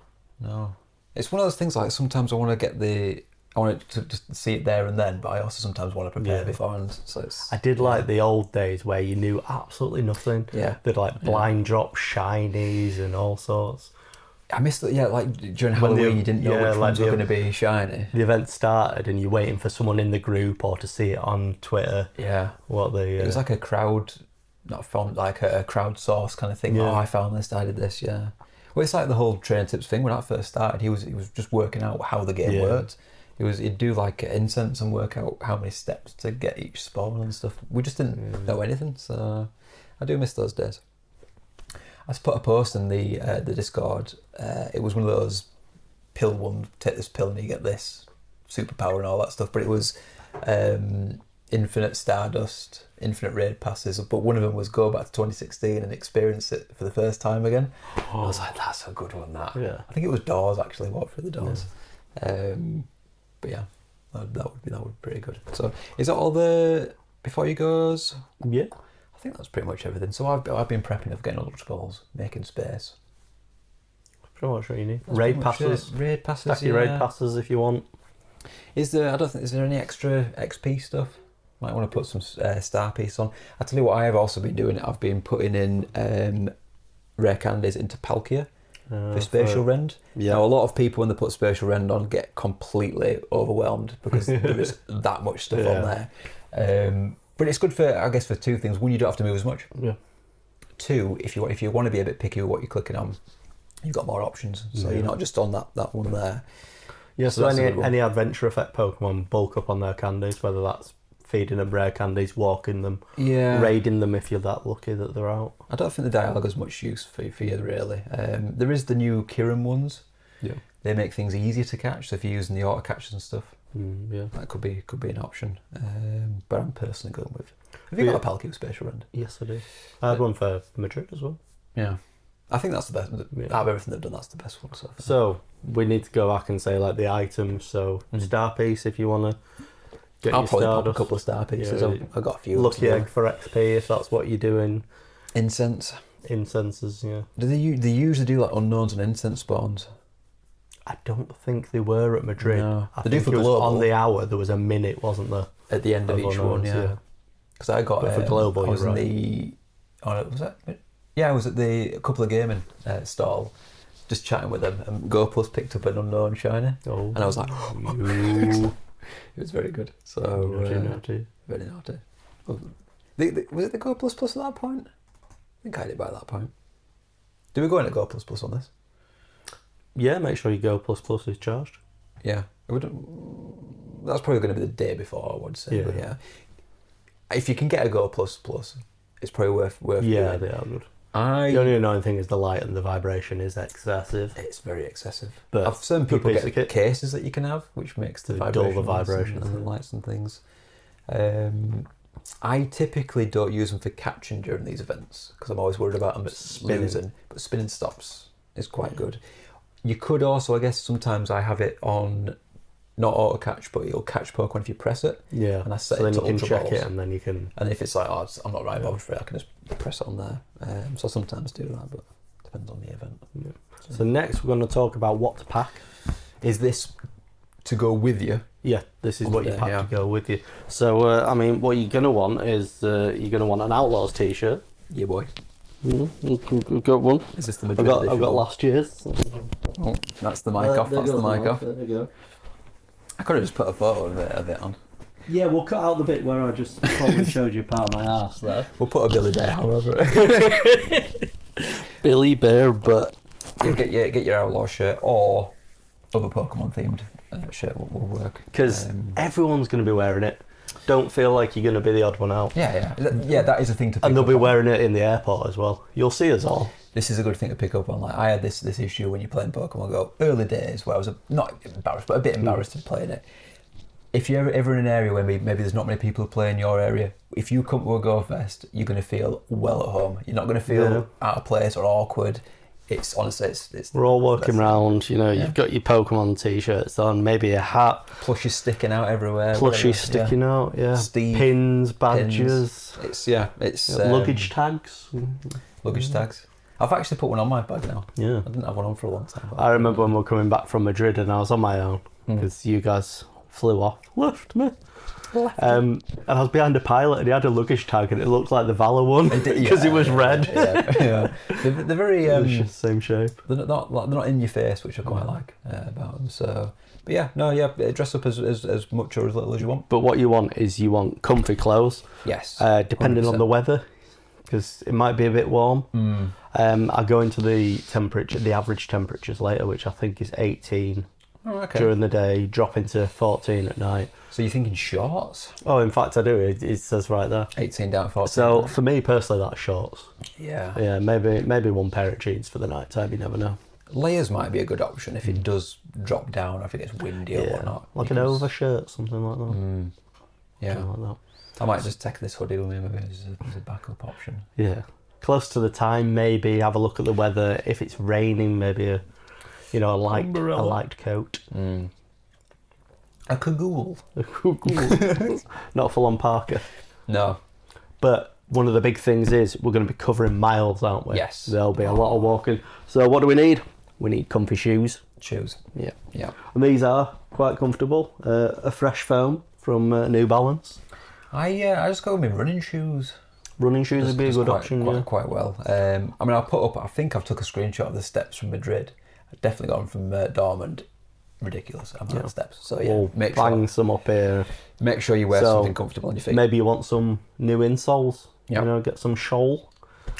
It's one of those things like sometimes I want to just see it there and then, but I also sometimes want to prepare beforehand. So I did like the old days where you knew absolutely nothing. Yeah. They'd like blind drop shinies and all sorts. I missed it, like during Halloween you didn't know which ones were going to be shiny. The event started and you're waiting for someone in the group or to see it on Twitter. Yeah. It was like a crowd, not found like a crowdsource kind of thing. Yeah. Oh, I found this, I did this, yeah. Well, it's like the whole train tips thing. When I first started, he was just working out how the game worked. He'd do like incense and work out how many steps to get each spawn and stuff. We just didn't know anything, so I do miss those days. I put a post in the Discord. It was one of those pill ones. Take this pill and you get this superpower and all that stuff. But it was infinite Stardust, infinite raid passes. But one of them was go back to 2016 and experience it for the first time again. I was like, that's a good one. That. Yeah. I think it was doors actually. Walk through the doors. Yeah. But yeah, that would be pretty good. So is that all the before you goes? Yeah. I think that's pretty much everything. So I've been prepping of getting ultraballs, making space. Pretty much what you need. That's Raid pretty much passes. it. Raid passes. Stack your raid passes if you want. Is there any extra XP stuff? Might want to put some star piece on. I tell you what, I have also been doing. I've been putting in rare candies into Palkia for spatial rend. Yeah. Now a lot of people when they put spatial rend on get completely overwhelmed because there is that much stuff on there. But it's good for, I guess, for two things. One, you don't have to move as much. Yeah. Two, if you want to be a bit picky with what you're clicking on, you've got more options. So you're not just on that one there. Yeah, so that's a good one. any adventure effect Pokemon bulk up on their candies, whether that's feeding them rare candies, walking them, raiding them if you're that lucky that they're out. I don't think the dialogue has much use for you really. There is the new Kirin ones. Yeah. They make things easier to catch, so if you're using the auto catches and stuff, Yeah. that could be an option. But I'm personally going with. Have you got a Palkia with spatial rend? Yes, I do. I had one for Madrid as well. Yeah. I think that's the best. Out of everything they've done, that's the best one. So we need to go back and say like the items. So star piece if you want to get I'll your probably pop a Stardust. couple of star pieces. Yeah, I've got a few. Lucky egg for XP if that's what you're doing. Incense. Incenses, yeah. Do they usually do like unknowns and incense spawns? I don't think they were at Madrid. No. I They do think for it was global. on the hour. There was a minute, wasn't there? At the end of each one, unknowns, yeah. Because I got But for global, I was you're in right. the. Oh, was that? Yeah, I was at the couple of gaming stall, just chatting with them, and Go Plus picked up an unknown shiny, Oh, and I was like, you it was very good. So naughty. very naughty. Was it the Go Plus Plus at that point? I think I had it by that point. Do we go into Go Plus Plus on this? Yeah, make sure you go plus is charged. Yeah, that's probably going to be the day before, I would say. Yeah. But yeah, if you can get a Go Plus Plus, it's probably worth Yeah, doing. they are good. The only annoying thing is the light and the vibration is excessive. It's very excessive. But I've seen good people piece of get kit. cases that you can have, which makes the To dull the vibrations vibrations, and the lights and things. I typically don't use them for catching during these events because I'm always worried about them losing. But spinning stops is quite good. You could also, I guess, sometimes I have it on not auto catch, but it'll catch Pokemon if you press it. Yeah. And I set so it then to you can Ultra check Balls. it and then you can. And if it's like, I'm not right bothered for it, I can just press it on there. So I sometimes do that, but it depends on the event. Yeah. So next we're going to talk about what to pack. Is this to go with you? Yeah, this is what you Yeah, pack yeah. to go with you. So, I mean, what you're going to want is you're going to want an Outlaws t-shirt. Yeah, boy. I've got one. Is this the I've Madrid got edition? last year's. Oh, that's the mic off. That's the mic off. There you go. I could have just put a photo of it on. Yeah, we'll cut out the bit where I just probably showed you part of my ass there. We'll put a Billy Bear, however. Billy Bear butt. get your Outlaw shirt or other Pokemon themed shirt will work. Because everyone's going to be wearing it. Don't feel like you're going to be the odd one out. Yeah. That is a thing to pick And they'll up be on. wearing it in the airport as well. You'll see us all. This is a good thing to pick up on. Like I had this issue when you're playing Pokemon Go early days where I was not embarrassed, but a bit embarrassed of playing it. If you're ever in an area where maybe there's not many people playing your area, if you come to a Go Fest, you're going to feel well at home. You're not going to feel out of place or awkward. It's honestly, it's We're all walking around, you've got your Pokemon t-shirts on, maybe a hat. plushies sticking out everywhere. Plushies sticking out, yeah. Steve, Pins, badges. It's Luggage tags. luggage tags. I've actually put one on my bag now. Yeah. I didn't have one on for a long time. I remember when we were coming back from Madrid and I was on my own because you guys flew off. Left me. And I was behind a pilot and he had a luggage tag and it looked like the Valor one because it was red. Yeah. They're very Same shape. they're not in your face, which I quite like about them. So, but dress up as much or as little as you want. But what you want is comfy clothes. Yes, Depending on the weather, because it might be a bit warm. I go into the average temperatures later, which I think is 18 during the day, dropping to 14 at night. So you're thinking shorts? Oh, in fact, I do. It says right there. 18 down to 14. So for me personally, that's shorts. yeah, Yeah, maybe one pair of jeans for the night time. You never know. layers might be a good option if it does drop down or if it gets windy or whatnot. Like an overshirt, something like that. Yeah, Something like that. I might just take this hoodie with me maybe as a backup option. Yeah. Close to the time, maybe have a look at the weather. If it's raining, maybe a light coat. A cagoule. Not full on Parker. No. But one of the big things is we're going to be covering miles, aren't we? Yes. There'll be a lot of walking. So what do we need? We need comfy shoes. Shoes. Yeah. Yeah. And these are quite comfortable. A fresh foam from New Balance. I just go with my running shoes. Running shoes would be a good option, yeah. Quite well. I mean, I'll put up, I think I've took a screenshot of the steps from Madrid. I've definitely got them from Dortmund. Ridiculous amount of steps. So yeah, We'll bang some up here. Make sure you wear something comfortable on your feet. Maybe you want some new insoles. Yep. You know, get some Scholl.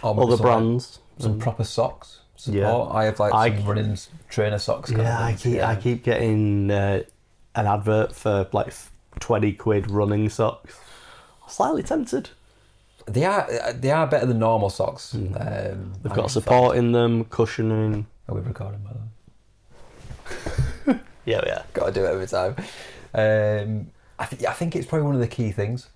Or Other some, brands. Some proper socks. Support. Yeah. I have some running trainer socks. I keep getting an advert for like 20 quid running socks. Slightly tempted. They are better than normal socks. They've got support in them, cushioning. Are we recording, by the way? Yeah. Got to do it every time. I think it's probably one of the key things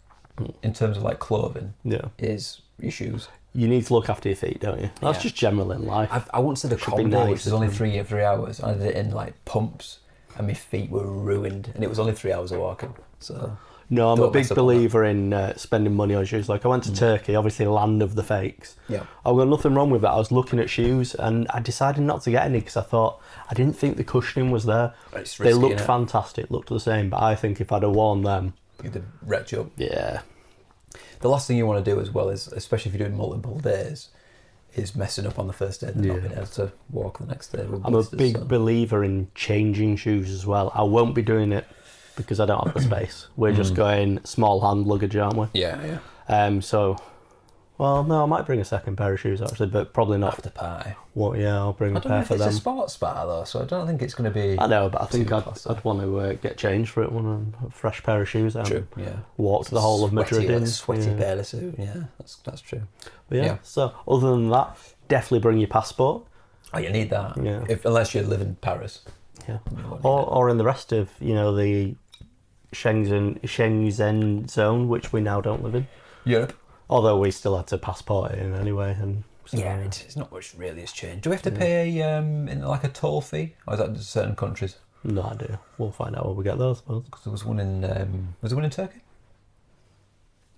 in terms of like clothing. Yeah. Is your shoes. You need to look after your feet, don't you? That's just general in life. I once did a comedy, which was only 3 hours, and I did it in like pumps, and my feet were ruined, and it was only 3 hours of walking. So No, I'm a don't big mess up believer in spending money on shoes. Like I went to Turkey, obviously land of the fakes. Yeah. I've got nothing wrong with that. I was looking at shoes and I decided not to get any because I thought I didn't think the cushioning was there. It's They risky, looked innit? fantastic, looked the same, but I think if I'd have worn them, You'd have wrecked you up. yeah. The last thing you want to do as well is, especially if you're doing multiple days, is messing up on the first day and not being able to walk the next day. With I'm a blisters, big believer in changing shoes as well. I won't be doing it because I don't have the space. We're just going small hand luggage, aren't we? Yeah. Well, no, I might bring a second pair of shoes actually, but probably not. After party. Well, yeah, I'll bring I a don't know pair if for it's them. a sports bar though, so I don't think it's going to be. I know, but I think too I'd classy. want to get changed for it. Want a fresh pair of shoes. True, yeah. Walk the whole of Madrid in. Sweaty yeah. pair of suit, yeah, that's true. But yeah. Yeah. So other than that, definitely bring your passport. Oh, you need that. Yeah. Unless you live in Paris. Yeah. Or in the rest of the Schengen zone, which we now don't live in. Europe. Although we still had to passport it in anyway, and so, Yeah, it's not much really has changed. Do we have to pay in like a toll fee, or is that just certain countries? no idea. We'll find out when we get those. Because there was one in was there one in Turkey?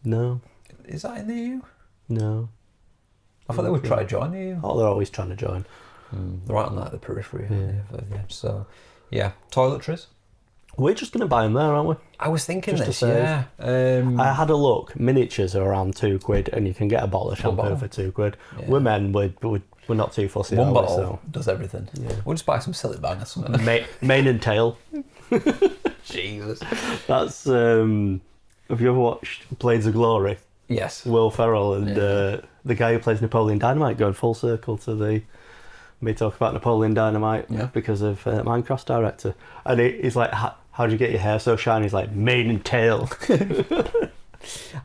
No, Is that in the EU? no. I thought they would try to join the EU. Oh, they're always trying to join. They're right on like the periphery. Of the edge. So, yeah, toiletries. We're just going to buy them there, aren't we? I was thinking Just to this. save. Yeah. I had a look. Miniatures are around £2, and you can get a bottle of shampoo bottle. for £2. Yeah. Women, we're not too fussy. One are we? bottle So. does everything. Yeah. We'll just buy some silly bag or something. Mane and tail. Jesus. That's. Have you ever watched Blades of Glory? Yes. Will Ferrell and the guy who plays Napoleon Dynamite going full circle to me talk about Napoleon Dynamite because of Minecraft director, and he's like, how do you get your hair so shiny? He's like, mane and tail.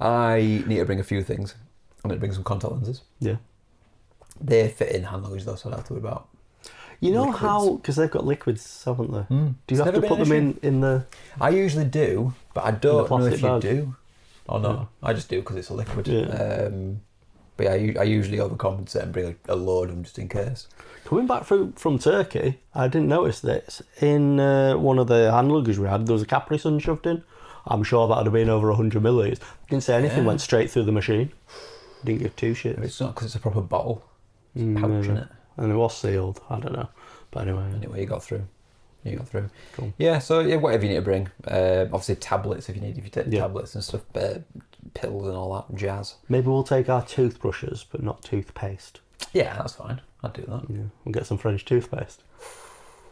I need to bring a few things. I'm going to bring some contact lenses. Yeah. They fit in hand luggage though, so I don't have to worry about. You know Liquids. how, because they've got liquids, haven't they? Do you It's have never to been put an them in the... I usually do, but I don't know plastic if you bag? do or not. I just do because it's a liquid. Yeah. But yeah, I usually overcompensate and bring a load of them just in case. Coming back from Turkey, I didn't notice this. In one of the hand luggage we had, there was a Capri Sun shoved in. I'm sure that would have been over 100 millilitres. Didn't say anything, went straight through the machine. Didn't give two shits. It's not because it's a proper bottle. It's a pouch in it. And it was sealed. I don't know. But anyway. Anyway, you got through. Cool. Yeah, so yeah, whatever you need to bring. Obviously tablets if you take Yeah. tablets and stuff, pills and all that jazz. Maybe we'll take our toothbrushes, but not toothpaste. Yeah, that's fine. I'd do that. Yeah. We'll get some French toothpaste.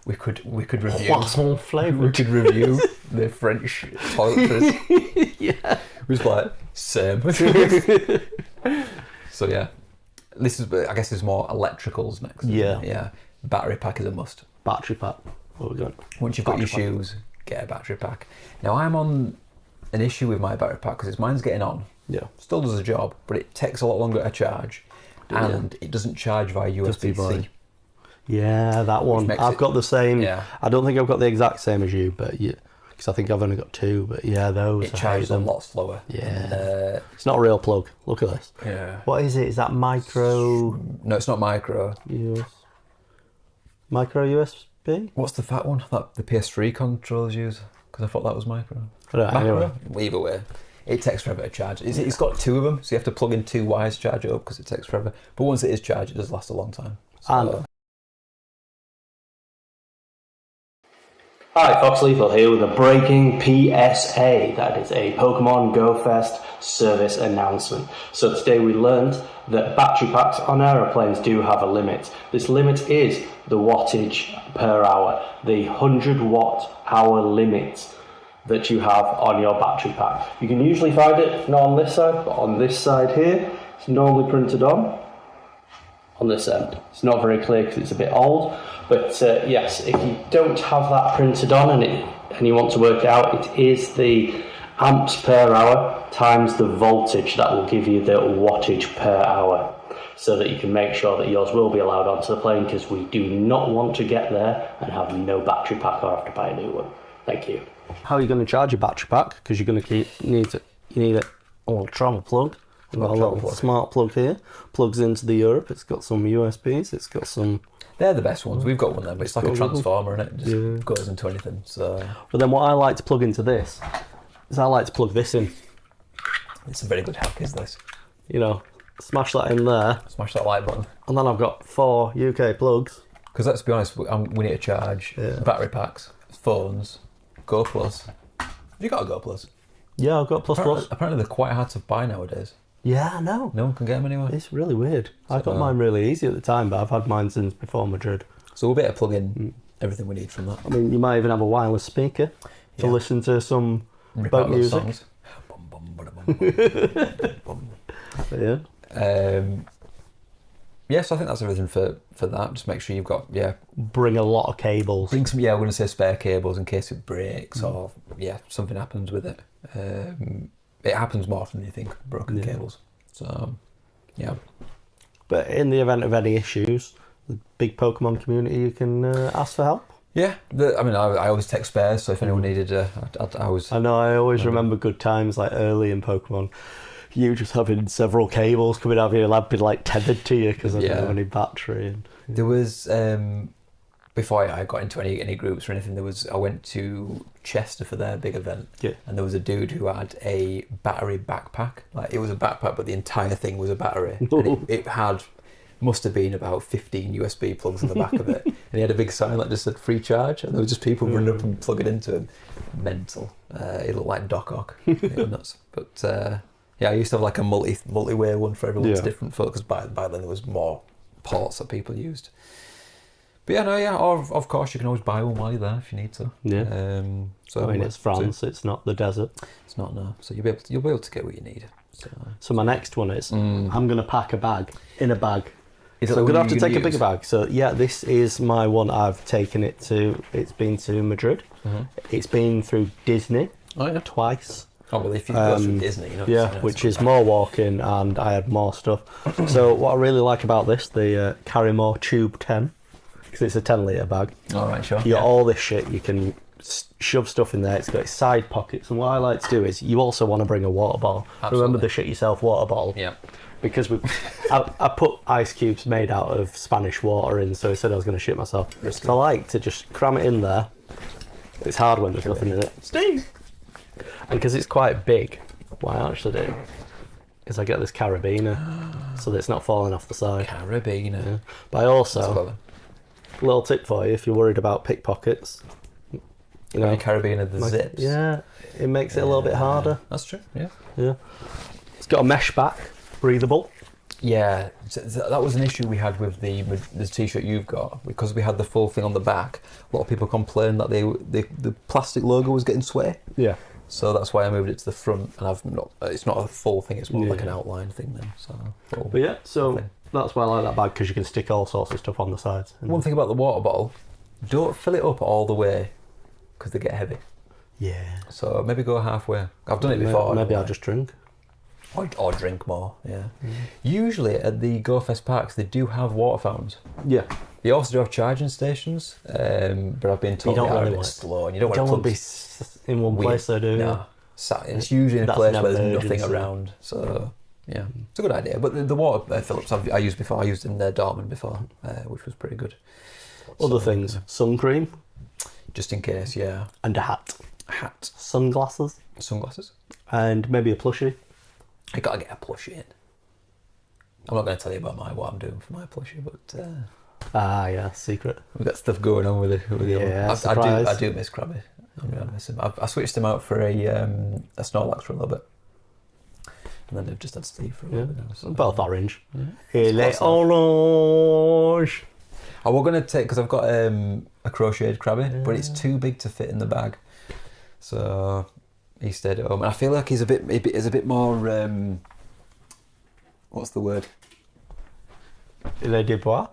We could review. Poisson We flavoured. could review the French toiletries. Yeah. It was like same. So yeah, this is. I guess there's more electricals next. Yeah. Battery pack is a must. Battery pack. What we got? Once you've got your Battery pack. shoes, get a battery pack. Now I'm on an issue with my battery pack because mine's getting on. Yeah. Still does the job, but it takes a lot longer to charge, and it doesn't charge via USB-C. by. Yeah, that one. makes I've it- got the same. Yeah. I don't think I've got the exact same as you, but yeah, because I think I've only got two. But yeah, those. It I hate charges a them. lot slower. Yeah. And, It's not a real plug. Look at this. yeah. What is it? Is that micro No, it's not micro. micro USB? What's the fat one that the PS3 controllers use? Because I thought that was micro. I don't know, anyway. Macro? Either way, it takes forever to charge. It's got 2 of them, so you have to plug in 2 wires to charge it up because it takes forever. But once it is charged, it does last a long time. So, Hi, Fox Lethal here with a breaking PSA. That is a Pokemon GO Fest service announcement. So today we learned that battery packs on aeroplanes do have a limit. This limit is the wattage per hour, the 100 watt hour limit that you have on your battery pack. You can usually find it not on this side, but on this side here, it's normally printed on this end. It's not very clear because it's a bit old, but yes, if you don't have that printed on and you want to work it out, it is the amps per hour times the voltage that will give you the wattage per hour, so that you can make sure that yours will be allowed onto the plane, because we do not want to get there and have no battery pack or have to buy a new one. Thank you. How are you going to charge your battery pack? Because you're going to need a little travel plug. I've got a little smart plug here. Plugs into the Europe. It's got some USBs. It's got some. They're the best ones. We've got one there, but it's like a transformer, and it just goes into anything. So. But then what I like to plug into this is I like to plug this in. It's a very good hack, is this? You know, smash that in there. Smash that like button. And then I've got 4 UK plugs. Because let's be honest, we need to charge battery packs, phones, Go Plus. Have you got a Go Plus? Yeah, I've got Plus. Apparently they're quite hard to buy nowadays. Yeah, I know. No one can get them anywhere. It's really weird. I got mine really easy at the time, but I've had mine since before Madrid. So we'll be able to plug in everything we need from that. I mean, you might even have a wireless speaker to listen to some boat music. Songs. Yeah. So I think that's everything for that. Just make sure you've got Bring a lot of cables. Bring some we're going to say spare cables in case it breaks or something happens with it. It happens more often than you think, broken cables. So But in the event of any issues, the big Pokemon community, you can ask for help. Yeah, I always take spares, so if anyone needed, I always remember good times like early in Pokemon. You just having several cables coming out of your lab, be like tethered to you because I didn't have any battery. And, There was before I got into any groups or anything. I went to Chester for their big event, and there was a dude who had a battery backpack. Like it was a backpack, but the entire thing was a battery. And it must have been about 15 USB plugs in the back of it, and he had a big sign that just said free charge, and there were just people running up and plugging into him. Mental. It looked like Doc Ock. It was nuts. But I used to have like a multi-way one for everyone's different phones, because by then there was more ports that people used. But or of course you can always buy one while you're there if you need to. Yeah. It's France. It's not the desert. It's not, no. So you'll be able to get what you need. So my next one is I'm going to pack a bag in a bag. So I'm going to have to take a bigger bag. So this is my one. I've taken it to. It's been to Madrid. Mm-hmm. It's been through Disney twice. Oh well, if you go through Disney, which is more walking, and I had more stuff. So what I really like about this, the Carrymore Tube 10, because it's a 10-litre bag. All right, sure. You got all this shit. You can shove stuff in there. It's got its side pockets, and what I like to do is you also want to bring a water bottle. Absolutely. Remember the shit yourself water bottle. Yeah. Because I put ice cubes made out of Spanish water in, so I said I was going to shit myself. So I like to just cram it in there. It's hard when there's nothing in it. Steve! And because it's quite big, what I actually do is I get this carabiner so that it's not falling off the side. Carabiner. Yeah. But I also, little tip for you if you're worried about pickpockets. You know, carabiner the zips. Yeah, it makes it a little bit harder. That's true. Yeah. It's got a mesh back, breathable. Yeah, that was an issue we had with the t-shirt you've got, because we had the full thing on the back. A lot of people complained that the plastic logo was getting sweaty. Yeah. So that's why I moved it to the front, and it's not a full thing, it's more like an outline thing then. So that's why I like that bag, because you can stick all sorts of stuff on the sides. One thing about the water bottle, don't fill it up all the way, because they get heavy. Yeah. So maybe go halfway. I've done it before. Maybe I'll just drink. Or drink more, yeah. Usually at the Go Fest parks, they do have water fountains. Yeah. They also do have charging stations, but I've been told they're a bit slow, and you don't want to be in one place, though, do you? No. It's usually in a place where there's nothing around, so yeah. It's a good idea. But the water Phillips I used before, I used in Dortmund before, which was pretty good. Other things, sun cream. Just in case, yeah. And a hat. Hat. Sunglasses. Sunglasses. and maybe a plushie. I gotta get a plushie in. I'm not going to tell you about what I'm doing for my plushie, but Yeah, secret. we've got stuff going on with it. Yeah, I surprise. do miss Krabby. I miss him. I switched him out for a Snorlax for a little bit, and then they've just had Steve for a little bit now. So. Both orange. It's Il est close orange. I was going to take, because I've got a crocheted Krabby, but it's too big to fit in the bag, so he stayed at home. And I feel like he's a bit more. What's the word? Il est Dubois.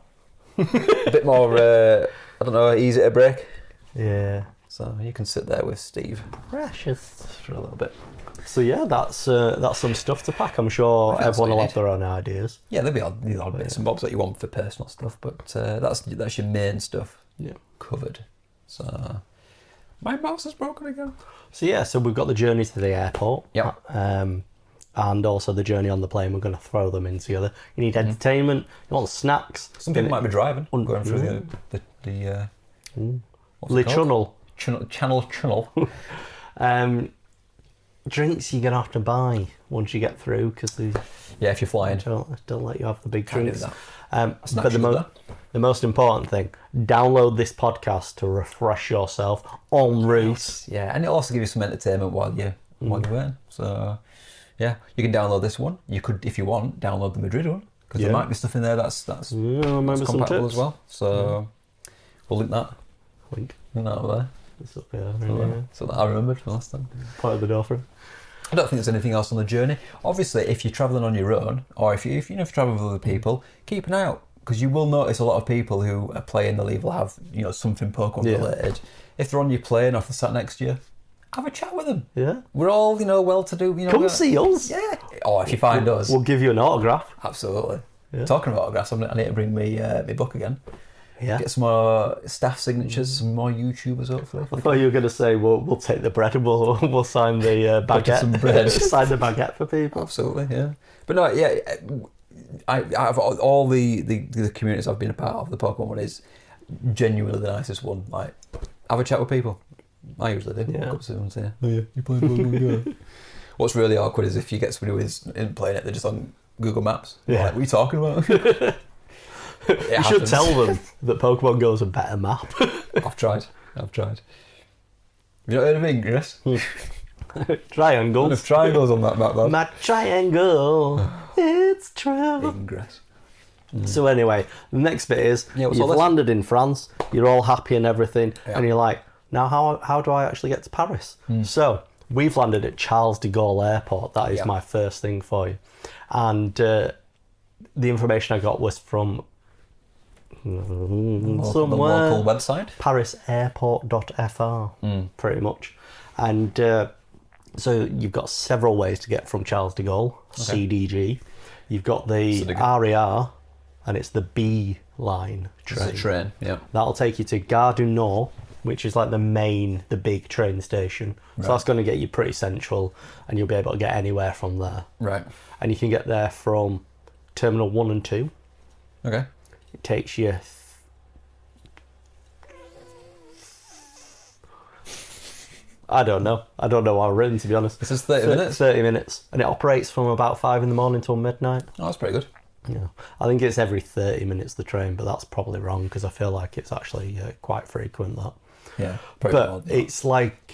A bit more. I don't know. Easy to break. Yeah. So you can sit there with Steve Precious. for a little bit. So yeah, that's some stuff to pack. I'm sure that's everyone what will you have their own ideas. Yeah, there'll be odd bits and bobs that you want for personal stuff, but that's your main stuff covered. So my mouse is broken again. So yeah, so we've got the journey to the airport. Yep. And also the journey on the plane. We're going to throw them in together. You need entertainment. You want snacks. Some people might be driving, going through the what's it called? Channel. Drinks you're going to have to buy once you get through because they if you're flying. don't let you have the big Can't do drinks. that. But the most important thing, download this podcast to refresh yourself en route. Yeah, and it'll also give you some entertainment while you're waiting. So yeah, you can download this one. You could, if you want, download the Madrid one because there might be stuff in there that's maybe some compatible tips as well. So we'll link that. Link. Link that over there. It's up here. So that I remembered from last time. Point of the door for him. I don't think there's anything else on the journey. Obviously, if you're travelling on your own, or if you travel with other people, keep an eye out because you will notice a lot of people who are playing the leave will have something Pokemon related. If they're on your plane or if they're sat next to you, have a chat with them. Yeah. We're all well-to-do. Come see us. Yeah. Or if you find us, We'll give you an autograph. absolutely. Yeah. Talking about autographs, I need to bring me my book again. Yeah. Get some more staff signatures, some more YouTubers hopefully. I thought you were going to say we'll take the bread and we'll sign the baguette. Some bread. Sign the baguette for people. Absolutely, yeah. But no, yeah, I have all the communities I've been a part of. The Pokemon one is genuinely the nicest one. Like, have a chat with people. I usually do. Yeah. Walk up to someone and say, "Oh yeah, you play Pokemon Go." What's really awkward is if you get somebody who isn't playing it, they're just on Google Maps. Yeah. Like, what are you talking about? You should tell them that Pokemon Go is a better map. I've tried. Have you not heard of Ingress? Triangles. There's triangles on that map, man. My triangle. It's true. Ingress. So anyway, the next bit is what's you've all this? landed in France, you're all happy and everything, Yeah. and you're like, now how do I actually get to Paris? So we've landed at Charles de Gaulle Airport. That is my first thing for you. And the information I got was from The somewhere local website. parisairport.fr, pretty much. And so you've got several ways to get from Charles de Gaulle, CDG. You've got the RER, and it's the B line train. It's a train, yeah. That'll take you to Gare du Nord, which is like the big train station. So that's going to get you pretty central, and you'll be able to get anywhere from there. Right. And you can get there from Terminal 1 and 2. Okay. It takes you... I don't know how I've written, to be honest. This is 30 minutes? 30 minutes. And it operates from about 5 in the morning till midnight. Oh, that's pretty good. Yeah, I think it's every 30 minutes the train, but that's probably wrong because I feel like it's actually quite frequent, that. Yeah. But it's like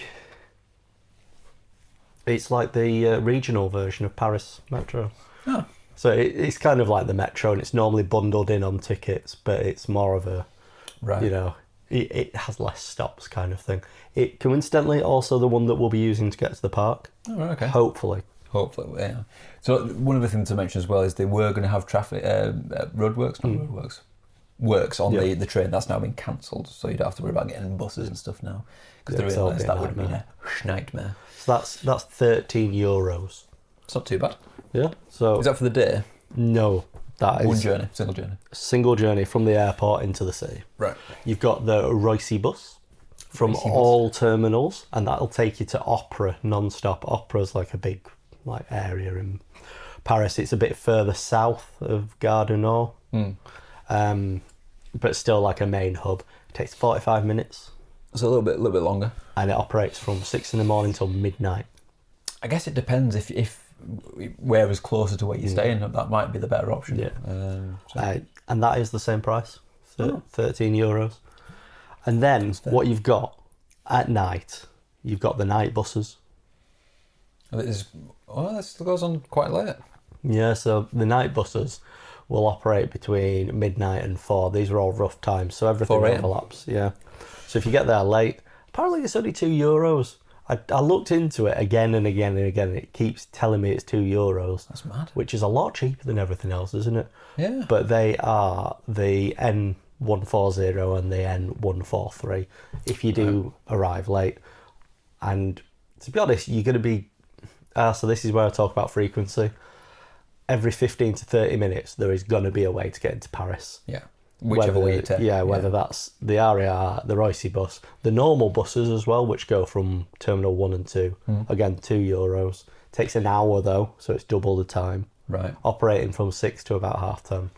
the regional version of Paris Metro. Oh. So it's kind of like the Metro, and it's normally bundled in on tickets, but it's more of a, it has less stops kind of thing. It coincidentally also the one that we'll be using to get to the park. Oh, right, okay. Hopefully, yeah. So one of the things to mention as well is they were going to have traffic roadworks on the train. That's now been cancelled, so you don't have to worry about getting buses and stuff now because they realised that would have been a nightmare. So that's €13. It's not too bad. Yeah. So Is that for the day? no, that is One journey, single journey. single journey from the airport into the city. Right. You've got the Roissy bus from all terminals, and that'll take you to Opera non-stop. Opera's like a big area in Paris. It's a bit further south of Gare du Nord, but still like a main hub. It takes 45 minutes, It's a little bit longer. and it operates from 6 in the morning till midnight. I guess it depends if where is closer to where you're staying, that might be the better option. Yeah. And that is the same price, €13. And then what you've got at night, you've got the night buses. This goes on quite late. Yeah, so the night buses will operate between midnight and 4. These are all rough times, so everything 4 a.m. overlaps. Yeah. So if you get there late, apparently it's only €2. I looked into it again and again and again. And it keeps telling me it's €2. That's mad. Which is a lot cheaper than everything else, isn't it? Yeah. But they are the N140 and the N143 if you do arrive late. And to be honest, you're going to be... so this is where I talk about frequency. Every 15 to 30 minutes, there is going to be a way to get into Paris. Yeah. Whichever way you take. Yeah, whether that's the RER, the Roissy bus, the normal buses as well, which go from Terminal 1 and 2. Again, €2. Takes an hour though, so it's double the time. Right. Operating from 6 to about 10:30.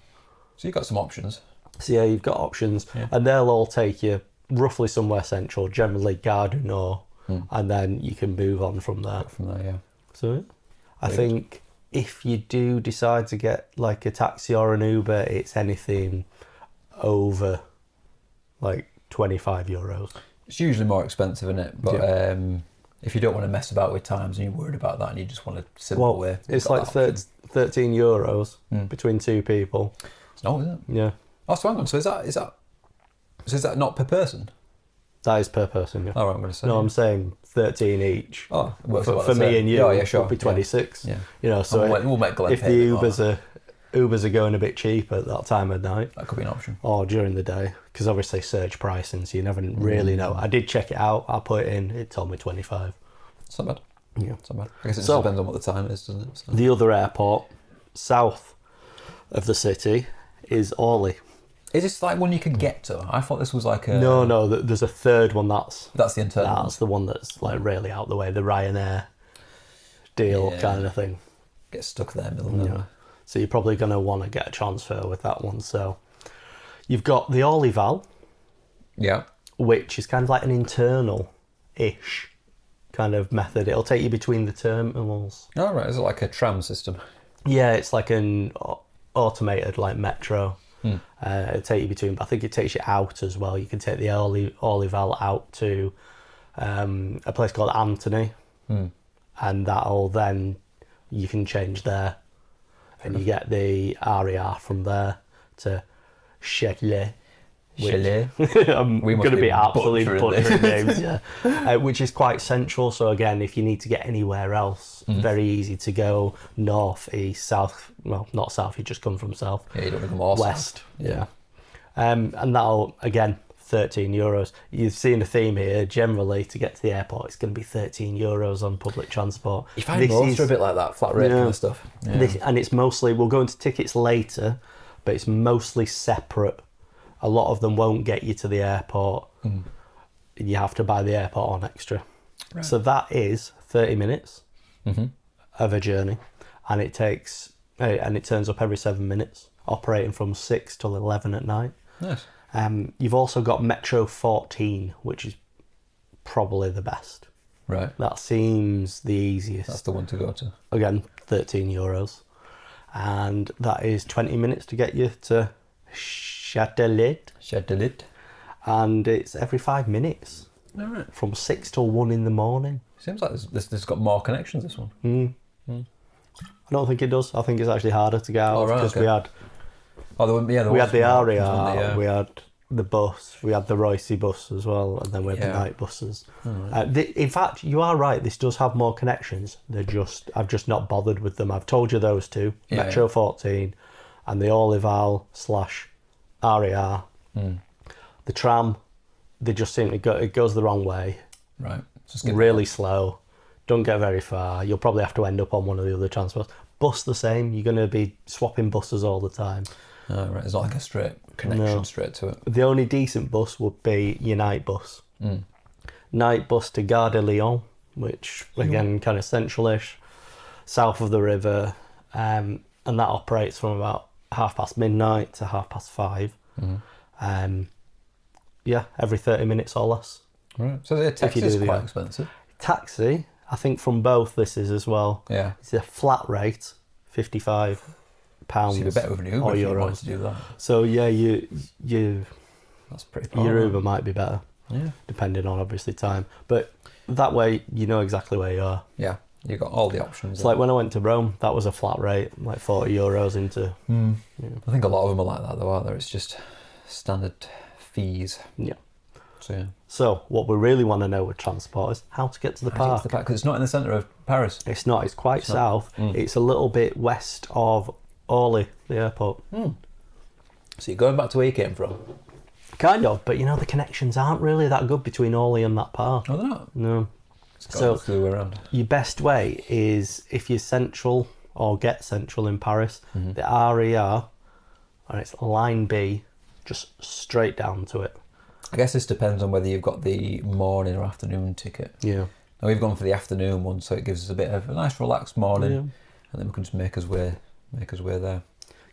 So you've got some options. So yeah, you've got options, and they'll all take you roughly somewhere central, generally Gare du Nord, and then you can move on from there. So I think if you do decide to get like a taxi or an Uber, it's anything over like €25. It's usually more expensive, isn't it? But if you don't want to mess about with times and you're worried about that and you just want a simple way, it's like €13 between two people. It's not, is it? Yeah. Oh, so hang on. So is that not per person? That is per person. Yeah. Oh, right, I'm going to say. No, I'm saying 13 each. Oh, for me and you, sure. would be 26. Yeah. You know, so we'll make Glenn if pay the Ubers are going a bit cheap at that time of night, that could be an option. Or during the day, because obviously surge pricing, so you never really know. I did check it out. I put it in. It told me 25. It's not bad. Yeah, it's not bad. I guess it just depends on what the time is, doesn't it? So. The other airport south of the city is Orly. Is this like one you can get to? I thought this was like a... No, there's a third one that's the internal. That's the one that's like really out the way, the Ryanair deal kind of thing. Get stuck there, middle of nowhere. So you're probably going to want to get a transfer with that one. So you've got the Orly Val, which is kind of like an internal-ish kind of method. It'll take you between the terminals. Oh, right. Is it like a tram system? Yeah, it's like an automated like metro. It'll take you between, but I think it takes you out as well. You can take the Orly Val out to a place called Antony, and that'll then you can change there, and you get the RER from there to Châtelet. I'm going to be absolutely butchering names, which is quite central. So again, if you need to get anywhere else, very easy to go north, east, south. Well, not south. You just come from south. Yeah, you don't become all west. South. Yeah, and that'll again €13. You've seen a theme here. Generally, to get to the airport, it's going to be €13 on public transport. You find most are a bit like that, flat rate kind of stuff. Yeah. And it's mostly, we'll go into tickets later, but it's mostly separate. A lot of them won't get you to the airport. You have to buy the airport on extra. Right. So that is 30 minutes of a journey, and it turns up every 7 minutes, operating from 6 till 11 at night. Nice. You've also got Metro 14, which is probably the best. Right. That seems the easiest. That's the one to go to. Again, €13. And that is 20 minutes to get you to Châtelet. And it's every 5 minutes. All right. From 6 till 1 in the morning. Seems like this got more connections, this one. I don't think it does. I think it's actually harder to get out because we had... we had the RER, we had the bus, we had the Roissy bus as well, and then we had the night buses. In fact, you are right, this does have more connections. I've just not bothered with them. I've told you those two, Metro 14 and the Orly Val / RER. The tram, they just seem to go, it goes the wrong way. Right. Really slow. Don't get very far. You'll probably have to end up on one of the other transports. Bus the same. You're going to be swapping buses all the time. Oh, right. It's not like a straight connection straight to it. The only decent bus would be your night bus. Night bus to Gare de Lyon, which again kind of central-ish, south of the river, and that operates from about midnight to 5:30. Every 30 minutes or less. Right. So the taxi is quite expensive. Taxi, I think from both this is as well. Yeah. It's a flat rate, £55 So you'd be better with an Uber or if you wanted euros. to do that. So yeah, That's pretty poor. your Uber might be better, Yeah. depending on obviously time. But that way you know exactly where you are. Yeah. You got all the options. It's like when I went to Rome, that was a flat rate, like €40 into. I think a lot of them are like that though, aren't there? It's just standard fees. Yeah. So yeah. So what we really want to know with transport is how to get to the park. Because it's not in the centre of Paris. It's not. It's quite south. Mm. It's a little bit west of Orly, the airport. So you're going back to where you came from? Kind of, but you know the connections aren't really that good between Orly and that park. Oh, they're not? No. It's got the other way around. Your best way is if you're central or get central in Paris, the RER, and it's line B, just straight down to it. I guess this depends on whether you've got the morning or afternoon ticket. Yeah. Now we've gone for the afternoon one, so it gives us a bit of a nice relaxed morning, and then we can just make us way there.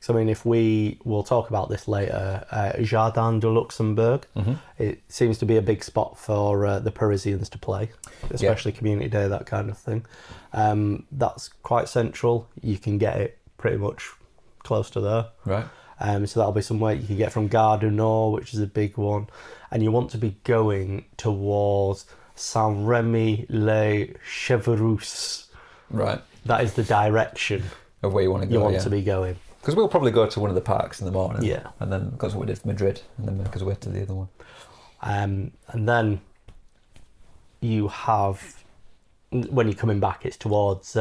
So I mean, if we'll talk about this later, Jardin de Luxembourg, it seems to be a big spot for the Parisians to play, especially community day, that kind of thing. That's quite central. You can get it pretty much close to there. Right. So that'll be somewhere you can get from Gare du Nord, which is a big one, and you want to be going towards Saint-Rémy-les-Chevreuse. Right. That is the direction Of where you want to go. you want to be going. Because we'll probably go to one of the parks in the morning. Yeah. And then that's what we did for Madrid, and then make us way to the other one. And then you have, when you're coming back, it's towards,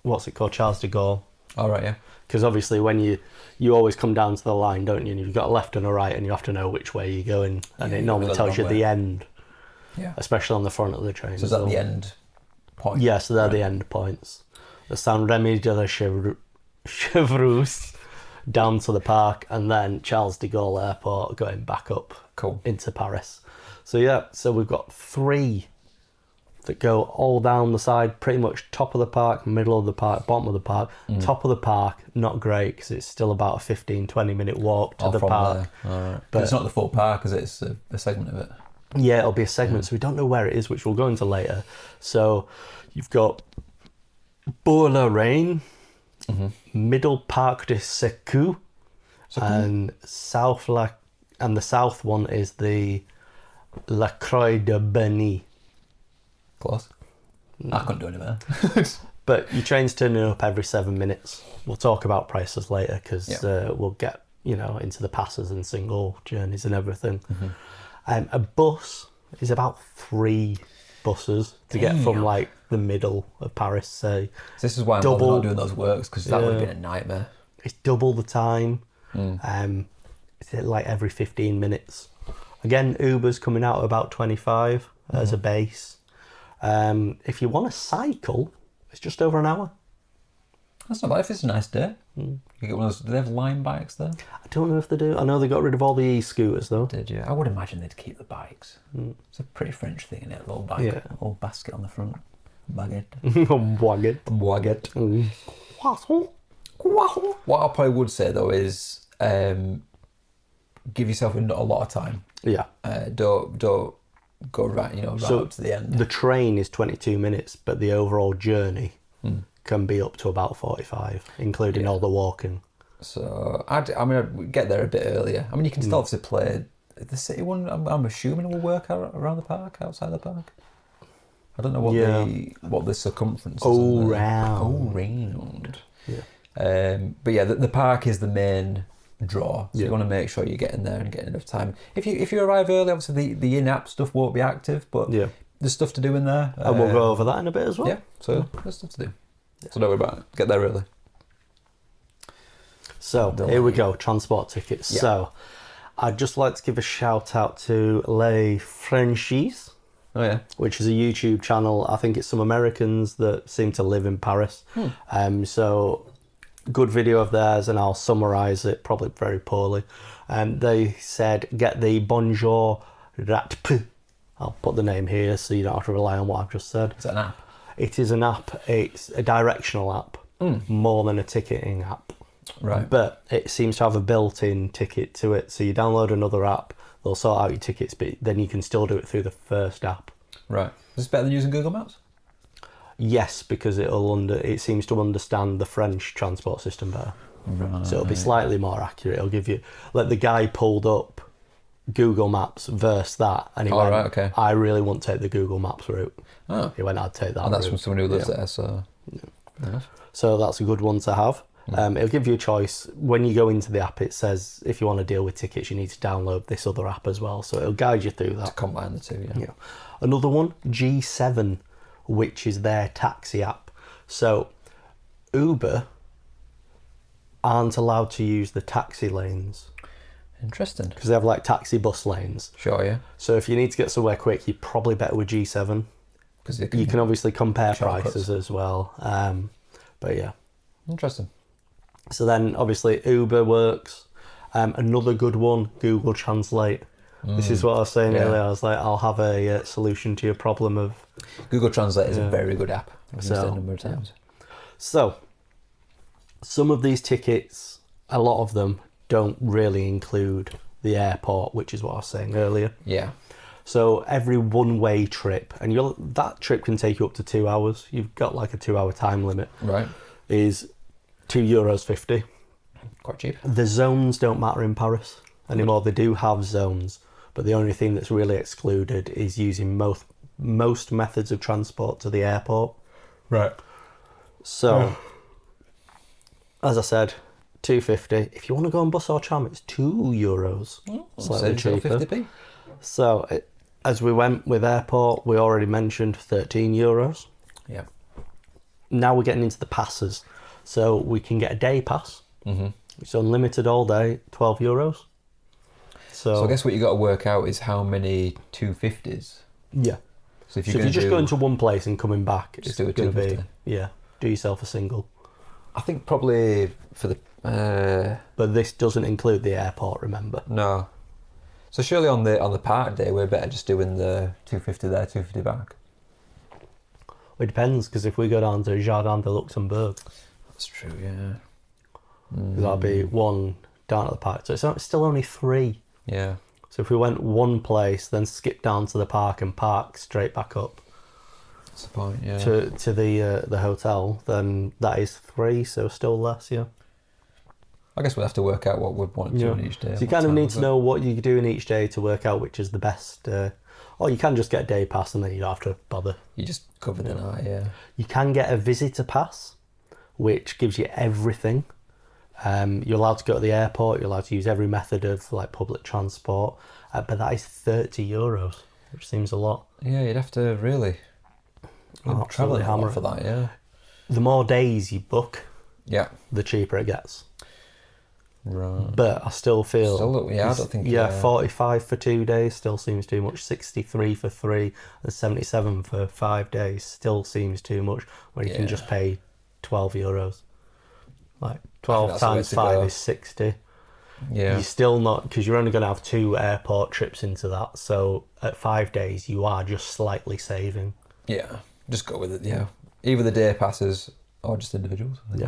what's it called, Charles de Gaulle. All right, yeah. Because obviously when you always come down to the line, don't you? And you've got a left and a right, and you have to know which way you're going. And Yeah, it you normally go the tells you wrong the way. end, Yeah. especially on the front of the train. So is that the end point? Yeah, so they're the end points. The Saint-Rémy de la Chevreuse down to the park, and then Charles de Gaulle Airport going back up into Paris. So yeah, so we've got 3 that go all down the side, pretty much top of the park, middle of the park, bottom of the park. Top of the park, not great because it's still about a 15-20 minute walk to the park. All right. But But it's not the full park, is it? It's a segment of it. Yeah, it'll be a segment, so we don't know where it is, which we'll go into later. So you've got Bourg-la-Reine, Middle Parc de Secours, and the south one is the La Croix de Berny. Close. I couldn't do any better. But your train's turning up every 7 minutes. We'll talk about prices later because we'll get into the passes and single journeys and everything. A bus is about 3 buses to get from like the middle of Paris. So this is why I'm not doing those works, because that would have been a nightmare. It's double the time. It's like every 15 minutes. Again, Uber's coming out at about 25 as a base. If you want to cycle, it's just over an hour. That's not bad if it's a nice day. You get one of those. Do they have Lime bikes there? I don't know if they do. I know they got rid of all the e-scooters though. Did you? I would imagine they'd keep the bikes. It's a pretty French thing, isn't it? Little bike, little basket on the front. Baguette. Baguette. What I probably would say though is give yourself a lot of time. Yeah. Don't go right up to the end. The train is 22 minutes, but the overall journey can be up to about 45, including all the walking. So I'd get there a bit earlier. I mean, you can still obviously play the city one. I'm assuming will work around the park, outside the park. I don't know what the circumference is. All round. Yeah. But yeah, the park is the main draw. So you want to make sure you're getting there and getting enough time. If you arrive early, obviously the in-app stuff won't be active, but there's stuff to do in there. And we'll go over that in a bit as well. Yeah, so there's stuff to do. So don't worry about it. Get there early. So here we go, transport tickets. Yeah. So I'd just like to give a shout out to Les Frenchies. Oh yeah. Which is a YouTube channel. I think it's some Americans that seem to live in Paris. So good video of theirs, and I'll summarise it probably very poorly. They said get the Bonjour Ratp. I'll put the name here so you don't have to rely on what I've just said. Is that an app? It is an app. It's a directional app more than a ticketing app. Right. But it seems to have a built-in ticket to it. So you download another app, they'll sort out your tickets, but then you can still do it through the first app. Right. Is this better than using Google Maps? Yes, because it seems to understand the French transport system better. Right. So it'll be slightly more accurate. It'll give you, like the guy pulled up Google Maps versus that, and he went, right, okay. I really won't take the Google Maps route. Oh. He went, I'd take that And that's route. from someone who lives there, so... Yeah. So that's a good one to have. It'll give you a choice. When you go into the app, it says if you want to deal with tickets, you need to download this other app as well. So it'll guide you through that. To combine the two, yeah. Another one, G7, which is their taxi app. So Uber aren't allowed to use the taxi lanes Interesting. because they have like taxi bus lanes. Sure, yeah. So if you need to get somewhere quick, you're probably better with G7. Because You can obviously compare Shortcuts. prices as well. But yeah. Interesting. So then obviously Uber works. Another good one, Google Translate. This is what I was saying Yeah. earlier. I was like, I'll have a solution to your problem of... Google Translate is a very good app. I've used it So, a number of times. So, some of these tickets, a lot of them don't really include the airport, which is what I was saying earlier. Yeah. So every one-way trip, and that trip can take you up to 2 hours. You've got like a 2-hour time limit. Right. Is €2.50. Quite cheap. The zones don't matter in Paris anymore. They do have zones, but the only thing that's really excluded is using most methods of transport to the airport. Right. So, as I said, €2.50. If you want to go on bus or tram, it's €2. Slightly cheaper. 50p. So, as we went with airport, we already mentioned €13. Yeah. Now we're getting into the passes. So we can get a day pass. Mm-hmm. It's unlimited all day, €12. So I guess what you got to work out is how many 250s. Yeah. So if So if you're just going to one place and coming back, it's do a going to be 250. do yourself a single. I think probably for the But this doesn't include the airport, remember? no. So surely on the park day we're better just doing the 250 there, 250 back. It depends, because if we go down to Jardin de Luxembourg, That's true, yeah. that'll be one down at the park. So it's still only 3. Yeah. So if we went one place, then skip down to the park and park straight back up That's the point, yeah. to the hotel, then that is 3, so still less, yeah. I guess we'll have to work out what we'd want to do in each day. So you kind of need to know what you're doing each day to work out which is the best. Or you can just get a day pass and then you don't have to bother. You just covered an eye, yeah. You can get a visitor pass, which gives you everything. You're allowed to go to the airport. You're allowed to use every method of like public transport, but that is €30, which seems a lot. Yeah, you'd have to really travel hammer for that, yeah. The more days you book, Yeah. the cheaper it gets. Right. But I still feel... I don't think... 45 for 2 days still seems too much. 63 for 3 and 77 for 5 days still seems too much, when you can just pay €12. Like 12 times 5 is 60. Yeah. You're still not... Because you're only going to have 2 airport trips into that. So at 5 days, you are just slightly saving. Yeah. Just go with it, yeah. Either the day passes or just individuals. I think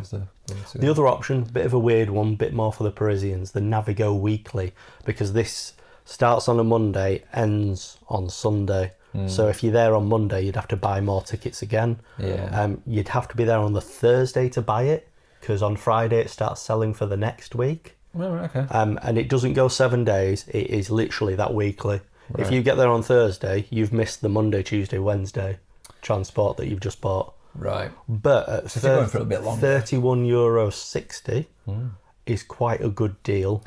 that's The other option, bit of a weird one, bit more for the Parisians, the Navigo Weekly, because this starts on a Monday, ends on Sunday. So if you're there on Monday, you'd have to buy more tickets again. Yeah. You'd have to be there on the Thursday to buy it, because on Friday it starts selling for the next week. Oh, right, okay. And it doesn't go 7 days, it is literally that weekly. Right. If you get there on Thursday, you've missed the Monday, Tuesday, Wednesday transport that you've just bought. Right. But at So if you're going for a bit longer. €31.60 is quite a good deal.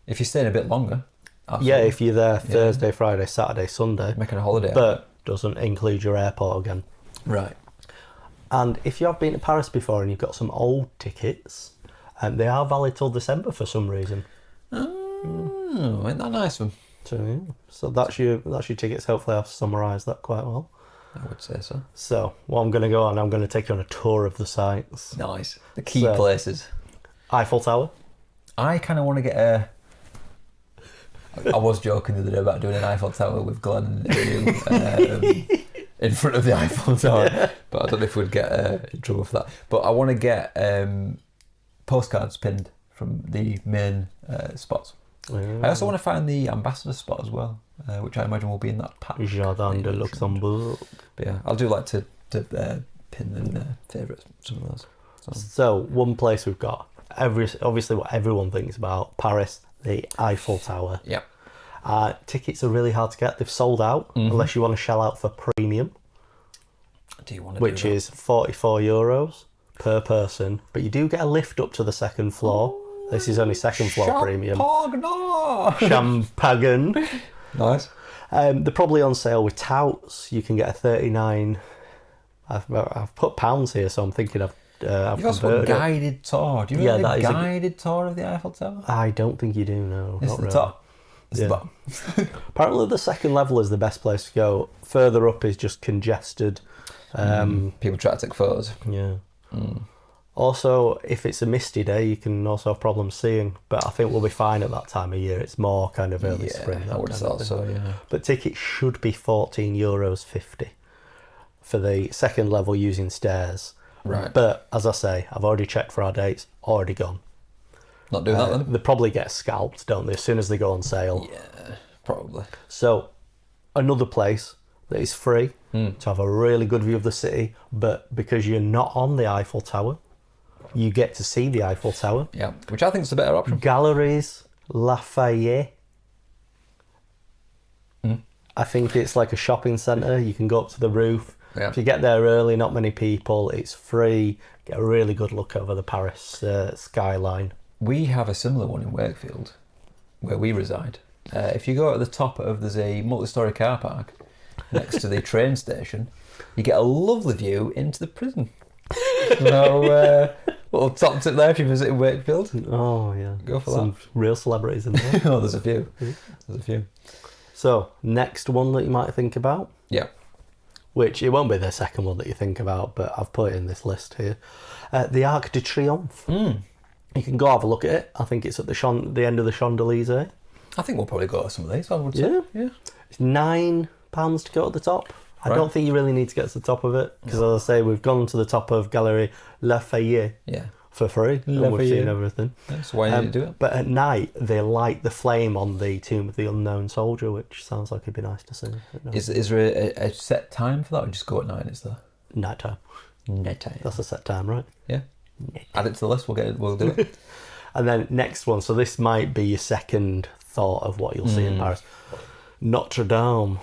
If you're staying a bit longer. Absolutely. Yeah, if you're there Thursday, Friday, Saturday, Sunday. Making a holiday. But doesn't include your airport again. Right. And if you have been to Paris before and you've got some old tickets, they are valid till December for some reason. Oh, ain't that nice of them? So that's your tickets. Hopefully I've summarised that quite well. I would say so. So what I'm going to go on, I'm going to take you on a tour of the sites. Nice. The key So- places. Eiffel Tower. I kind of want to get a... I was joking the other day about doing an Eiffel Tower with Glenn in front of the Eiffel Tower, but I don't know if we'd get in trouble for that. But I want to get postcards pinned from the main spots. I also want to find the ambassador spot as well, which I imagine will be in that pack. Jardin de Luxembourg. But yeah, I'll do like to pin in favourites, some of those. So one place we've got, obviously what everyone thinks about, Paris, the Eiffel Tower. Yeah. Tickets are really hard to get. They've sold out unless you want to shell out for premium. Do you want to which is €44 per person, but you do get a lift up to the second floor. This is only second floor premium. Champagne. Nice. They're probably on sale with touts. You can get a 39. I've put pounds here, so I'm thinking I've You've also got a guided tour. Do you know the guided tour of the Eiffel Tower? I don't think you do, no. It's not the really. top. It's the bottom. Apparently the second level is the best place to go. Further up is just congested. People try to take photos. Yeah. Also, if it's a misty day, you can also have problems seeing. But I think we'll be fine at that time of year. It's more kind of early spring. I would have thought so, yeah. But tickets should be €14.50 for the second level using stairs. Right. But as I say, I've already checked for our dates. Already gone. Not doing that then? They probably get scalped, don't they, as soon as they go on sale. Yeah, probably. So, another place that is free to have a really good view of the city, but because you're not on the Eiffel Tower, you get to see the Eiffel Tower. Yeah, which I think is the better option. Galeries Lafayette. I think it's like a shopping centre. You can go up to the roof. Yeah. If you get there early, not many people, it's free. Get a really good look over the Paris skyline. We have a similar one in Wakefield, where we reside. If you go at the top of, there's a multi-storey car park next to the train station, you get a lovely view into the prison. So, little top tip there if you visit Wakefield. Oh, yeah. Go for Some real celebrities in there. Oh, there's a few. There's a few. So, next one that you might think about, Yeah. which it won't be the second one that you think about, but I've put it in this list here. The Arc de Triomphe. You can go have a look at it. I think it's at the end of the Champs-Élysées. I think we'll probably go to some of these, I would say. Yeah. It's £9 to go to the top. I Right. don't think you really need to get to the top of it, because as I say, we've gone to the top of Galerie Lafayette Yeah. for free, and we've Lafayette. seen everything. So why did you do it? But at night, they light the flame on the Tomb of the Unknown Soldier, which sounds like it'd be nice to see. Is there a set time for that, or just go at night? Is there Night time. night time? That's a set time, right? Yeah. Add it to the list. We'll do it. And then next one, so this might be your second thought of what you'll see in Paris. Notre Dame.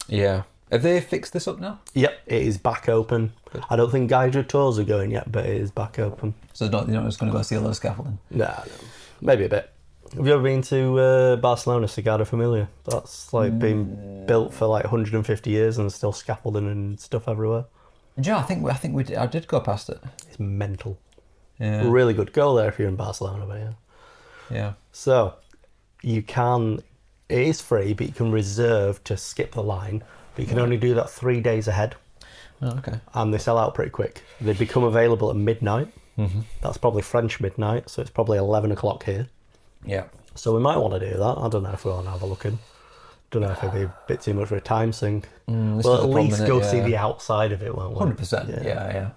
Yeah. Have they fixed this up now? Yep, it is back open. Good. I don't think guided tours are going yet, but it is back open. So you're not just going to go see a lot of scaffolding? No, maybe a bit. Have you ever been to Barcelona, Sagrada Familia? That's like been built for like 150 years and there's still scaffolding and stuff everywhere. Yeah, I did go past it. It's mental. Yeah. Really good. Go there if you're in Barcelona, but yeah. Yeah. So, it is free, but you can reserve to skip the line, but you can only do that 3 days ahead. Oh, okay. And they sell out pretty quick. They become available at midnight. That's probably French midnight, so it's probably 11 o'clock here. Yeah. So we might want to do that. I don't know if we want to have a look in. Don't know if it'd be a bit too much for a time sink. Well, at least go see the outside of it, won't we? 100%. Yeah.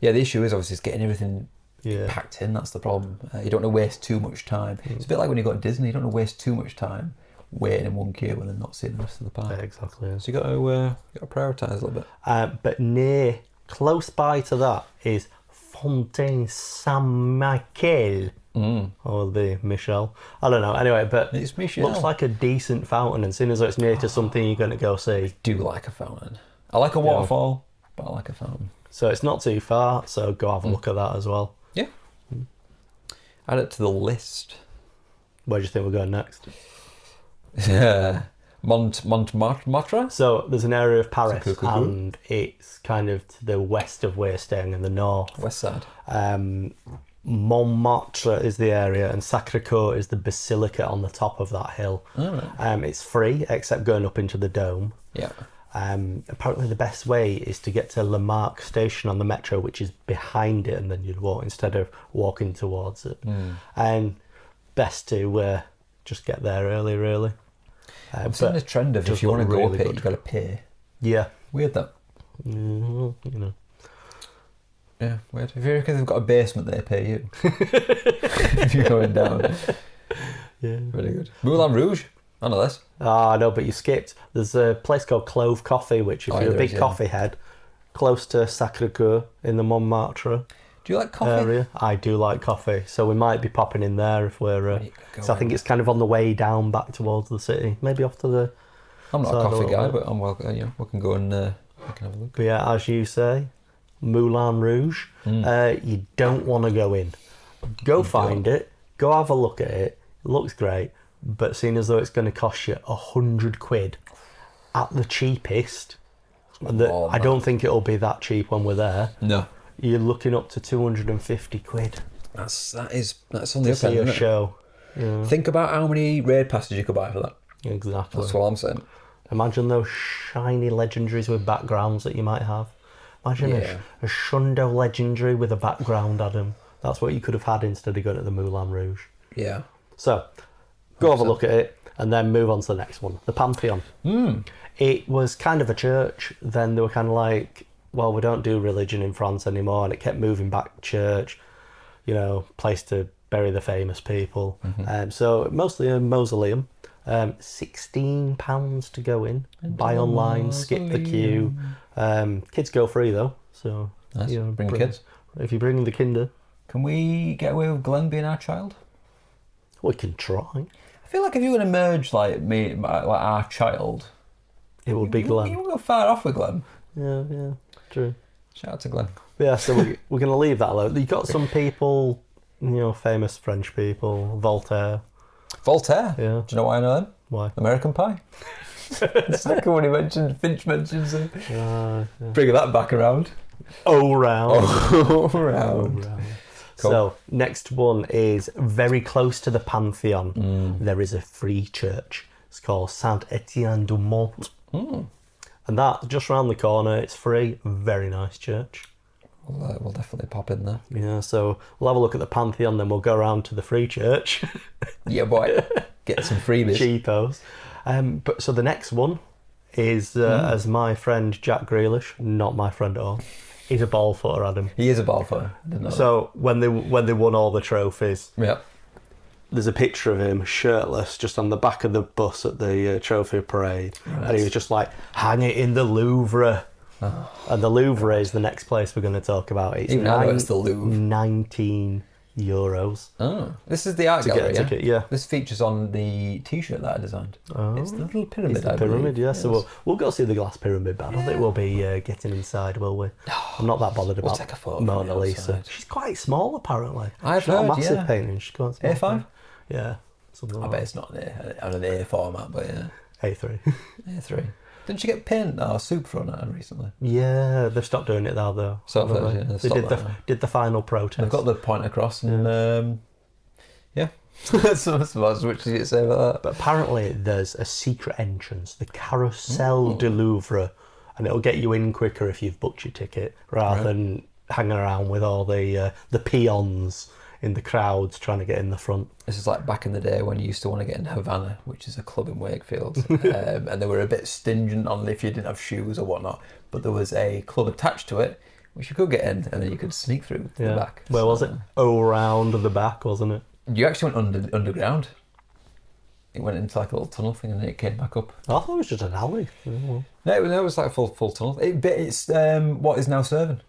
Yeah, the issue is obviously it's getting everything Yeah. packed in. That's the problem. You don't want to waste too much time. It's a bit like when you go to Disney. You don't want to waste too much time waiting in one queue and then not seeing the rest of the park. Yeah, exactly. Yeah. So you got to prioritise a little bit. But close by to that is Fontaine Saint-Michel. Or the Michel. I don't know. Anyway, but It's Michel. looks like a decent fountain, and seeing as though it's near to something you're going to go see. Do like a fountain. I like a waterfall, but I like a fountain. So it's not too far, so go have a look at that as well. Yeah. Add it to the list. Where do you think we're going next? Yeah. Montmartre? So there's an area of Paris, Cool. and it's kind of to the west of where you're staying in the north. West side. Montmartre is the area, and Sacré-Cœur is the basilica on the top of that hill. It's free, except going up into the dome. Yeah. Apparently the best way is to get to Le Marc station on the metro, which is behind it, and then you'd walk instead of walking towards it. And best to just get there early, really. I've seen the trend of just if you want to look go really up it, good. you've got to pay. Yeah. Weird that. You know. Yeah, weird. If you reckon they've got a basement, they pay you. If you're going down. Yeah. Really good. Moulin Rouge. I know this. Ah, no, but you skipped. There's a place called Clove Coffee, which if Oh, you're a there big is, coffee head, close to Sacré-Cœur in the Montmartre Do you like coffee? area. I do like coffee, so we might be popping in there if we're... Right, go so I think in. it's kind of on the way down back towards the city. Maybe off to the... I'm not side a coffee little guy, bit. but I'm well. We can go and we can have a look. But yeah, as you say, Moulin Rouge, you don't want to go in. Go find it, go have a look at it. It looks great, but seeing as though it's going to cost you £100 at the cheapest, and I don't think it'll be that cheap when we're there. No, You're looking up to £250 that's on the to up end, see a isn't it? show. Yeah, Think about how many raid passes you could buy for that. exactly. That's what I'm saying. Imagine those shiny legendaries with backgrounds that you might have. Imagine Yeah. a Shundo legendary with a background, Adam. That's what you could have had instead of going to the Moulin Rouge. Yeah. So, go have a look at it and then move on to the next one. The Pantheon. It was kind of a church. Then they were kind of like, well, we don't do religion in France anymore. And it kept moving back to church, place to bury the famous people. So, mostly a mausoleum. £16 to go in. Buy online, skip the queue. Kids go free though. So, Nice. Bring the kids. If you bring the kinder, Can we get away with Glenn being our child? we can try. I feel like if you were to merge like our child, It would be you Glenn. won't go far off with Glenn. Yeah, true. Shout out to Glenn. Yeah, so we're going to leave that alone. You've got some people, famous French people, Voltaire. Voltaire. Yeah. Do you know why I know them? Why? American Pie. The second one he mentioned, Finch mentions it. Yeah. Bringing that back around. Around. Around. Cool. So, next one is very close to the Pantheon. There is a free church. It's called Saint-Étienne-du-Mont. And that, just around the corner, it's free. Very nice church. We'll definitely pop in there. Yeah, so we'll have a look at the Pantheon, then we'll go around to the free church. Yeah, boy. Get some freebies. Cheapos. But so the next one is, as my friend Jack Grealish, not my friend at all, he's a ball footer, Adam. He is a ball footer. Didn't know So when they won all the trophies, that. Yeah. there's a picture of him shirtless just on the back of the bus at the trophy parade, and he was just like, hang it in the Louvre. And the Louvre is the next place we're going to talk about. It's Even I know it's the Louvre. €19. Oh, this is the art To get a gallery. ticket, yeah. This features on the T-shirt that I designed. It's the little pyramid. It's the I pyramid, believe. yeah. So we'll go see the glass pyramid, but I don't think we'll be getting inside, will we? I'm not that bothered about take a photo Mona from the Lisa. outside. She's quite small, apparently. I've She's not heard, a massive yeah. painting. She's quite small. A5? Yeah. Something I like bet it's not on an A format, but yeah. that. A3. A3. Didn't she get paint or soup thrown at her recently? Yeah, they've stopped doing it now, though. Sort of, haven't they? yeah, they've They stopped that now. did the final protest. They've got the point across, and yeah. So that's about as much as you can say about that. But apparently there's a secret entrance, the Carousel du Louvre, and it'll get you in quicker if you've booked your ticket, rather than hanging around with all the peons in the crowds trying to get in the front. This is like back in the day when you used to want to get in Havana, which is a club in Wakefield, and they were a bit stingent on if you didn't have shoes or whatnot. But there was a club attached to it, which you could get in, and then you could sneak through to the back. Where was it? Around the back, wasn't it? You actually went underground. It went into like a little tunnel thing, and then it came back up. I thought it was just an alley. Oh, No, it was like a full tunnel. It's what is now serving.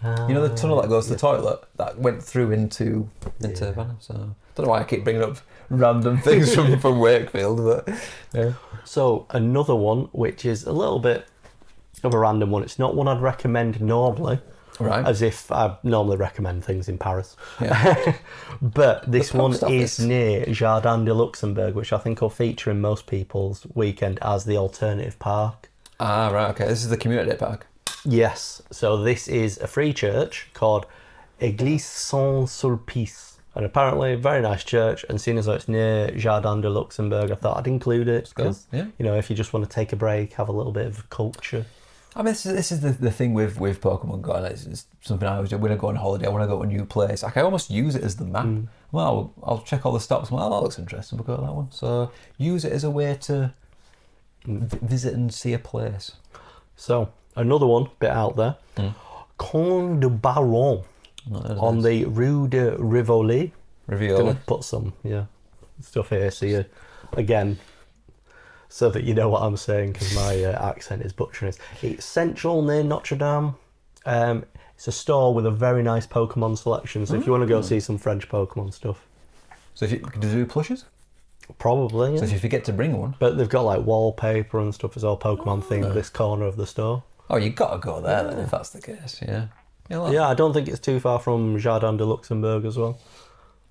You know the tunnel that goes to the toilet that went through into Havana. So I don't know why I keep bringing up random things from Wakefield, but yeah. So another one, which is a little bit of a random one. It's not one I'd recommend normally, Right. as if I normally recommend things in Paris. Yeah. But this The one post is office. near Jardin de Luxembourg, which I think will feature in most people's weekend as the alternative park. Ah, right. Okay. This is the community park. Yes, so this is a free church called Église Saint-Sulpice. And apparently a very nice church, and seeing as though it's near Jardin de Luxembourg, I thought I'd include it because, Yeah. if you just want to take a break, have a little bit of culture. I mean, this is the thing with Pokemon Go, and it's something I always do. When I go on holiday, I want to go to a new place. Like, I almost use it as the map. Well, I'll check all the stops. Well, that looks interesting. We'll go to that one. So use it as a way to visit and see a place. So, another one, bit out there. Comte de Baron on the Rue de Rivoli. Ravioli. Gonna put some, stuff here. So you, again, so that you know what I'm saying, because my accent is butchering it. It's central near Notre Dame. It's a store with a very nice Pokemon selection. So if you want to go see some French Pokemon stuff, So if you could do plushes? probably. Yeah. So if you forget to bring one, But they've got like wallpaper and stuff as well, Pokemon themed, this corner of the store. oh, you got to go there then if that's the case. Yeah. Yeah, I don't think it's too far from Jardin de Luxembourg as well.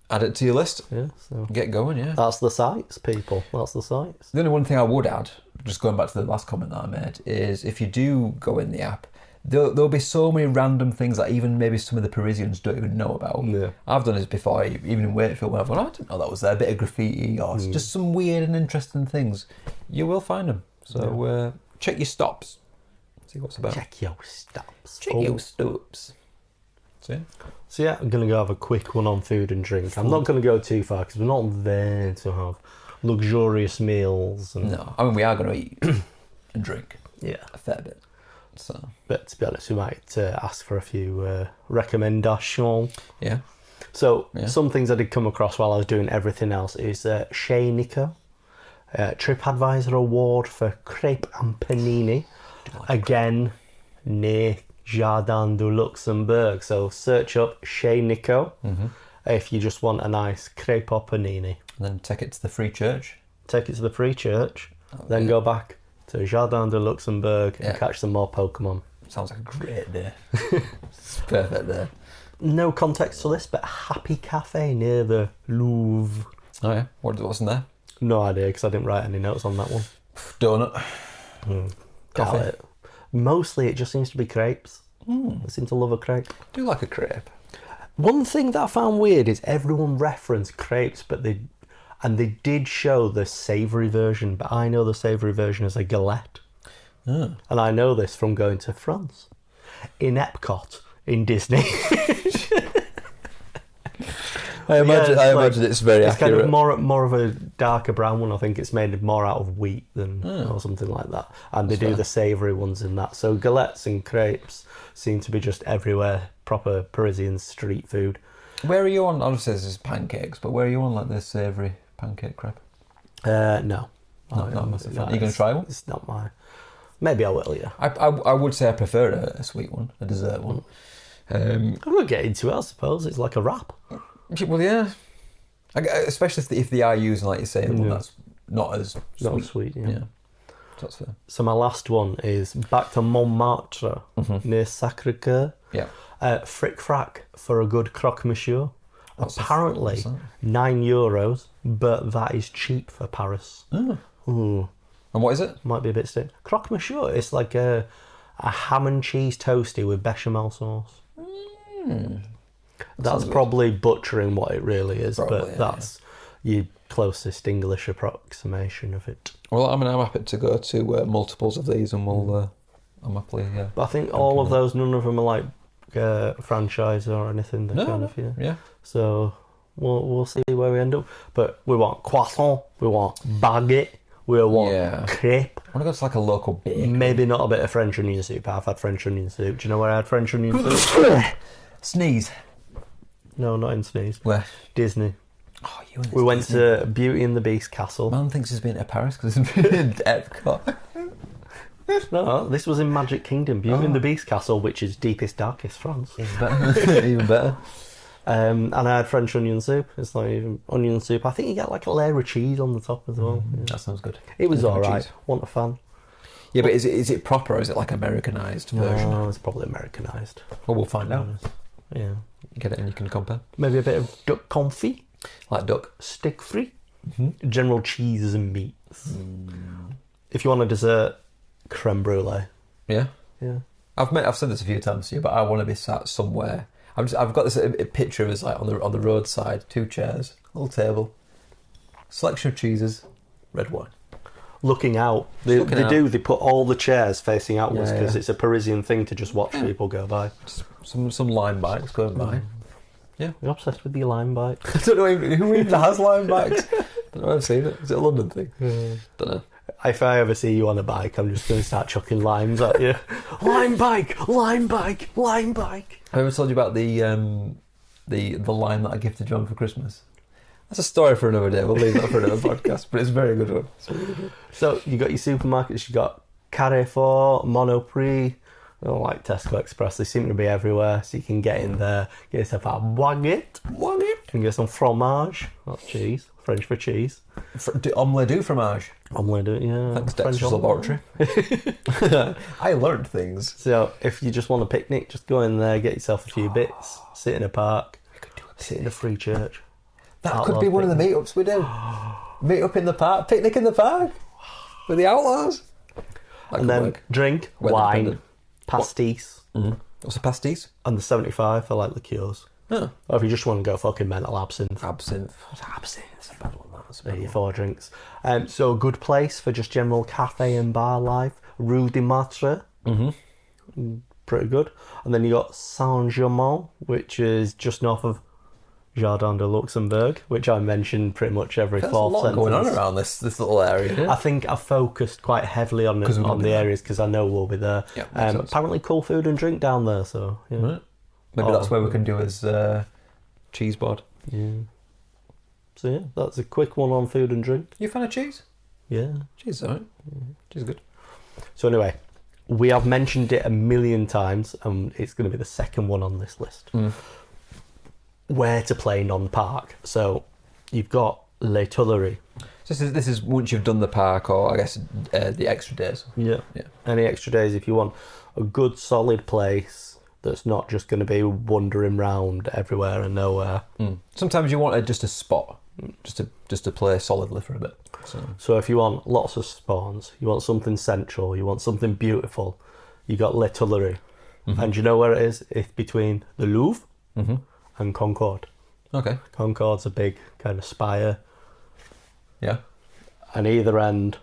Add it to your list. Yeah, so Get going. Yeah. that's the sites, people. That's the sites. The only one thing I would add, just going back to the last comment that I made, is if you do go in the app, there'll be so many random things that even maybe some of the Parisians don't even know about. Yeah. I've done this before, even in Wakefield, when I've gone, I didn't know that was there, a bit of graffiti or just some weird and interesting things. You will find them. So check your stops. See what's about. Check your stops. Check your stops. So yeah. So yeah, I'm going to go have a quick one on food and drink. I'm not going to go too far because we're not there to have luxurious meals. And, No, I mean, we are going to eat and drink yeah. a fair bit. So But to be honest, we might ask for a few recommendations. yeah. So some things I did come across while I was doing everything else is Chez Nico, TripAdvisor Award for crepe and panini. Again, near Jardin du Luxembourg. So search up Chez Nico if you just want a nice crepe or panini. And then take it to the free church. Take it to the free church, then go back to Jardin de Luxembourg and catch some more Pokemon. Sounds like a great day. It's perfect day. No context to this, but Happy Cafe near the Louvre. Oh yeah, what's in there? No idea, because I didn't write any notes on that one. Donut. Doubt it. Mostly it just seems to be crepes. I seem to love a crepe. Do like a crepe. One thing that I found weird is everyone referenced crepes, but they did show the savoury version, but I know the savoury version as a galette. And I know this from going to France, in Epcot, in Disney. I imagine it's very it's accurate. kind of more of a darker brown one. I think it's made more out of wheat than or something like that. And they do the savoury ones in that. So galettes and crepes seem to be just everywhere. Proper Parisian street food. Where are you on? Obviously, this is pancakes, but where are you on like this savoury pancake crepe? No. Not a massive fan. Are you going to try one? It's not my... Maybe I will, yeah. I would say I prefer a sweet one, a dessert one. I'm going to get into it, I suppose. It's like a wrap. Well, yeah. Especially if they are using, like you say, one that's not as sweet. Not sweet, yeah. That's fair. So my last one is back to Montmartre, near Sacré-Cœur. Yeah. Frick frack for a good croque monsieur. What's Apparently that? €9, but that is cheap for Paris. Ooh. And what is it? Might be a bit stiff. Croque monsieur, it's like a ham and cheese toasty with bechamel sauce. That's probably butchering what it really is, but that's your closest English approximation of it. Well, I'm happy to go to multiples of these, and we'll. I'm happily. Yeah. But I think all of those, none of them are like franchise or anything. Yeah. So we'll see where we end up. But we want croissant, we want baguette, we want crepe. I want to go to like a local bakery. Maybe not a bit of French onion soup. I've had French onion soup. Do you know where I had French onion soup? Sneeze. No, not in Sneeze. Where? Disney. Oh, you and We went to Beauty and the Beast Castle. Man thinks he's been to Paris because he's been in Epcot. No, this was in Magic Kingdom. Beauty and the Beast Castle, which is deepest, darkest France. Even better. And I had French onion soup. It's not even onion soup. I think you get like a layer of cheese on the top as well. Yeah. That sounds good. It was Cheese. alright. Wasn't a fan. Yeah, but is it proper or is it like Americanized version? No, it's probably Americanized. Well, we'll find out. Yeah. You get it and you can compare. Maybe a bit of duck confit. Like duck. Stick free. General cheeses and meats. If you want a dessert, creme brulee. Yeah. Yeah. I've said this a few times to you, but I want to be sat somewhere. I've got this picture of us like on the roadside, 2 chairs, little table, selection of cheeses, red wine. Looking out. They put all the chairs facing outwards because it's a Parisian thing to just watch people go by. Some lime bikes going by. Yeah. You're obsessed with the lime bike. I don't know who even has lime bikes. Don't know if I've seen it. Is it a London thing? Don't know. If I ever see you on a bike, I'm just going to start chucking limes at you. Lime bike, lime bike, lime bike. Have I ever told you about the lime that I gifted John for Christmas? That's a story for another day. We'll leave that for another podcast, but it's a very good one. So you got your supermarkets, you got Carrefour, Monoprix, like Tesco Express. They seem to be everywhere, so you can get in there, get yourself a baguette, and get some fromage, that's cheese, French for cheese. Omelette du fromage. Omelette du, yeah. Thanks, French Dexter's Laboratory. I learned things. So if you just want a picnic, just go in there, get yourself a few bits, sit in a park, sit in a free church. That could be one of the meetups we do. Meet up in the park, picnic in the park with the outlaws. And then drink, wine, pastis. What's a pastis? And the 75 for like liqueurs. Oh. Or if you just want to go fucking mental, absinthe. Absinthe. That's a bad one. There are your 4 drinks. So a good place for just general cafe and bar life. Rue de Matre. Pretty good. And then you got Saint-Germain, which is just north of Jardin de Luxembourg, which I mentioned pretty much every There's fourth a lot sentence. going on around this little area. I think I focused quite heavily on the areas because I know we'll be there. Yeah, makes sense. Apparently cool food and drink down there, so yeah. Right. Maybe that's where we can do his cheese board. Yeah. So yeah, that's a quick one on food and drink. You a fan of cheese? Yeah. Cheese is alright. Cheese is good. So anyway, we have mentioned it a million times, and it's going to be the second one on this list. Where to play non-park. So you've got Les Tuileries. So this is once you've done the park, or I guess the extra days. Yeah. Any extra days if you want a good solid place that's not just going to be wandering round everywhere and nowhere. Sometimes you want just a spot, just to play solidly for a bit. So if you want lots of spawns, you want something central, you want something beautiful, you got Les Tuileries. And you know where it is? It's between the Louvre and Concorde. Okay. Concorde's a big kind of spire. Yeah. And either end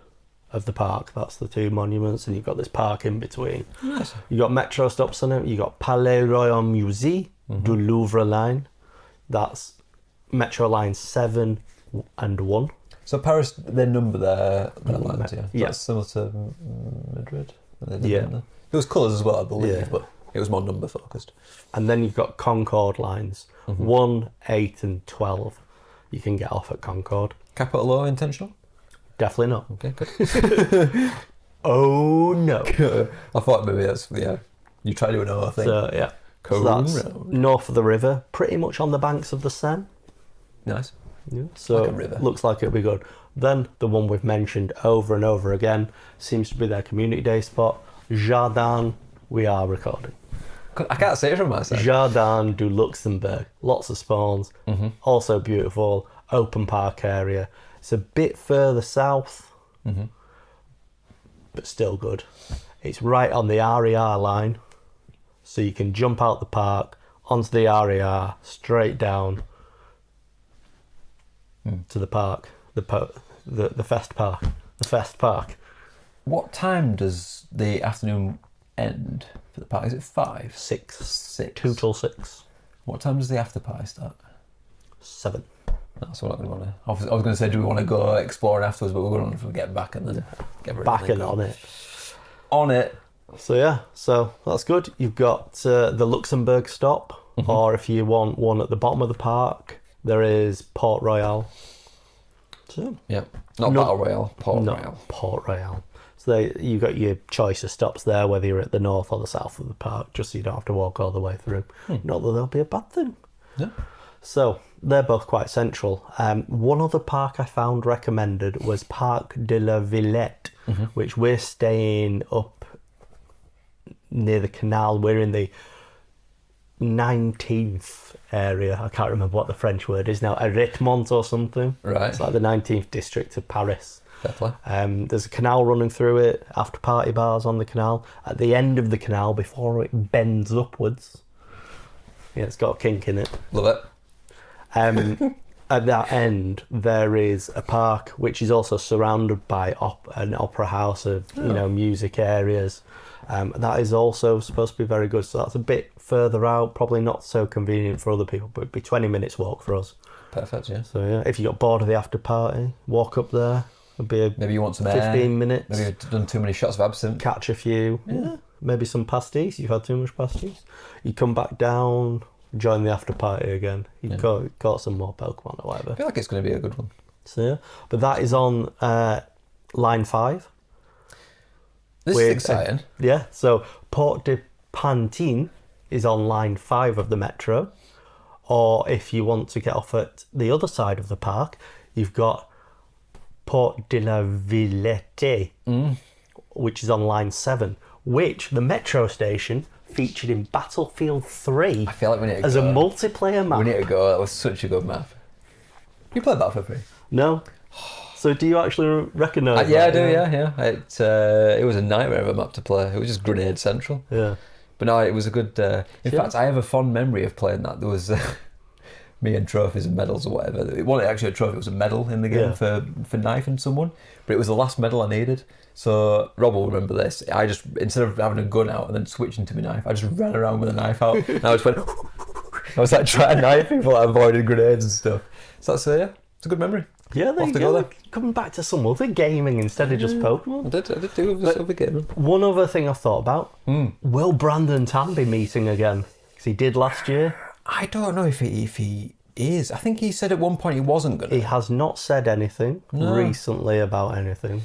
of the park, that's the 2 monuments, and you've got this park in between. Nice. You got metro stops on it. You got Palais Royal Musée du Louvre line. That's metro line 7 and 1. So Paris, they number their lines, yeah. Yeah. That's similar to Madrid. Yeah. There was colours as well, I believe, Yeah. but it was more number focused. And then you've got Concorde lines 1, 8, and 12. You can get off at Concorde. Capital O intentional? Definitely not. Okay, good. Oh no. I thought maybe that's, you try to do an O thing. So yeah. So Cone that's Road. north of the river, pretty much on the banks of the Seine. Nice. Yeah. So Like a river. looks like it'll be good. Then the one we've mentioned over and over again seems to be their community day spot. Jardin, we are recording. I can't say it from my side. Jardin du Luxembourg. Lots of spawns. Also beautiful. Open park area. It's a bit further south, but still good. It's right on the RER line, so you can jump out the park onto the RER, straight down to the park, the Fest Park, the Fest Park. What time does the afternoon end for the party? Is it 5? 6. 6. 2 till 6. What time does the after party start? 7. That's what I want to. I was going to say, do we want to go exploring afterwards? But we're going to get back and then get Back and on it. On it. So yeah, so that's good. You've got the Luxembourg stop, or if you want one at the bottom of the park, there is Port Royal. So Yeah. Not Battle Royale. Port no, Royale. Port Royal. So you've got your choice of stops there, whether you're at the north or the south of the park, just so you don't have to walk all the way through. Not that there'll be a bad thing. Yeah. So they're both quite central. One other park I found recommended was Parc de la Villette, which we're staying up near the canal. We're in the 19th area. I can't remember what the French word is now. Arrêtement or something. Right. It's like the 19th district of Paris. Fair play. There's a canal running through it, after party bars on the canal. At the end of the canal, before it bends upwards, yeah, it's got a kink in it. Love it. At that end, there is a park which is also surrounded by an opera house of music areas. That is also supposed to be very good. So that's a bit further out, probably not so convenient for other people, but it'd be 20 minutes walk for us. Perfect, yeah. So yeah, if you got bored of the after party, walk up there. It'd be Maybe you want some 15 air. minutes. Maybe you've done too many shots of absinthe. Catch a few. Yeah. Maybe some pasties. You've had too much pasties. You come back down, join the after party again. You caught some more Pokemon or whatever. I feel like it's going to be a good one. So yeah, but that is on line 5. This is exciting. Yeah, so Port de Pantin is on line 5 of the metro. Or if you want to get off at the other side of the park, you've got Port de la Villette, which is on line 7, which the metro station featured in Battlefield 3 I feel like we need to as go. a multiplayer map. We need to go. That was such a good map. You played Battlefield 3? No. So do you actually recognise Yeah, I that? do, yeah. It was a nightmare of a map to play. It was just Grenade Central. Yeah. But no, it was a good... in fact, I have a fond memory of playing that. There was me and trophies and medals or whatever. It wasn't actually a trophy, it was a medal in the game for knifing someone. But it was the last medal I needed. So Rob will remember this. I just, instead of having a gun out and then switching to my knife, I just ran around with a knife out. And I just went... I was like trying to knife people that avoided grenades and stuff. So that's, it's a good memory. Yeah, there you go. Coming back to some other gaming instead of just Pokemon. I did do this other gaming. One other thing I thought about. Will Brandon Tan be meeting again? Because he did last year. I don't know if he is. I think he said at one point he wasn't going to. He has not said anything recently about anything.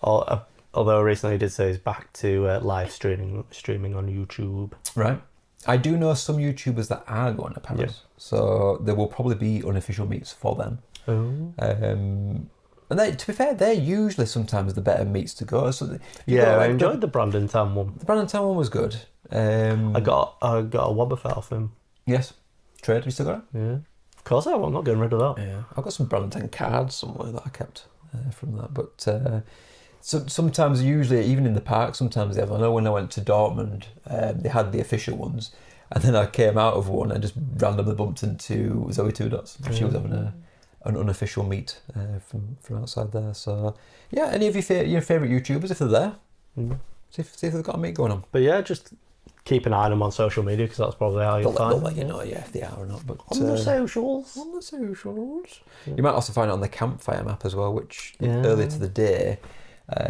Although recently he did say he's back to live streaming on YouTube. Right. I do know some YouTubers that are going to Paris. Yeah. So there will probably be unofficial meets for them. Oh. And to be fair, they're usually sometimes the better meets to go. So I enjoyed the Brandon Tan one. The Brandon Tan one was good. I got a Wobbuffet off him. Yes. Trade, you still got it? Yeah. Of course I am. I'm not getting rid of that. Yeah. I've got some Brandon Tan cards somewhere that I kept from that. But so sometimes, usually, even in the park, sometimes they have. I know when I went to Dortmund, they had the official ones. And then I came out of one and just randomly bumped into Zoe Two Dots. She was having an unofficial meet from outside there. So yeah, any of your favourite YouTubers, if they're there, see if they've got a meet going on. But yeah, just keep an eye on them on social media because that's probably how you'll find They'll them. let you know, if they are or not. But On the socials. On the socials. You might also find it on the Campfire map as well, which earlier to the day.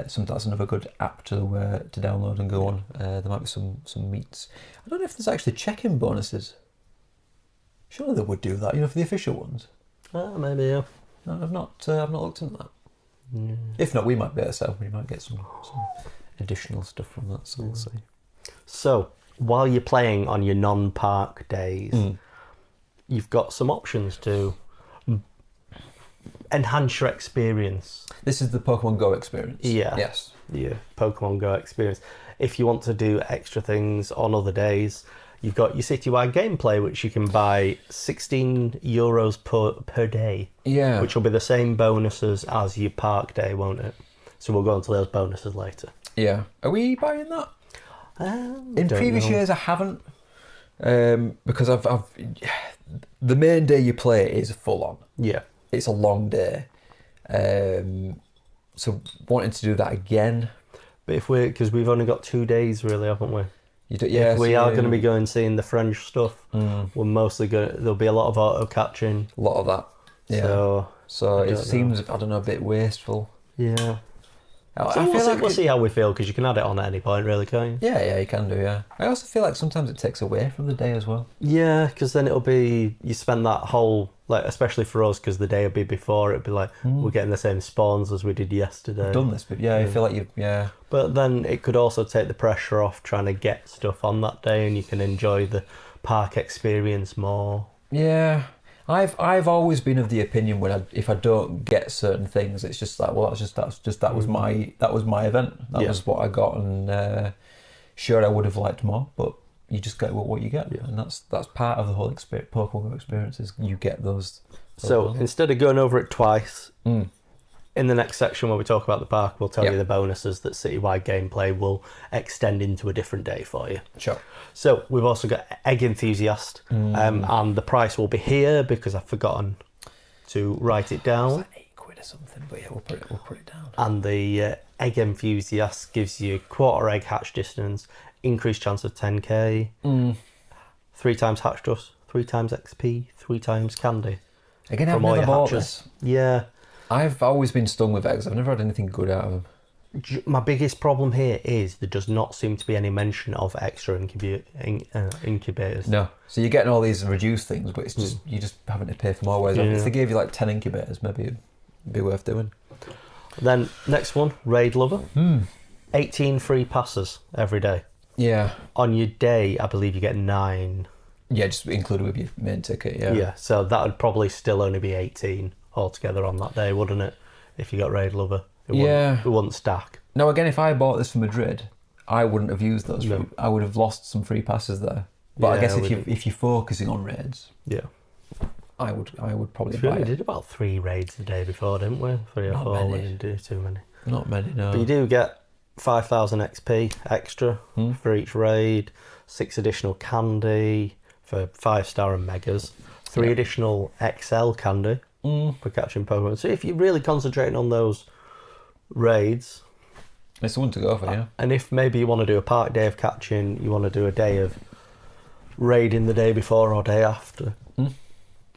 Sometimes another good app to download and go on. There might be some meets. I don't know if there's actually check-in bonuses. Surely they would do that, for the official ones. Maybe, yeah. No, I've not looked into that. If not, we might be able to set up. We might get some additional stuff from that. So we'll see. So while you're playing on your non-park days, you've got some options to enhance your experience. This is the Pokemon Go experience. Yeah. Yes. Yeah, Pokemon Go experience. If you want to do extra things on other days, you've got your citywide gameplay, which you can buy €16 per day. Yeah. Which will be the same bonuses as your park day, won't it? So we'll go into those bonuses later. Yeah. Are we buying that? In previous years, I haven't. Because I've the main day you play is full on. Yeah. It's a long day. So wanting to do that again. But because we've only got 2 days really, haven't we? If we are going to be going seeing the French stuff. We're mostly there'll be a lot of auto catching. A lot of that. Yeah. So it seems, I don't know, a bit wasteful. Yeah. I So feel we'll see how we feel because you can add it on at any point, really, can't you? Yeah, you can do. Yeah. I also feel like sometimes it takes away from the day as well. Yeah, because then it'll be you spend that whole especially for us because the day will be before it'll be like we're getting the same spawns as we did yesterday. I've done this, but I feel like you. But then it could also take the pressure off trying to get stuff on that day, and you can enjoy the park experience more. Yeah. I've always been of the opinion if I don't get certain things, it's just like, well, that was my event. That was what I got, and sure I would have liked more, but you just get what you get, and that's part of the whole Pokemon Go experience is you get those. So instead of going over it twice, in the next section where we talk about the park, we'll tell you the bonuses that citywide gameplay will extend into a different day for you. Sure. So we've also got Egg Enthusiast, and the price will be here because I've forgotten to write it down. It's like £8 or something, but yeah, we'll put it down. And the Egg Enthusiast gives you quarter egg hatch distance, increased chance of 10k, 3 times hatch dust, 3 times XP, 3 times candy. Again, I've never bought this. Yeah. I've always been stung with eggs. I've never had anything good out of them. my biggest problem here is there does not seem to be any mention of extra incubators. No. So you're getting all these reduced things, but it's just you're just having to pay for more. Whereas if they gave you like 10 incubators, maybe it'd be worth doing. Then next one, Raid Lover. 18 free passes every day. Yeah. On your day, I believe you get 9. Yeah, just included with your main ticket. Yeah. Yeah. So that would probably still only be 18 altogether on that day, wouldn't it? If you got Raid Lover. It wouldn't stack. Now again, if I bought this for Madrid, I wouldn't have used those. No. I would have lost some free passes there. But I guess if you're focusing on raids, I would probably buy We it. did about 3 raids the day before, didn't we? 3 or 4. We didn't do too many. Not many, no. But you do get 5,000 XP extra for each raid, 6 additional candy for 5-star and megas, 3 additional XL candy for catching Pokemon. So if you're really concentrating on those raids, It's the one to go for, yeah. and if maybe you want to do a park day of catching, you want to do a day of raiding the day before or day after.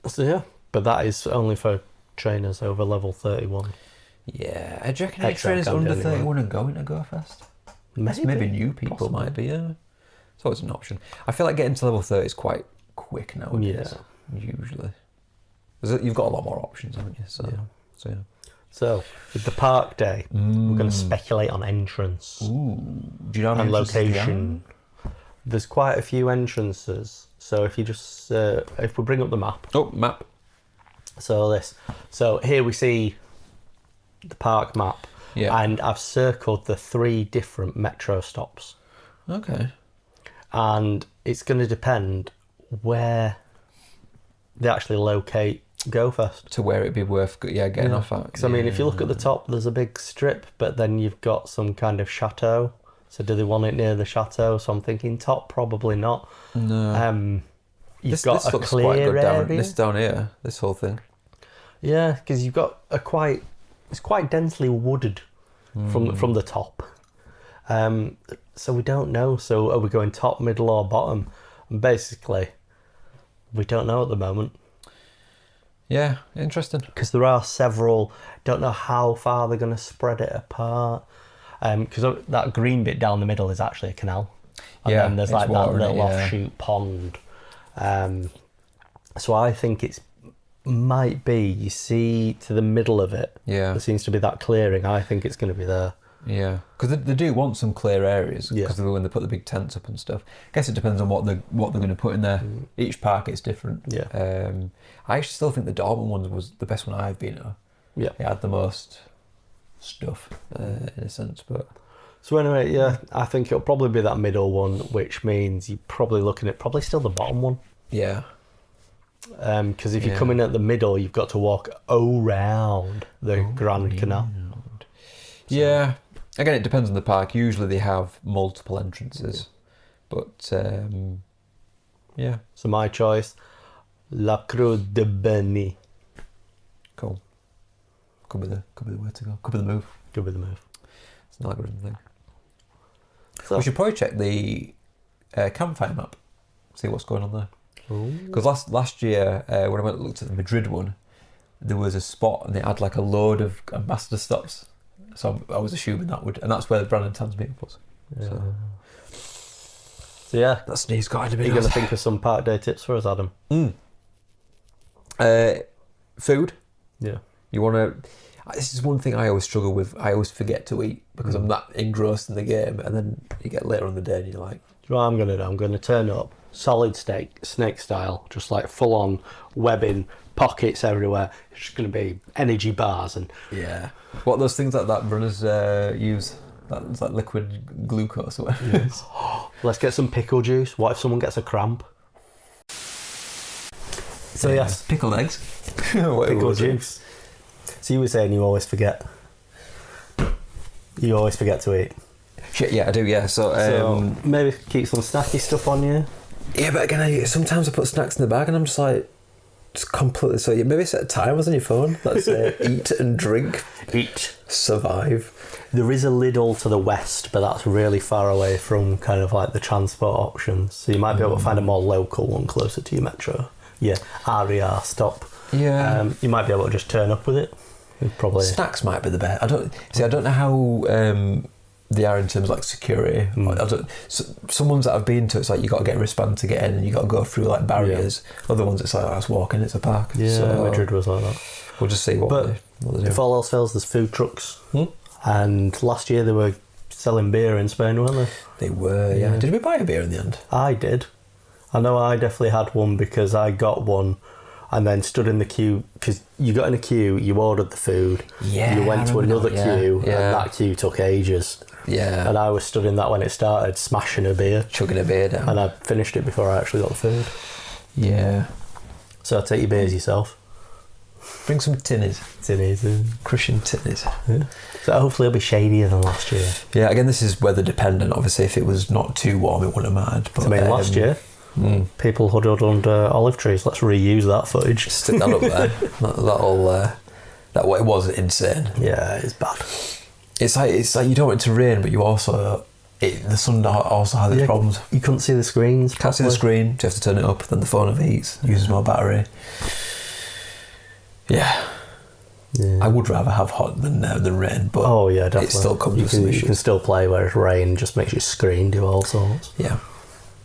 So yeah, but that is only for trainers over level 31. Yeah, do you reckon any XL trainers candy under anyway. 31 are going to Go Fest? Maybe new people Possibly. might be, yeah. It's always an option. I feel like getting to level 30 is quite quick nowadays, usually. You've got a lot more options, haven't you? So yeah. So with the park day, we're going to speculate on entrance Ooh. Do you know how and many entrances there are? location. There's quite a few entrances. So if you just if we bring up the map. Oh, map. So here we see the park map. Yeah. And I've circled the 3 different metro stops. Okay. And it's going to depend where they actually locate Go Fest. To where it'd be worth getting off at. Because I mean, if you look at the top, there's a big strip, but then you've got some kind of chateau. So do they want it near the chateau? So I'm thinking top, probably not. No. You've got this a looks clear quite good area. this down here, this whole thing. Yeah, because you've got it's quite densely wooded from the top. So we don't know. So are we going top, middle, or bottom? And basically, we don't know at the moment. Yeah, interesting. Because there are several. Don't know how far they're going to spread it apart. Because that green bit down the middle is actually a canal. And then there's like that little offshoot pond. So I think it's might be, you see to the middle of it, there seems to be that clearing. I think it's going to be there. Yeah, because they do want some clear areas, because when they put the big tents up and stuff. I guess it depends on what they're going to put in there. Each park is different. Yeah. I actually still think the Dortmund one was the best one I've been to. Yeah. It had the most stuff, in a sense, but... So anyway, yeah, I think it'll probably be that middle one, which means you're probably looking at still the bottom one. Yeah. Because if you're coming at the middle, you've got to walk around the Grand Canal. Yeah. Again, it depends on the park. Usually they have multiple entrances. But, yeah. So my choice, La Cruz de Berny. Cool. Could be the way to go. Could be the move. Good with the move. It's an algorithm thing. So, We should probably check the campfire map. See what's going on there. Because last year, when I went and looked at the Madrid one, there was a spot and it had like a load of ambassador stops. So I was assuming that would, and that's where the Brandon Tan's meetup was. yeah. So yeah, That sneeze got to be you're going to think of some park day tips for us, Adam? Food. Yeah. You want to... This is one thing I always struggle with. I always forget to eat because I'm that engrossed in the game, and then you get later in the day and you're like... Do you know what I'm going to do? I'm going to turn up solid steak, snake style, just like full on webbing, pockets everywhere. It's just going to be energy bars and... Yeah. What are those things like that runners use? That's like liquid glucose or whatever it is. Let's get some pickle juice. What if someone gets a cramp? So yes, Pickled eggs. pickle juice. So you were saying you always forget. You always forget to eat. Shit, yeah, I do, yeah. So maybe keep some snacky stuff on you. yeah, but again, sometimes I put snacks in the bag and I'm just like, just completely... So you maybe set timers on your phone that say eat and drink, Eat. survive. There is a Lidl to the west, but that's really far away from kind of like the transport options. So you might be able to find a more local one closer to your metro. Yeah, RER stop. Yeah. You might be able to just turn up with it. Probably. Snacks might be the best. I don't know how they are in terms of like security. Some ones that I've been to, it's like you got to get a wristband to get in, and you got to go through like barriers. Other ones, it's like I was walking. It's a park. Yeah, so Madrid was like that. We'll just see what they do. If all else fails, there's food trucks. And last year they were selling beer in Spain, weren't they? They were. Yeah. Did we buy a beer in the end? I did. I know I definitely had one because I got one and then stood in the queue, because you got in a queue, you ordered the food, you went to another queue, and that queue took ages. Yeah. And I was stood in that when it started, smashing a beer. Chugging a beer down. And I finished it before I actually got the food. Yeah. So take your beers yourself. Bring some tinnies. Crushing tinnies. Yeah. So hopefully it'll be shadier than last year. Yeah, again, this is weather dependent. Obviously, if it was not too warm, it wouldn't have mattered. But, last year, people huddled under olive trees. Let's reuse that footage. Stick that up there. It was insane. Yeah, it's bad. It's like you don't want it to rain, but you also the sun also has its problems. You couldn't see the screens. Can't see the screen. So you have to turn it up. Then the phone overheats, uses more battery. Yeah. I would rather have hot than rain, but definitely. It still comes with some issues. You can still play, whereas rain just makes your screen do all sorts. Yeah,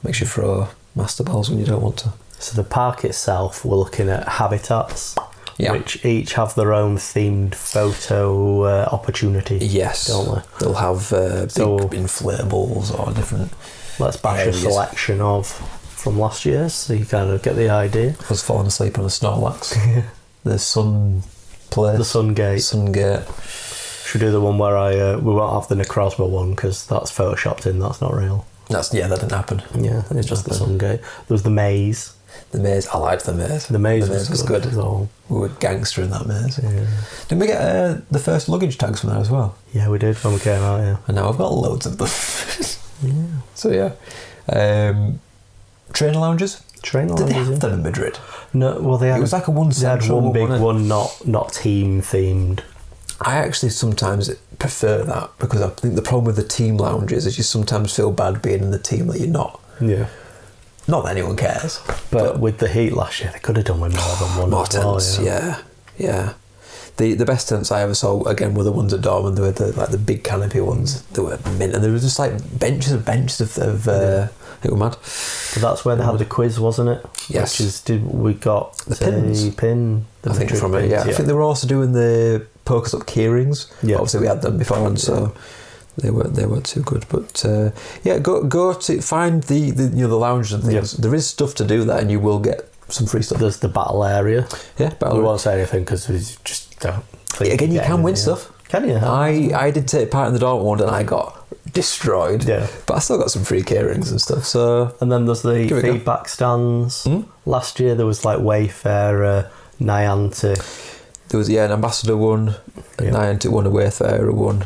makes you throw master balls when you don't want to. So the park itself, we're looking at habitats, which each have their own themed photo opportunity. Yes, don't they? They'll have big inflatables or different. Let's bash a selection from last year, so you kind of get the idea. I was falling asleep on a Snorlax. The sun place. The Sungate. Should we do the one where we won't have the Necrozma one because that's photoshopped in, that's not real. That didn't happen. Yeah, it's just the Sungate. There was the maze. The maze, I liked the maze. The maze was good. We were gangster in that maze. Yeah. Didn't we get the first luggage tags from there as well? Yeah, we did when we came out, yeah. And now I've got loads of them. So trainer lounges? Did they have them in Madrid? No, well they had. It was like a one central one big one, not team themed. I actually sometimes prefer that because I think the problem with the team lounges is you sometimes feel bad being in the team that you're not. Yeah. Not that anyone cares. But with the heat last year, they could have done with more than one. More tents, yeah. The best tents I ever saw again were the ones at Dortmund. They were the big canopy ones. They were mint, and there was just like benches of it was mad. But that's where they had the quiz, wasn't it? Yes. We got the pins. I think from it. Yeah. I think they were also doing the Pokers Up keyrings. Yeah. Obviously, we had them before, and so they weren't too good. But go to find the lounges and things. Yeah. There is stuff to do there, and you will get some free stuff. There's the battle area. Yeah, we won't say anything because we just don't. Again, you can win stuff. Can you? I did take part in the Dortmund one, and I got destroyed. Yeah, but I still got some free keyrings and stuff. So, and then there's the feedback stands. Last year there was like Wayfarer, Niantic. There was an Ambassador one, a Niantic one, a Wayfarer one.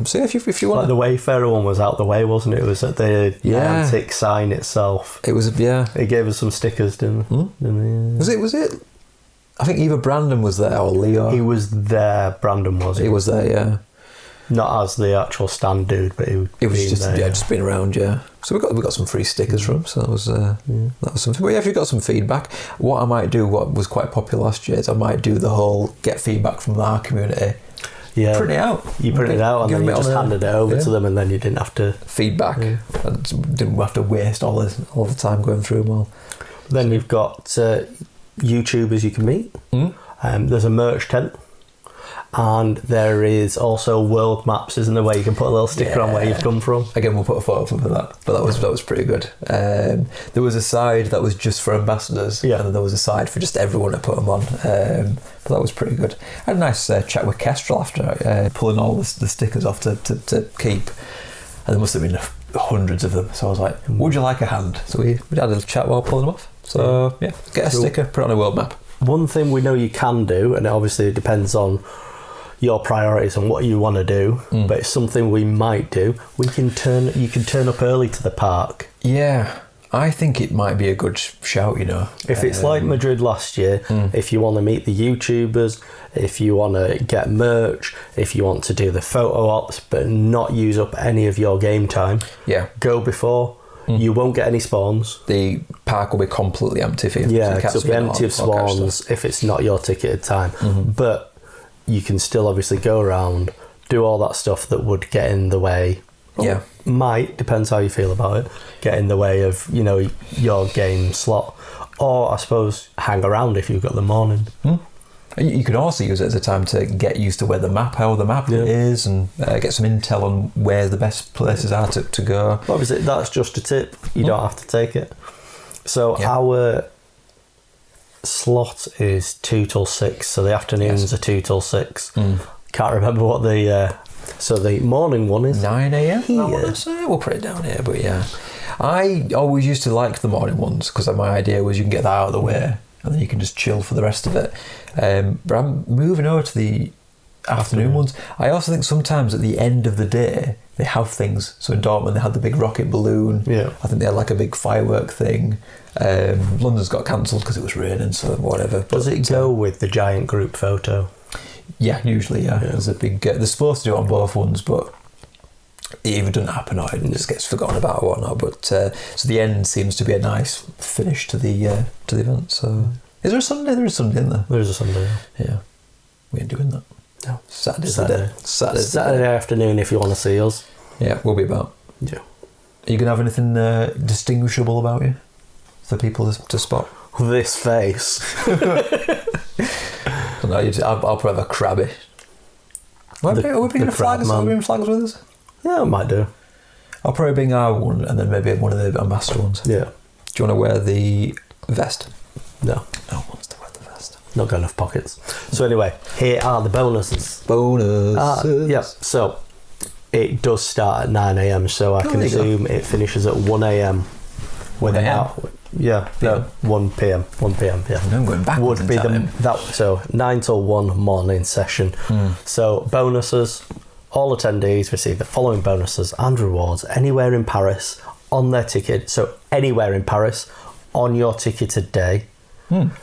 So yeah, if you want, like the Wayfarer one was out the way, wasn't it? It was at the Niantic sign itself. It was It gave us some stickers, didn't it? Was it? I think either Brandon was there or Leo. He was there. Brandon was. He was there, yeah. Not as the actual stand dude, but he was just there, just been around, yeah. So we got some free stickers from him, so that was something. But yeah, if you got some feedback, what I might do, what was quite popular last year, is I might do the whole get feedback from our community. Yeah, print it out. You print it out, and then you just handed it over to them, and then you didn't have to feedback. Yeah. And didn't have to waste all the time going through them all. Then you've got YouTubers you can meet. There's a merch tent. And there is also world maps, isn't there, where you can put a little sticker on where you've come from. Again, we'll put a photo up of that, but that was pretty good. There was a side that was just for ambassadors, and then there was a side for just everyone to put them on. But that was pretty good. I had a nice chat with Kestrel after pulling all the stickers off to keep, and there must have been hundreds of them. So I was like, "Would you like a hand?" So we had a little chat while pulling them off. So get a sticker, put it on a world map. One thing we know you can do, and it obviously depends on your priorities and what you want to do, but it's something we might do. You can turn up early to the park. Yeah, I think it might be a good shout, If it's like Madrid last year, if you want to meet the YouTubers, if you want to get merch, if you want to do the photo ops but not use up any of your game time, go before. You won't get any spawns. The park will be completely empty for you. Yeah, so it'll be empty of spawns if it's not your ticketed time. But you can still obviously go around, do all that stuff that would get in the way. Yeah. Might, depends how you feel about it, get in the way of, you know, your game slot. Or, I suppose, hang around if you've got the morning. You could also use it as a time to get used to how the map is, and get some intel on where the best places are to go. Obviously, that's just a tip. You don't have to take it. So our slot is 2 till 6, so the afternoons are 2 till 6. Can't remember what the... so the morning one is 9 a.m? here. We'll put it down here, but yeah. I always used to like the morning ones, because my idea was you can get that out of the way, and then you can just chill for the rest of it. But I'm moving over to the afternoon ones. I also think sometimes at the end of the day, they have things. So in Dortmund, they had the big rocket balloon. Yeah. I think they had like a big firework thing. London's got cancelled because it was raining, so whatever. Does it go with the giant group photo? Yeah, usually, yeah. There's a big... they're supposed to do it on both ones, but it either doesn't happen or it just gets forgotten about or whatnot. But so the end seems to be a nice finish to the event. So is there a Sunday? There is Sunday, isn't there? There is a Sunday. Yeah. We ain't doing that. No. Saturday's the day. Saturday afternoon if you want to see us. Yeah, we'll be about. Yeah. Are you going to have anything distinguishable about you for people to spot? This face. No, I'll probably have a crabby. Are we bringing flags? Are we bringing flags with us? Yeah, I might do. I'll probably bring our one and then maybe one of the ambassador ones. Yeah. Do you want to wear the vest? No. No one wants to wear the vest. Not got enough pockets. So anyway, here are the bonuses. Yeah, so it does start at 9 a.m, so I can assume it finishes at 1 a.m. 1 a.m? Yeah, no, 1 p.m. 1 p.m, yeah. I'm going backwards Would be so 9 till 1 morning session. So bonuses, all attendees receive the following bonuses and rewards anywhere in Paris on their ticket. So anywhere in Paris on your ticketed day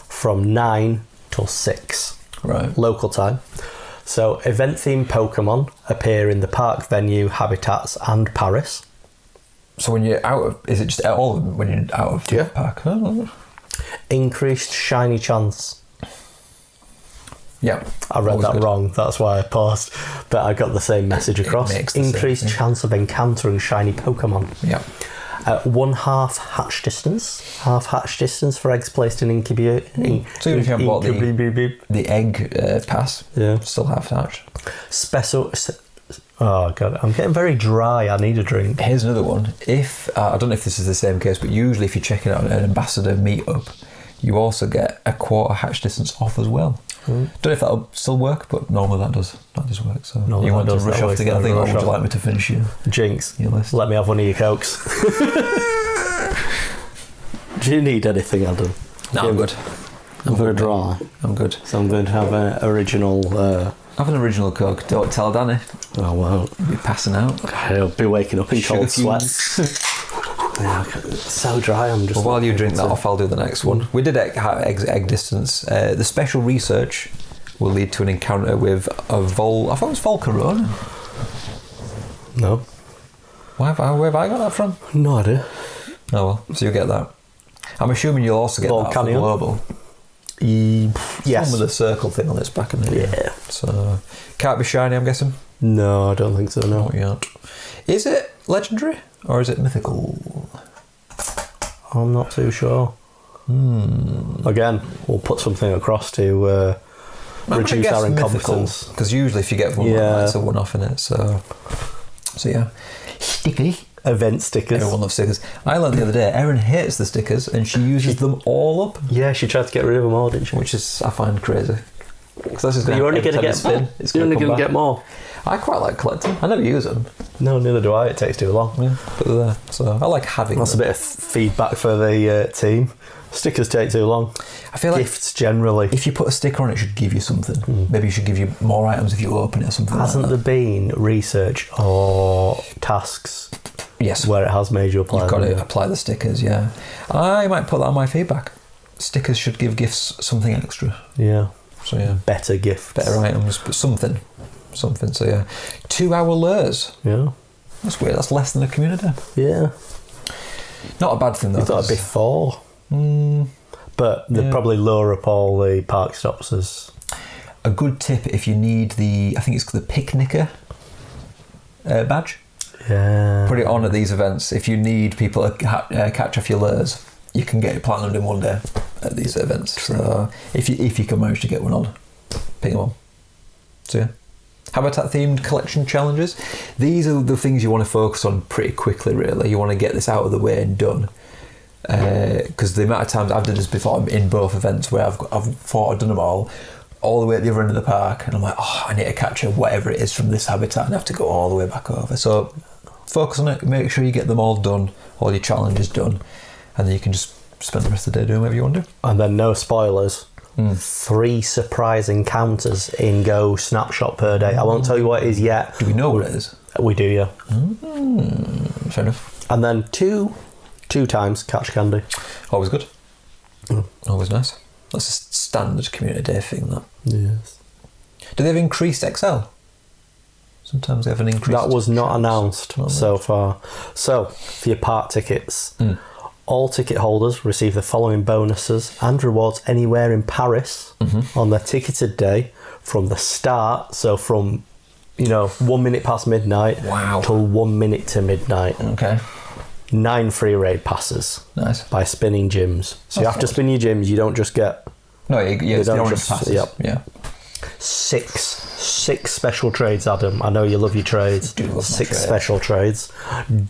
from 9 till 6 local time. So event-themed Pokemon appear in the park venue, habitats and Paris. So when you're out of... Is it just all when you're out of the park? Oh. Increased shiny chance. Yeah. I read that wrong, that's why I paused. But I got the same message across. Increased chance of encountering shiny Pokemon. Yeah. 1 half hatch distance. Half hatch distance for eggs placed in incubator. So even if you haven't bought the egg pass, still half hatch. Special... Oh god, I'm getting very dry. I need a drink. Here's another one. If I don't know if this is the same case, but usually if you're checking out an ambassador meetup, you also get a quarter hatch distance off as well. Don't know if that'll still work, but normally that does work. So you want to rush off to get a thing, or would you like me to finish your Jinx? Your list? Let me have one of your cokes. Do you need anything, Adam? No, I'm good. I'm very dry. I'm good. So I'm going to have an original. Have an original Coke. Don't tell Danny. I won't. You'll be passing out. He'll be waking up in cold sweats. It's so dry. I'm just. Well, while you drink that off, I'll do the next one. We did egg distance. The special research will lead to an encounter with a I thought it was Volcarona. No. Where have I got that from? No idea. Oh well, so you'll get that. I'm assuming you'll also get that from Global. Yes. One with a circle thing on its back, isn't it? Yeah. So can't be shiny, I'm guessing. No, I don't think so. No. Not yet. Is it legendary or is it mythical? I'm not too sure. Again, we'll put something across to reduce our incompetence. Because usually, if you get one, it's a one-off in it. So yeah. Sticky. Event stickers. Everyone loves stickers. I learned the other day, Erin hates the stickers and she uses them all up. Yeah, she tried to get rid of them all, didn't she? Which is, I find crazy. Because you're only going to get more. You're only going to get more. I quite like collecting. I never use them. No, neither do I. It takes too long. Yeah, but they're there. So I like having That's them. a bit of feedback for the team. Stickers take too long. I feel like gifts generally. If you put a sticker on it, should give you something. Maybe it should give you more items if you open it or something. Hasn't there been research or tasks? Yes. Where it has made you apply. You've got to apply the stickers. Yeah. I might put that on my feedback. Stickers should give gifts something extra. Yeah. So yeah. Better gifts. Better items, but something. So yeah. 2 hour lures. Yeah. That's weird. That's less than a community. Yeah. Not a bad thing though. You thought it'd be 4. But they'd probably lure up all the park stops as... a good tip if you need I think it's the picnicker badge. Yeah. Put it on at these events. If you need people to catch off your lures, you can get it platinumed in one day at these events. So if you can manage to get one on, pick them on. So yeah. Habitat themed collection challenges. These are the things you want to focus on pretty quickly, really. You want to get this out of the way and done. Because the amount of times I've done this before in both events where I've thought I've done them all the way at the other end of the park, and I'm like, oh, I need to capture whatever it is from this habitat and I have to go all the way back over. So focus on it, make sure you get them all done, all your challenges done, and then you can just spend the rest of the day doing whatever you want to do. And then no spoilers. 3 surprise encounters in Go Snapshot per day. I won't tell you what it is yet. Do we know what it is? We do, yeah. Fair enough. And then two times catch candy. Always good. Always nice. That's a standard community day thing, that. Yes. Do they have increased XL? Sometimes they have an increased... That was not announced so far. So, for your park tickets, all ticket holders receive the following bonuses and rewards anywhere in Paris on their ticketed day from the start. So from, 1 minute past midnight till 1 minute to midnight. Okay. 9 free raid passes. Nice. By spinning gyms. So you have to spin your gyms. You don't just get... No, you don't just passes. Yep. Yeah. 6 special trades, Adam. I know you love your trades. I do love 6 trades. special trades.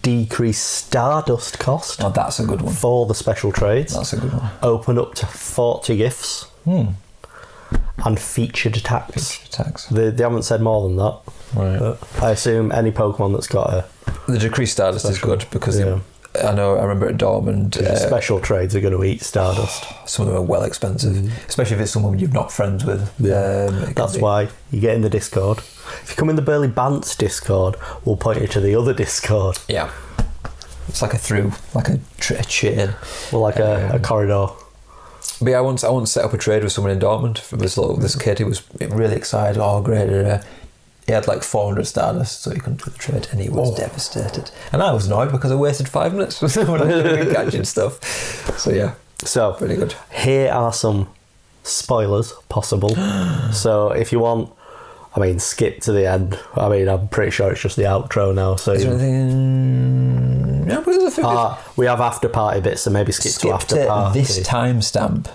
Decrease Stardust cost. Oh, that's a good one. For the special trades. That's a good one. Open up to 40 gifts. And featured attacks. They haven't said more than that. Right. But I assume any Pokemon that's got a... The decreased Stardust is good because I remember at Dortmund... special trades are going to eat Stardust. Some of them are well expensive, especially if it's someone you're not friends with. That's why you get in the Discord. If you come in the Burly Bantz Discord, we'll point you to the other Discord. Yeah. It's like a chain. Well, like a corridor. But yeah, I once set up a trade with someone in Dortmund. For this kid who was really excited. Oh, great. He had like 400 Stardust, so he couldn't do the trade, and he was devastated. And I was annoyed because I wasted 5 minutes when I was doing catching stuff. So yeah, pretty good. Here are some spoilers possible. So if you want, skip to the end. I'm pretty sure it's just the outro now. So is there anything? Yeah, but there's a few. We have after party bits, so maybe skip to after party. This timestamp,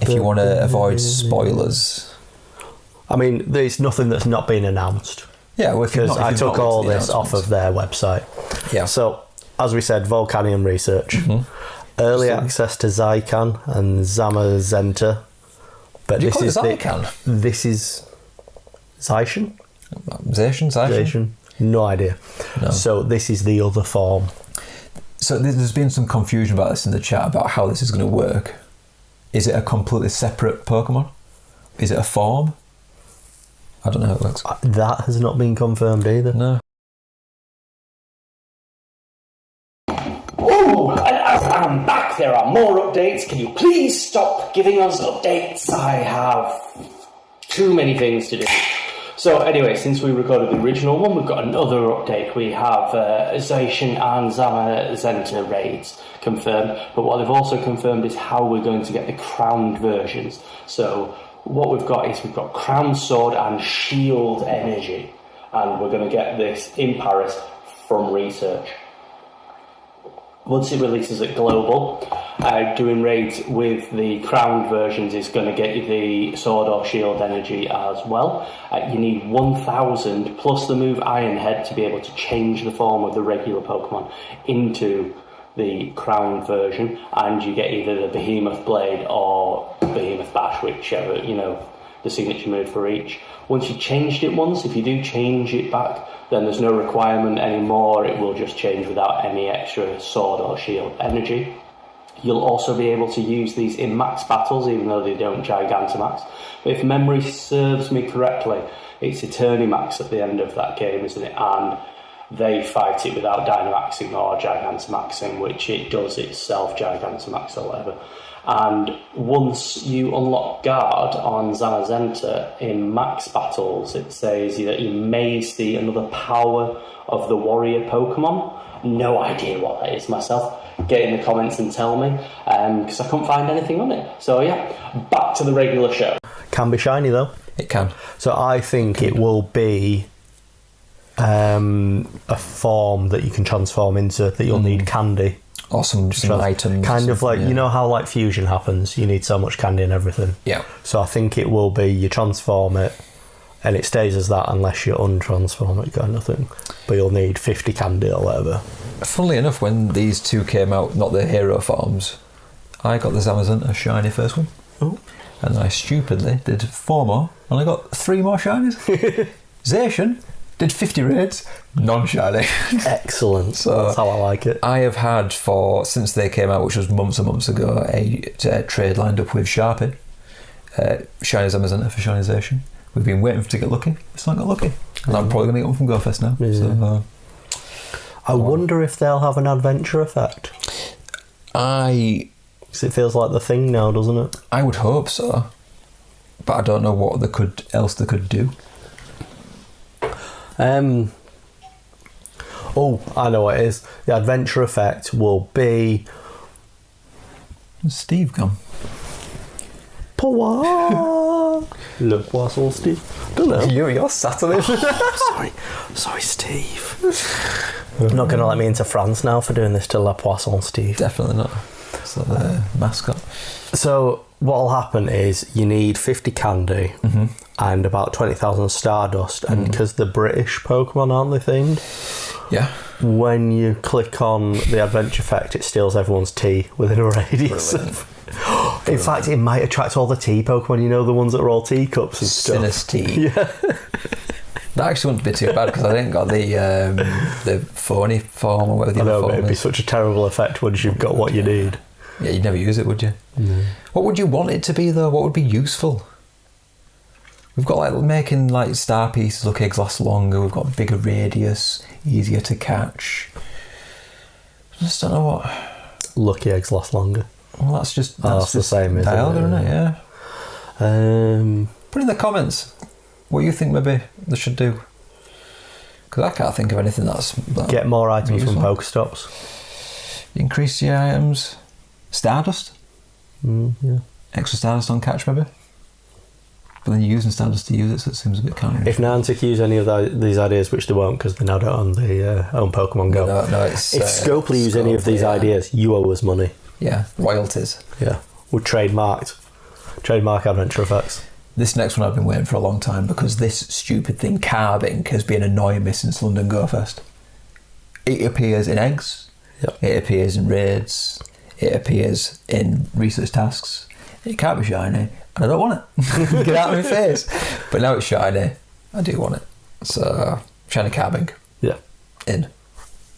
if you want to avoid spoilers. There's nothing that's not been announced. Yeah, well, because I took all this off of their website. Yeah. So, as we said, Volcanium research, early access to Zycan and Zamazenta. But this is Zycan? This is Zacian? Zacian? No idea. No. So this is the other form. So there's been some confusion about this in the chat about how this is going to work. Is it a completely separate Pokemon? Is it a form? I don't know how it works. That has not been confirmed either. No. Oh, I'm back. There are more updates. Can you please stop giving us updates? I have too many things to do. So anyway, since we recorded the original one, we've got another update. We have Zacian and Zamazenta raids confirmed, but what they've also confirmed is how we're going to get the crowned versions. So what we've got is we've got Crown Sword and Shield Energy, and we're going to get this in Paris from research. Once it releases at Global, doing raids with the crowned versions is going to get you the Sword or Shield Energy as well. You need 1,000 plus the move Iron Head to be able to change the form of the regular Pokemon into the crowned version, and you get either the Behemoth Blade or Behemoth Bash, whichever, the signature move for each. Once you've changed it once, if you do change it back, then there's no requirement anymore. It will just change without any extra Sword or Shield Energy. You'll also be able to use these in max battles, even though they don't Gigantamax. But if memory serves me correctly, it's Eternimax at the end of that game, isn't it? And they fight it without Dynamaxing or Gigantamaxing, which it does itself, Gigantamax or whatever. And once you unlock Guard on Zamazenta in max battles, it says that you may see another power of the warrior Pokemon. No idea what that is myself. Get in the comments and tell me, because I couldn't find anything on it. So yeah, back to the regular show. Can be shiny though. It can. So I think it will be a form that you can transform into, that you'll need candy. Or some items. Kind of like, you know how like fusion happens, you need so much candy and everything. Yeah. So I think it will be, you transform it and it stays as that unless you untransform it kind of thing. But you'll need 50 candy or whatever. Funnily enough, when these two came out, not the hero forms, I got the Zamazenta shiny first one. Oh. And I stupidly did 4 more, and I got 3 more shinies. Zacian did 50 raids, non-shiny. Excellent. So that's how I like it. I have had since they came out, which was months and months ago, a trade lined up with Sharpie. Shiny Zamazenta for shiny Zacian. We've been waiting to get lucky. It's not got lucky. And I'm probably going to get one from Go Fest now. Yeah. So, I wonder if they'll have an adventure effect. Because it feels like the thing now, doesn't it? I would hope so, but I don't know what else they could do. Oh, I know what it is. The adventure effect will be... Where's Steve gone? Le poisson Steve. Don't know. You're sat on it. Sorry, Steve. Not going to let me into France now for doing this to Le Poisson Steve. Definitely not. So the mascot. So what'll happen is you need 50 candy and about 20,000 Stardust, and because the British Pokemon aren't they themed? Yeah. When you click on the adventure effect, it steals everyone's tea within a radius. In fact, it might attract all the tea Pokemon. You know, the ones that are all teacups and stuff. Sinus tea. Yeah. That actually wouldn't be too bad because I didn't got the phony form or whatever the other form it'd be is. such a terrible effect once you've got what you need. Yeah, you'd never use it, would you? No. What would you want it to be though? What would be useful? We've got like making like star pieces look eggs last longer. We've got bigger radius, easier to catch. I just don't know what. Lucky eggs last longer. Well, that's just the same, isn't dialed, it? isn't it? Yeah. Put in the comments what you think maybe they should do. Because I can't think of anything that's... Get more items from useful. Pokestops. Increase your items. Stardust? Yeah. Extra Stardust on catch maybe? But then you're using Stardust to use it, so it seems a bit counterintuitive. If Niantic use any of these ideas, which they won't because they now don't own the own Pokemon Go. No, it's... If Scopely use any of these ideas, you owe us money. Yeah, royalties. Yeah. We're trademark adventure effects. This next one I've been waiting for a long time because this stupid thing, carbing, has been annoying me since London Go Fest. It appears in eggs. Yep. It appears in raids. It appears in research tasks. It can't be shiny, and I don't want it. Get out of my face. But now it's shiny. I do want it. So, shiny carbing. Yeah. In.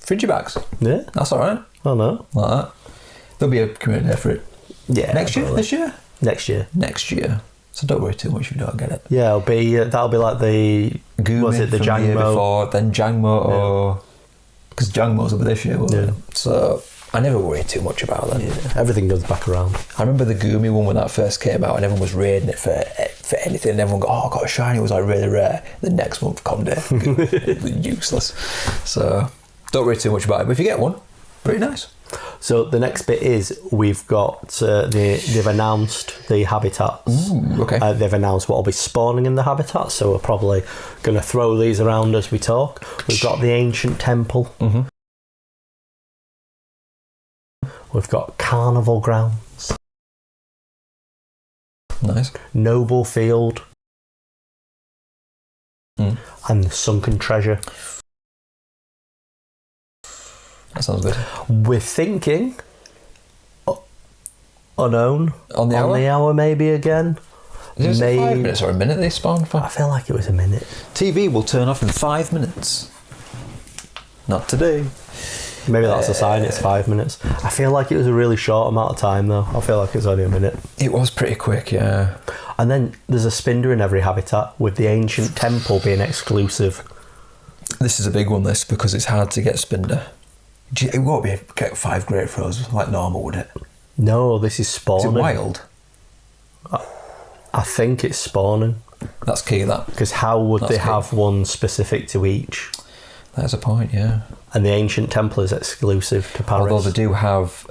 Frigibags. Yeah. That's alright. I know. Like that. There'll be a community day for it. Yeah. Next year? probably. This year? Next year. Next year. So don't worry too much if you don't get it. Yeah, it'll be that'll be like the Gumi was it the from the year Jangmo? before, then Jangmo, or because Jangmo's will be this year, won't it? So I never worry too much about that. Yeah, everything goes back around. I remember the Gumi one when that first came out, and everyone was raiding it for anything. And everyone got, I got a shiny. It was like really rare. The next month, Conde, useless. So don't worry too much about it. But if you get one, pretty nice. So the next bit is we've got they've announced the habitats. Ooh, okay. They've announced what will be spawning in the habitats. So we're probably going to throw these around as we talk. We've got the ancient temple. Mm-hmm. We've got carnival grounds. Nice. Noble field. Mm. And the sunken treasure. That sounds good. We're thinking unknown On the hour? maybe again. Is it 5 minutes or a minute they spawn for? I feel like it was a minute. TV will turn off in 5 minutes. Not today. Maybe that's a sign it's 5 minutes. I feel like it was a really short amount of time though. I feel like it was only a minute. It was pretty quick, yeah. And then there's a Spinder in every habitat, with the ancient temple being exclusive. This is a big one, this, because it's hard to get Spinder. It won't be get 5 great throws like normal, would it? No, this is Is spawning. it wild? I think it's spawning. That's key, that. Because how would That's they key. have one specific to each? That's a point, yeah. And the ancient temple is exclusive to Paris. Although they do have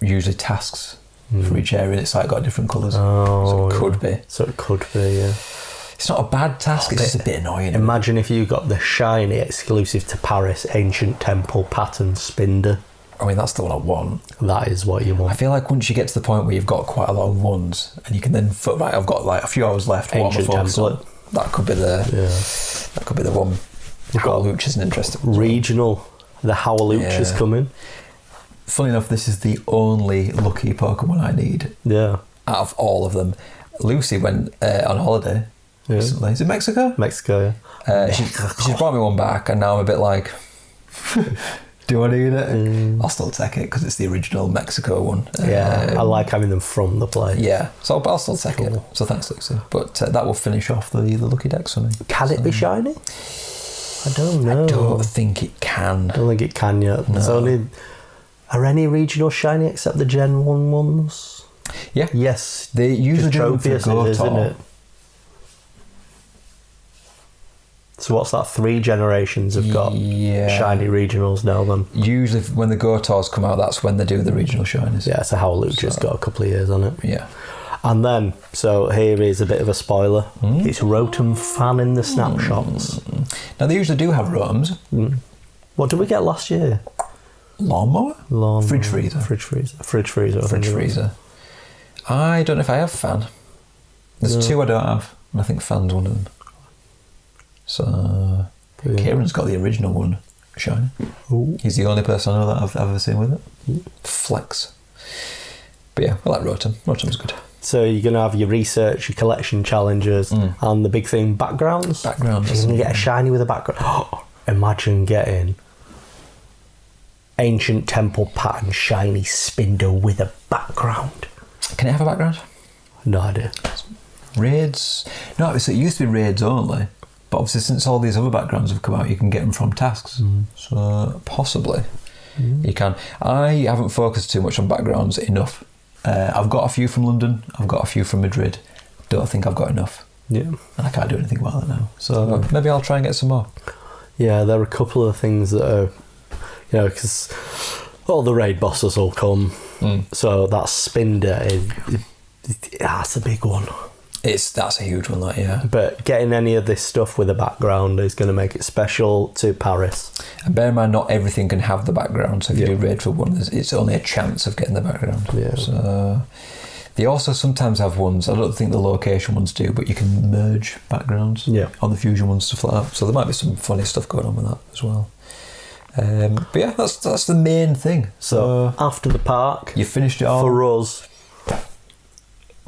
usually tasks for each area. It's like got different colours. Oh, So it could be. So it could be, yeah. It's not a bad task, it's just a bit annoying. Imagine if you got the shiny exclusive to Paris Ancient Temple pattern Spinder. I mean, that's the one I want. That is what you want. I feel like once you get to the point where you've got quite a lot of ones, and you can then right, I've got like a few hours left. Ancient Temple. That could be the one. Howlucha is interesting. Regional. The Howlucha is coming. Funny enough, this is the only lucky Pokemon I need. Yeah. Out of all of them. Lucy went on holiday recently. Is it Mexico? Mexico, yeah. She's brought me one back, and now I'm a bit like, do I need it? I'll still take it because it's the original Mexico one. Yeah, I like having them from the place. Yeah, so I'll still take it. So thanks, Lucy. But that will finish off the lucky decks for me. Can it be shiny? I don't know. I don't think it can. I don't think it can yet. No. There's only... Are any regional shiny except the Gen 1 ones? Yeah. Yes. They usually do them for Tropius, isn't Go it? So what's that? 3 generations have got shiny regionals now then? Usually when the Go-Tours come out, that's when they do the regional shinies. Yeah, so Howlucha's got a couple of years on it. Yeah. And then, so here is a bit of a spoiler. It's Rotom Fan in the snapshots. Now they usually do have Rotoms. What did we get last year? Lawnmower? Fridge freezer. Fridge freezer. Fridge freezer. I don't know if I have Fan. There's 2 I don't have, and I think Fan's one of them. So Kieran's got the original one, shiny. Ooh. He's the only person I know that I've ever seen with it. Flex. But yeah, I like Rotom. Rotom's good. So you're going to have your research, your collection challenges, and the big thing, backgrounds. Backgrounds. You're going to get a shiny with a background. Oh, imagine getting Ancient Temple pattern shiny Spinder with a background. Can it have a background? No idea. Raids? No, so it used to be raids only. But obviously since all these other backgrounds have come out, you can get them from tasks. So possibly you can. I haven't focused too much on backgrounds enough. I've got a few from London. I've got a few from Madrid. Don't think I've got enough. Yeah. And I can't do anything about it now. So maybe I'll try and get some more. Yeah, there are a couple of things that are, because all the raid bosses will come. So that Spinder that's a big one. That's a huge one, that, yeah. But getting any of this stuff with a background is going to make it special to Paris. And bear in mind, not everything can have the background. So if you do raid for one, it's only a chance of getting the background. Yeah. So they also sometimes have ones. I don't think the location ones do, but you can merge backgrounds. Yeah. On the fusion ones, stuff like that. So there might be some funny stuff going on with that as well. But yeah, that's the main thing. So after the park, you finished it all. For us,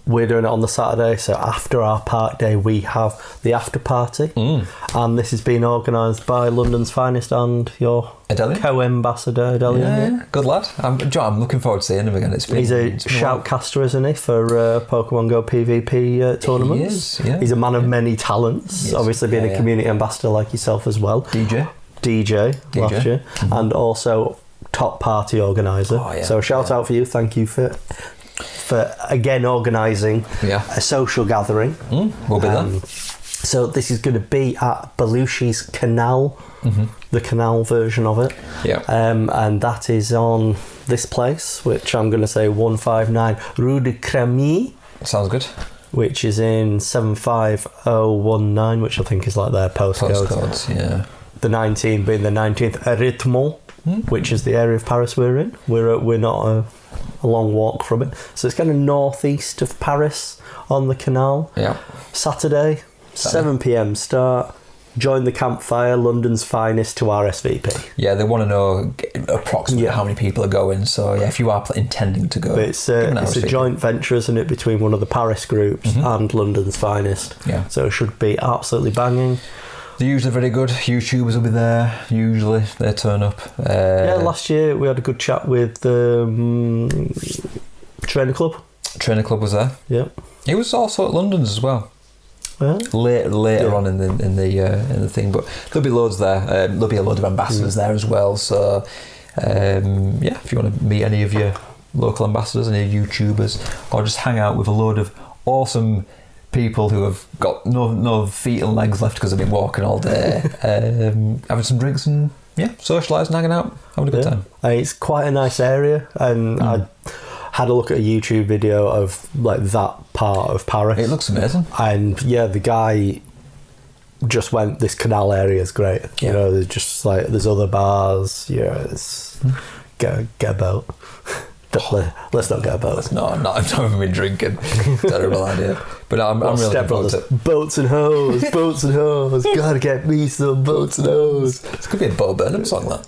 we're doing it on the Saturday, so after our park day we have the after party, and this has been organised by London's Finest and your Adelian? co-ambassador Adelian. Yeah, good lad. I'm looking forward to seeing him again. He's a shoutcaster, isn't he, for Pokemon GO PvP tournaments? He is, yeah. He's a man of many talents, obviously being a community ambassador like yourself as well. DJ last year, and also top party organiser. So shout out for you, thank you for again organising a social gathering. We'll be there. So this is going to be at Belushi's Canal, the canal version of it. And that is on this place, which I'm going to say 159 Rue de Crémy. Sounds good. Which is in 75019, which I think is like their postcode. Postcodes, yeah. The 19 being the 19th arrondissement, which is the area of Paris we're in. We're not a long walk from it. So it's kind of northeast of Paris on the canal. Yeah. Saturday. 7 p.m. start. Join the campfire, London's Finest to RSVP. Yeah, they want to know approximately how many people are going. So yeah, if you are intending to go, but it's a joint venture, isn't it, between one of the Paris groups and London's Finest. Yeah. So it should be absolutely banging. They're usually very good. YouTubers will be there. Usually they turn up. Last year we had a good chat with Trainer Club. Trainer Club was there. Yeah. He was also at London's as well. Later on in the thing, but there'll be loads there. There'll be a load of ambassadors there as well. So if you want to meet any of your local ambassadors, any YouTubers, or just hang out with a load of awesome people who have got no feet and legs left because they've been walking all day, having some drinks and socialising, hanging out, having a good time. It's quite a nice area, and had a look at a YouTube video of like that part of Paris. It looks amazing. And yeah, the guy just went, this canal area is great. Yeah. You know, there's just like, there's other bars. Yeah, it's, get a boat. Let's not get a boat. No, I've not even been drinking. Terrible idea. But I'm really looking forward to it. Boats and hoes, boats and hoes. Gotta get me some boats and hoes. This could be a Bo Burnham song, that.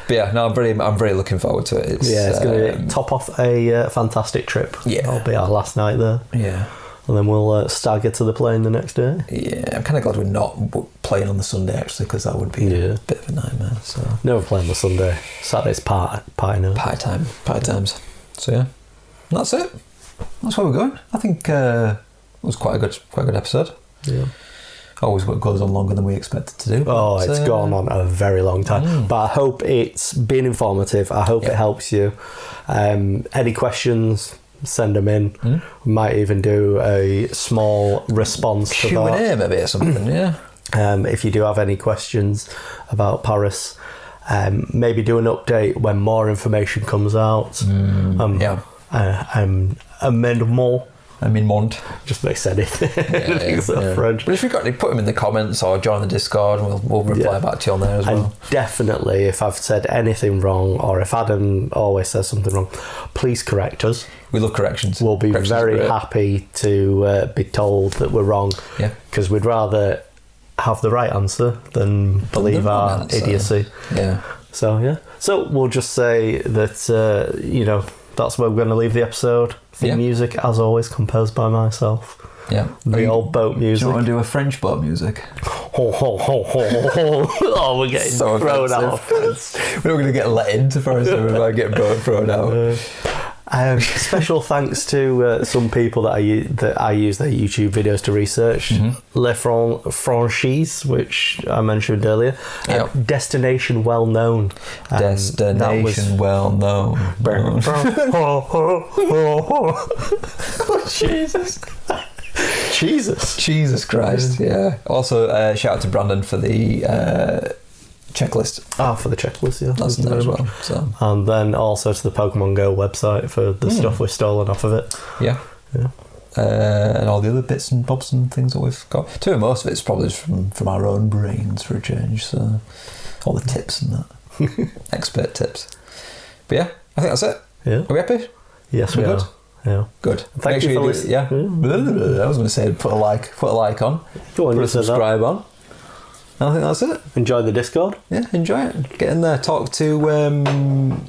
But yeah, no, I'm very looking forward to it. It's going to top off a fantastic trip. Yeah. That'll be our last night there. Yeah. And then we'll stagger to the plane the next day. Yeah, I'm kind of glad we're not playing on the Sunday, actually, because that would be a bit of a nightmare. So Never playing the Sunday. Saturday's party night. Party times. So yeah, and that's it. That's where we're going. I think it was quite a good episode. Yeah. Always what goes on longer than we expected to do. Oh, it's gone on a very long time. But I hope it's been informative. I hope it helps you. Any questions, send them in. We might even do a small response to that. Q&A maybe or something, yeah. If you do have any questions about Paris, maybe do an update when more information comes out. Amendement. Just make said it. French. But if you've got any, put them in the comments or join the Discord and we'll reply back to you on there as well. And definitely, if I've said anything wrong or if Adam always says something wrong, please correct us. We love corrections. We'll be very happy to be told that we're wrong. Yeah. Because we'd rather have the right answer than believe our idiocy. Yeah. So we'll just say that, that's where we're going to leave the episode. Theme music, as always, composed by myself. Yeah. The old boat music. Do you want to do a French boat music? Oh, we're getting so thrown out of France. We're not going to get let into France, so we might get boat thrown out. Special thanks to some people that I use their YouTube videos to research. Le Franchise, which I mentioned earlier. Destination Well Known. Destination Well Known. Jesus Christ, yeah. Also, shout out to Brandon for the checklist. For the checklist, yeah. That's in there as well. So. And then also to the Pokemon Go website for the stuff we've stolen off of it. Yeah. And all the other bits and bobs and things that we've got. Most of it's probably from our own brains for a change. So all the tips and that. Expert tips. But yeah, I think that's it. Yeah. Are we happy? Yes, we are. Yeah. Good. Thank you for listening. Yeah. I was going to say put a like on. Go on, put a subscribe on. I think that's it. Enjoy the Discord. Yeah, enjoy it. Get in there. Talk to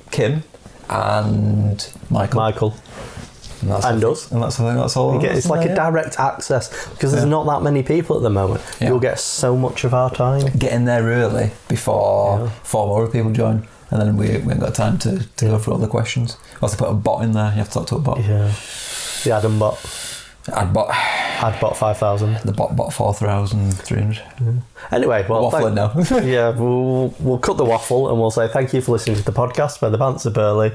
Kim and Michael. And us. And that's all. It's like a direct access because there's not that many people at the moment. Yeah. You'll get so much of our time. Get in there early before 4 more people join. And then we ain't got time to go through all the questions. You have to put a bot in there. You have to talk to a bot. Yeah. The Adam bot. Adbot 5000. The bot 4300. Yeah. Anyway, waffling now. Yeah, we'll cut the waffle and we'll say thank you for listening to the podcast where the Bantz are Burly,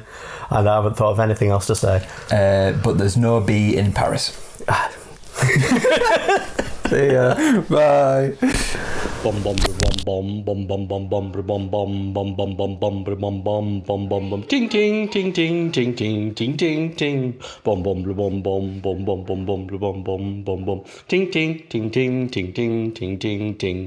and I haven't thought of anything else to say. But there's no B in Paris. See ya. Bye. Bum bum bum bum bum bum bum bum bum bum bum bum bum bum bum bum bum bum ting ting ting ting ting ting ting ting ting bum bum bum bum bum bum bum bum bum bum bum bum ting ting ting ting ting ting ting ting ting.